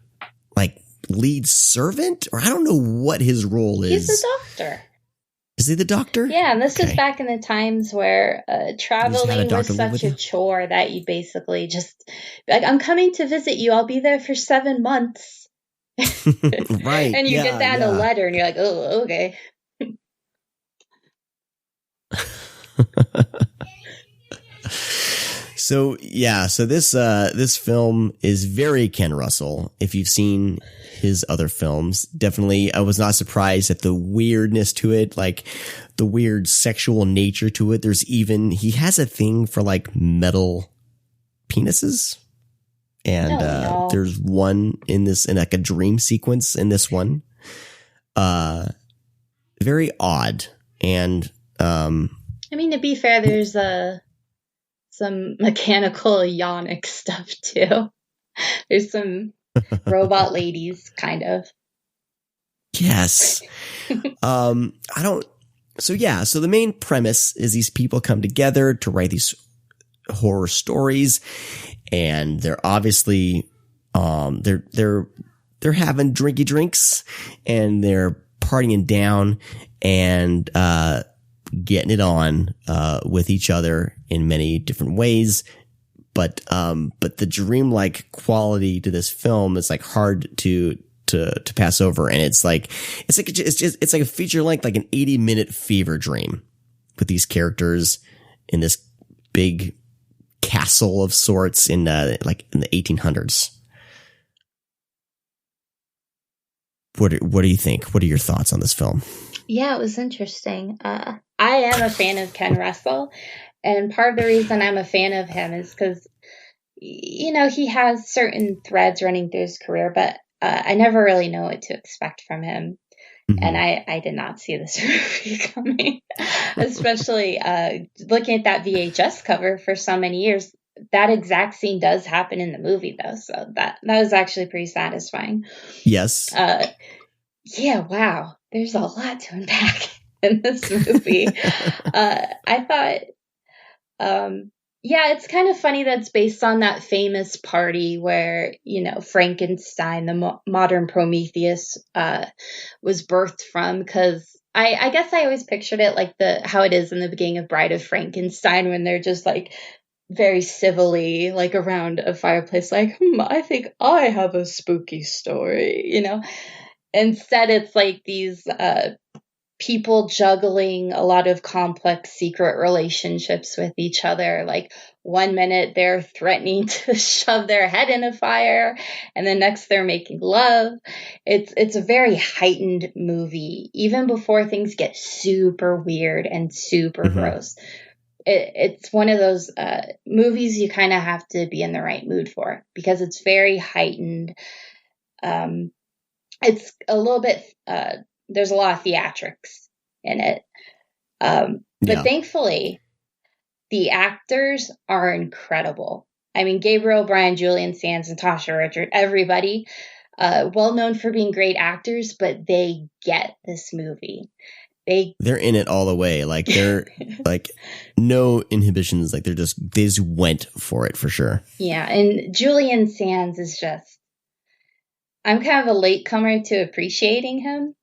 like lead servant, or I don't know what his role is. He's the doctor. Is he the doctor? Yeah, and this is back in the times where traveling was such a chore that you basically just like, I'm coming to visit you. I'll be there for 7 months. Right. And you get that in a letter, and you're like, oh, okay. So this film is very Ken Russell. If you've seen his other films, definitely I was not surprised at the weirdness to it, like the weird sexual nature to it. He has a thing for like metal penises. And there's one in like a dream sequence in this one. Very odd. And I mean, to be fair, there's some mechanical yonic stuff too. There's some robot ladies, kind of. Yes. So the main premise is these people come together to write these horror stories, and they're obviously they're having drinky drinks, and they're partying down and getting it on with each other in many different ways. But the dreamlike quality to this film is like hard to pass over. And it's like a feature length, like an 80-minute fever dream with these characters in this big castle of sorts in the 1800s. What do you think? What are your thoughts on this film? Yeah, it was interesting. I am a fan of Ken Russell, and part of the reason I'm a fan of him is because, he has certain threads running through his career, but I never really know what to expect from him. Mm-hmm. And I did not see this movie coming, especially looking at that VHS cover for so many years. That exact scene does happen in the movie, though, so that was actually pretty satisfying. Yes. Yeah, wow. There's a lot to unpack in this movie. I thought, it's kind of funny that it's based on that famous party where, Frankenstein, the modern Prometheus, was birthed from, because I guess I always pictured it like how it is in the beginning of Bride of Frankenstein, when they're just like very civilly, like around a fireplace, like, I think I have a spooky story, instead it's like these people juggling a lot of complex secret relationships with each other. Like 1 minute they're threatening to shove their head in a fire, and the next they're making love. It's a very heightened movie, even before things get super weird and super gross. It's one of those movies you kind of have to be in the right mood for, because it's very heightened. It's a little bit, there's a lot of theatrics in it. But thankfully, the actors are incredible. I mean, Gabriel O'Brien, Julian Sands, Natasha Richard, everybody, well known for being great actors, but they get this movie. They're in it all the way. Like they're like no inhibitions. Like they just went for it for sure. Yeah. And Julian Sands is just, I'm kind of a latecomer to appreciating him.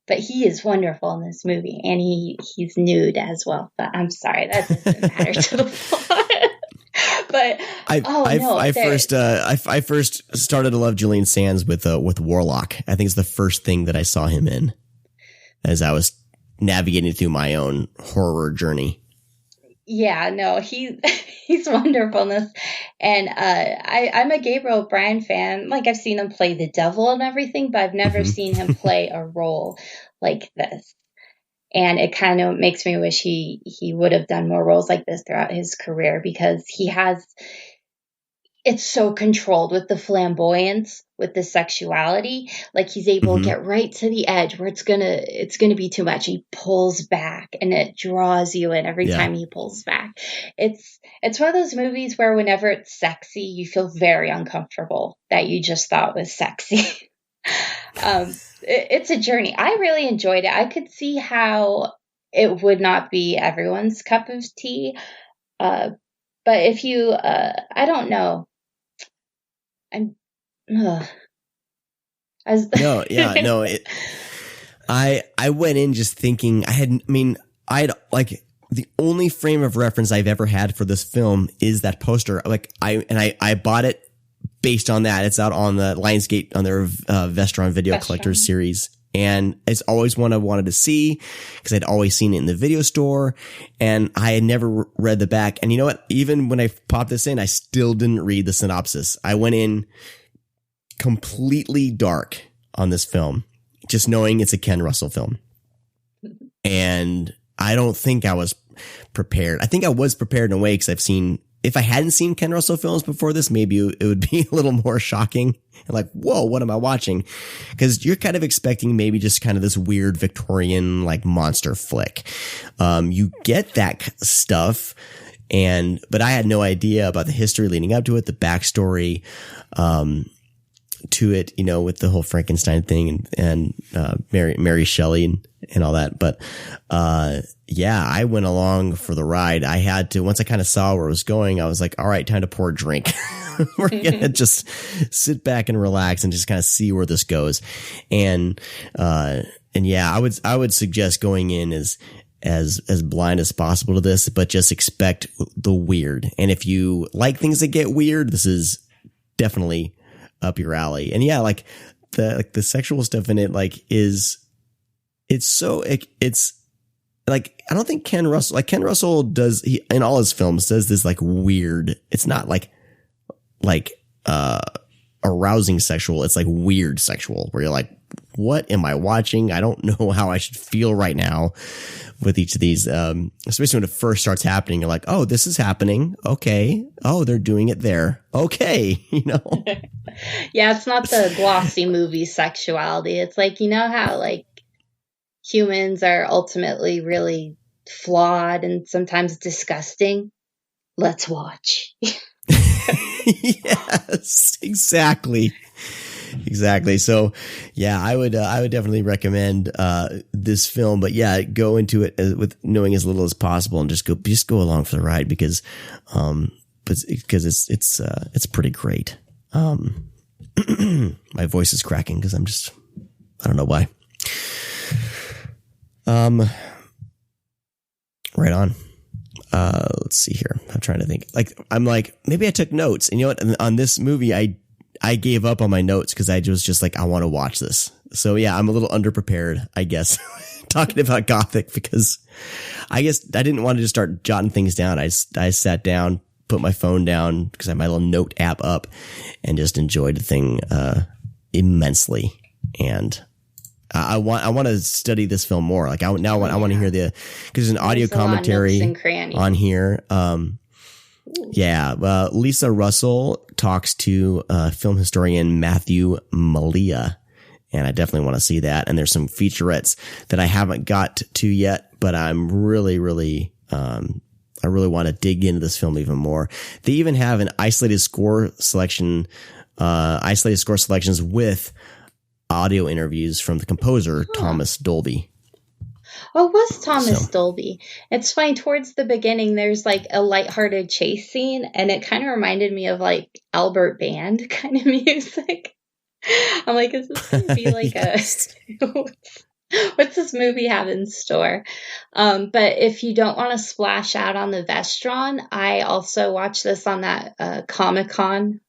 But he is wonderful in this movie, and he's nude as well. But I'm sorry, that doesn't matter to the plot. But I first started to love Julian Sands with Warlock. I think it's the first thing that I saw him in as I was navigating through my own horror journey. Yeah, no, he's wonderful in this. And I'm a Gabriel O'Brien fan. Like, I've seen him play the devil and everything, but I've never seen him play a role like this. And it kind of makes me wish he would have done more roles like this throughout his career, because it's so controlled with the flamboyance, with the sexuality. Like, he's able to get right to the edge where it's gonna be too much. He pulls back, and it draws you in every time he pulls back. It's one of those movies where whenever it's sexy, you feel very uncomfortable that you just thought was sexy. It's a journey. I really enjoyed it. I could see how it would not be everyone's cup of tea. But if you, I don't know. I went in just thinking I'd like the only frame of reference I've ever had for this film is that poster. Like I bought it based on that. It's out on the Lionsgate on their Vestron Video Collectors series. And it's always one I wanted to see because I'd always seen it in the video store, and I had never read the back. And you know what? Even when I popped this in, I still didn't read the synopsis. I went in completely dark on this film, just knowing it's a Ken Russell film. And I don't think I was prepared. I think I was prepared in a way because if I hadn't seen Ken Russell films before this, maybe it would be a little more shocking. Like, whoa, what am I watching? Because you're kind of expecting maybe just kind of this weird Victorian like monster flick. You get that stuff, but I had no idea about the history leading up to it, the backstory to it, with the whole Frankenstein thing and Mary Shelley and all that. But I went along for the ride. I had to, once I kind of saw where it was going, I was like, all right, time to pour a drink. We're going to just sit back and relax and just kind of see where this goes. And I would suggest going in as blind as possible to this, but just expect the weird. And if you like things that get weird, this is definitely up your alley. And like the sexual stuff in it, it's like, I don't think Ken Russell does, in all his films does this like weird, it's not like arousing sexual. It's like weird sexual where you're like, what am I watching? I don't know how I should feel right now with each of these. Especially when it first starts happening, you're like, oh, this is happening. Okay. Oh, they're doing it there. Okay. Yeah. It's not the glossy movie sexuality. It's like, how like humans are ultimately really flawed and sometimes disgusting. Let's watch. Yes, exactly. So, I would definitely recommend this film. But go into it with knowing as little as possible and just go along for the ride because it's pretty great. My voice is cracking because I don't know why. Right on. Let's see here. I'm trying to think. Maybe I took notes. And you know what? On this movie, I I gave up on my notes because I was just like, I want to watch this. So yeah, I'm a little underprepared, I guess, talking about Gothic, because I guess I didn't want to just start jotting things down. I sat down, put my phone down because I had my little note app up, and just enjoyed the thing immensely. And I want to study this film more. Like I want to hear because there's an audio commentary on here. Lisa Russell talks to film historian Matthew Malia, and I definitely want to see that. And there's some featurettes that I haven't got to yet, but I'm really I really want to dig into this film even more. They even have an isolated score selections with audio interviews from the composer, Thomas Dolby. Oh, it was Thomas Dolby. It's funny, towards the beginning, there's like a lighthearted chase scene, and it kind of reminded me of like Albert Band kind of music. I'm like, is this going to be like what's this movie have in store? But if you don't want to splash out on the Vestron, I also watched this on that Comic-Con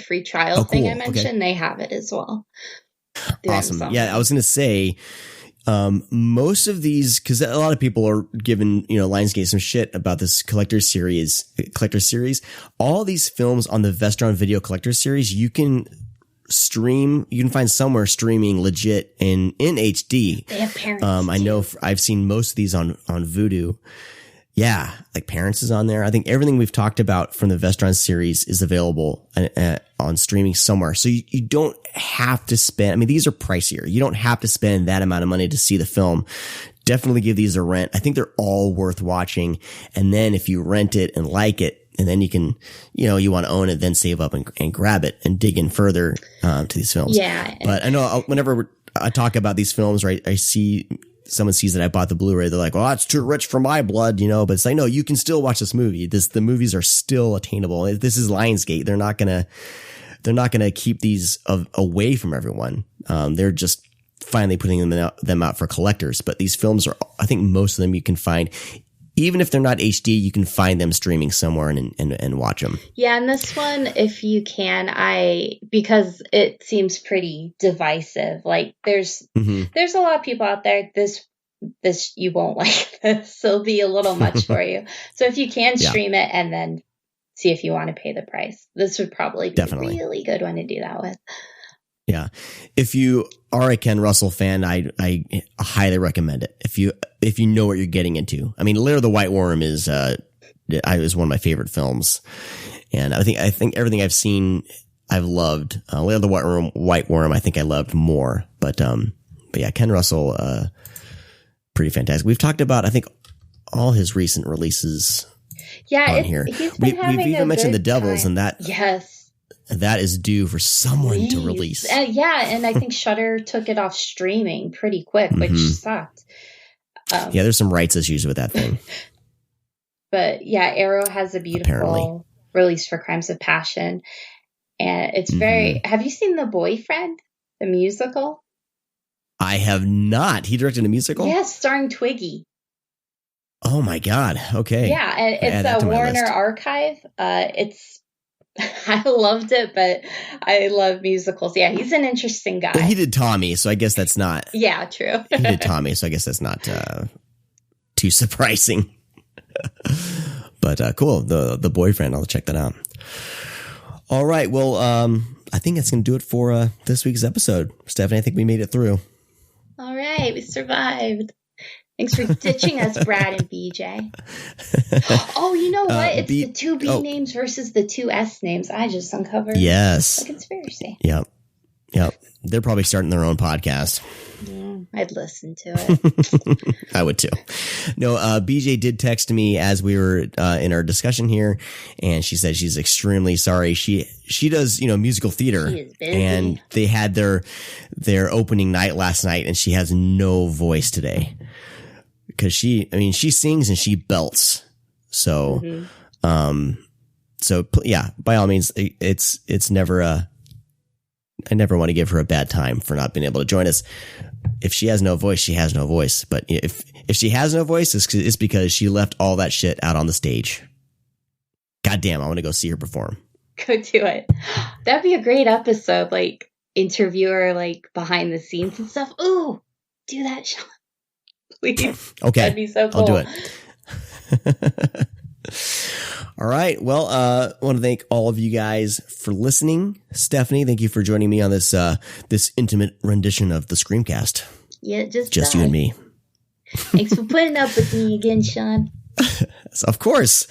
free trial thing I mentioned. Okay. They have it as well. Awesome. Yeah, I was going to say, most of these, because a lot of people are giving, Lionsgate some shit about this collector series. All these films on the Vestron Video Collector Series, you can find somewhere streaming legit in HD. They have Parents. I know I've seen most of these on Vudu. Yeah, like Parents is on there. I think everything we've talked about from the Vestron series is available on streaming somewhere. So you don't have to spend, these are pricier. You don't have to spend that amount of money to see the film. Definitely give these a rent. I think they're all worth watching. And then if you rent it and like it, and then you can, you want to own it, then save up and grab it and dig in further to these films. Yeah. But I know whenever I talk about these films, right, I see someone sees that I bought the Blu-ray, they're like, well, that's too rich for my blood, but it's like, no, you can still watch this movie. The movies are still attainable. This is Lionsgate. They're not going to keep these away from everyone. They're just finally putting them out for collectors. But these films are, I think most of them you can find, even if they're not HD, you can find them streaming somewhere and watch them. Yeah. And this one, if you can, because it seems pretty divisive. Like there's a lot of people out there, this you won't like this. It'll be a little much for you. So if you can stream it and then see if you want to pay the price, this would probably be a really good one to do that with. Yeah. If you are a Ken Russell fan, I highly recommend it. If you know what you're getting into. Lair of the White Worm is one of my favorite films. And I think everything I've seen, I've loved. Lair of the White Worm, I think I loved more. But yeah, Ken Russell, pretty fantastic. We've talked about, I think, all his recent releases on here. We've even mentioned The Devils, and that. Yes. That is due for someone to release. And I think Shudder took it off streaming pretty quick, which sucked. Yeah, there's some rights issues with that thing. But yeah, Arrow has a beautiful release for Crimes of Passion. And it's very... Have you seen The Boyfriend, the musical? I have not. He directed a musical? Yes, starring Twiggy. Oh my God. Okay. Yeah, and it's a Warner Archive. I loved it, but I love musicals. Yeah, he's an interesting guy. Well, he did Tommy, so I guess that's not... Yeah, true. He did Tommy, so I guess that's not too surprising. But cool, the Boyfriend, I'll check that out. All right, well, I think that's going to do it for this week's episode. Stephanie, I think we made it through. All right, we survived. Thanks for ditching us, Brad and BJ. Oh, you know what? It's the two B names versus the two S names. I just uncovered a conspiracy. Yep. They're probably starting their own podcast. I'd listen to it. I would too. No, BJ did text me as we were in our discussion here, and she said she's extremely sorry. She does, musical theater, and they had their opening night last night, and she has no voice today. Because she sings and she belts. So, yeah, by all means, it's never I never want to give her a bad time for not being able to join us. If she has no voice, she has no voice. But if she has no voice, it's because she left all that shit out on the stage. God damn, I want to go see her perform. Go do it. That'd be a great episode, like interviewer, like behind the scenes and stuff. Ooh, do that, Sean. Please. Okay. That'd be so cool. I'll do it. All right. Well, I want to thank all of you guys for listening. Stephanie, thank you for joining me on this this intimate rendition of the Screamcast. Yeah, just you and me. Thanks for putting up with me again, Sean. Of course.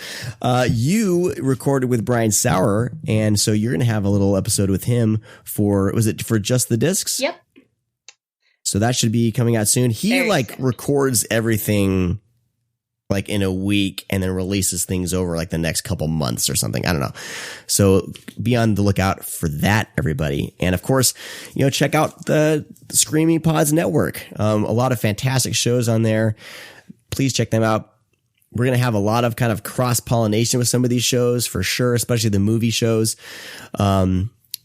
You recorded with Brian Sauer, and so you're going to have a little episode with him for Just the Discs? Yep. So that should be coming out soon. He Very soon. Records everything like in a week and then releases things over like the next couple months or something. I don't know. So be on the lookout for that, everybody. And of course, check out the Screaming Pods Network. A lot of fantastic shows on there. Please check them out. We're going to have a lot of kind of cross-pollination with some of these shows for sure, especially the movie shows.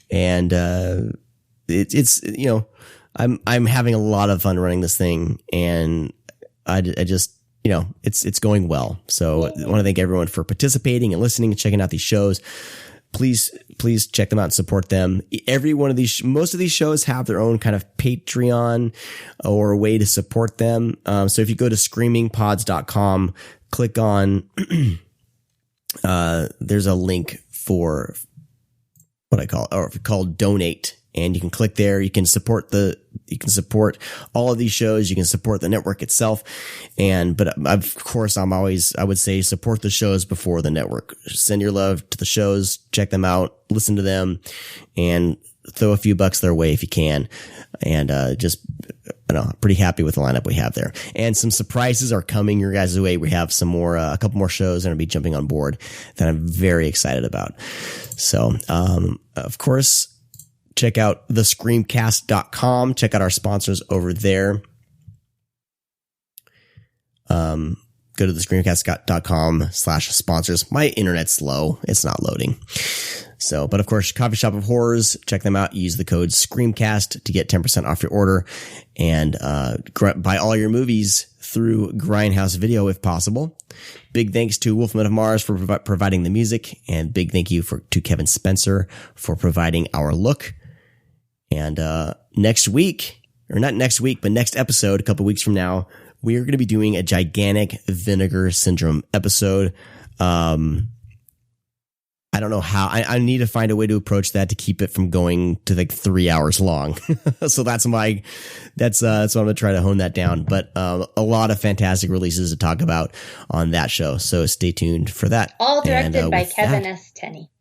It's I'm having a lot of fun running this thing, and I just, it's going well. So I want to thank everyone for participating and listening and checking out these shows. Please check them out and support them. Every one of these, most of these shows have their own kind of Patreon or a way to support them. So if you go to screamingpods.com, click on, there's a link for called donate. And you can click there. You can support all of these shows. You can support the network itself. But of course, I would say support the shows before the network. Send your love to the shows, check them out, listen to them, and throw a few bucks their way if you can. And, pretty happy with the lineup we have there. And some surprises are coming your guys' way. We have some more, a couple more shows that are going to be jumping on board that I'm very excited about. So, of course, check out thescreamcast.com. Check out our sponsors over there. Go to thescreamcast.com/sponsors. My internet's slow. It's not loading. So, but of course, Coffee Shop of Horrors. Check them out. Use the code Screamcast to get 10% off your order, and buy all your movies through Grindhouse Video if possible. Big thanks to Wolfman of Mars for providing the music, and big thank you to Kevin Spencer for providing our look. And next episode, a couple weeks from now, we are going to be doing a gigantic Vinegar Syndrome episode. I don't know how. I need to find a way to approach that to keep it from going to like 3 hours long. So that's what I'm going to try to hone that down. But a lot of fantastic releases to talk about on that show. So stay tuned for that. All directed by Kevin S. Tenney.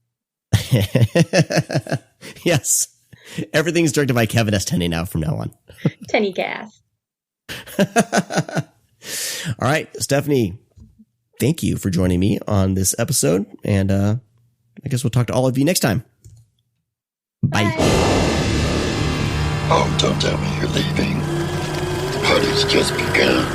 Yes. Everything's directed by Kevin S. Tenney now from now on. Tenney Cast. All right, Stephanie, thank you for joining me on this episode. And I guess we'll talk to all of you next time. Bye. Oh, don't tell me you're leaving. The party's just begun.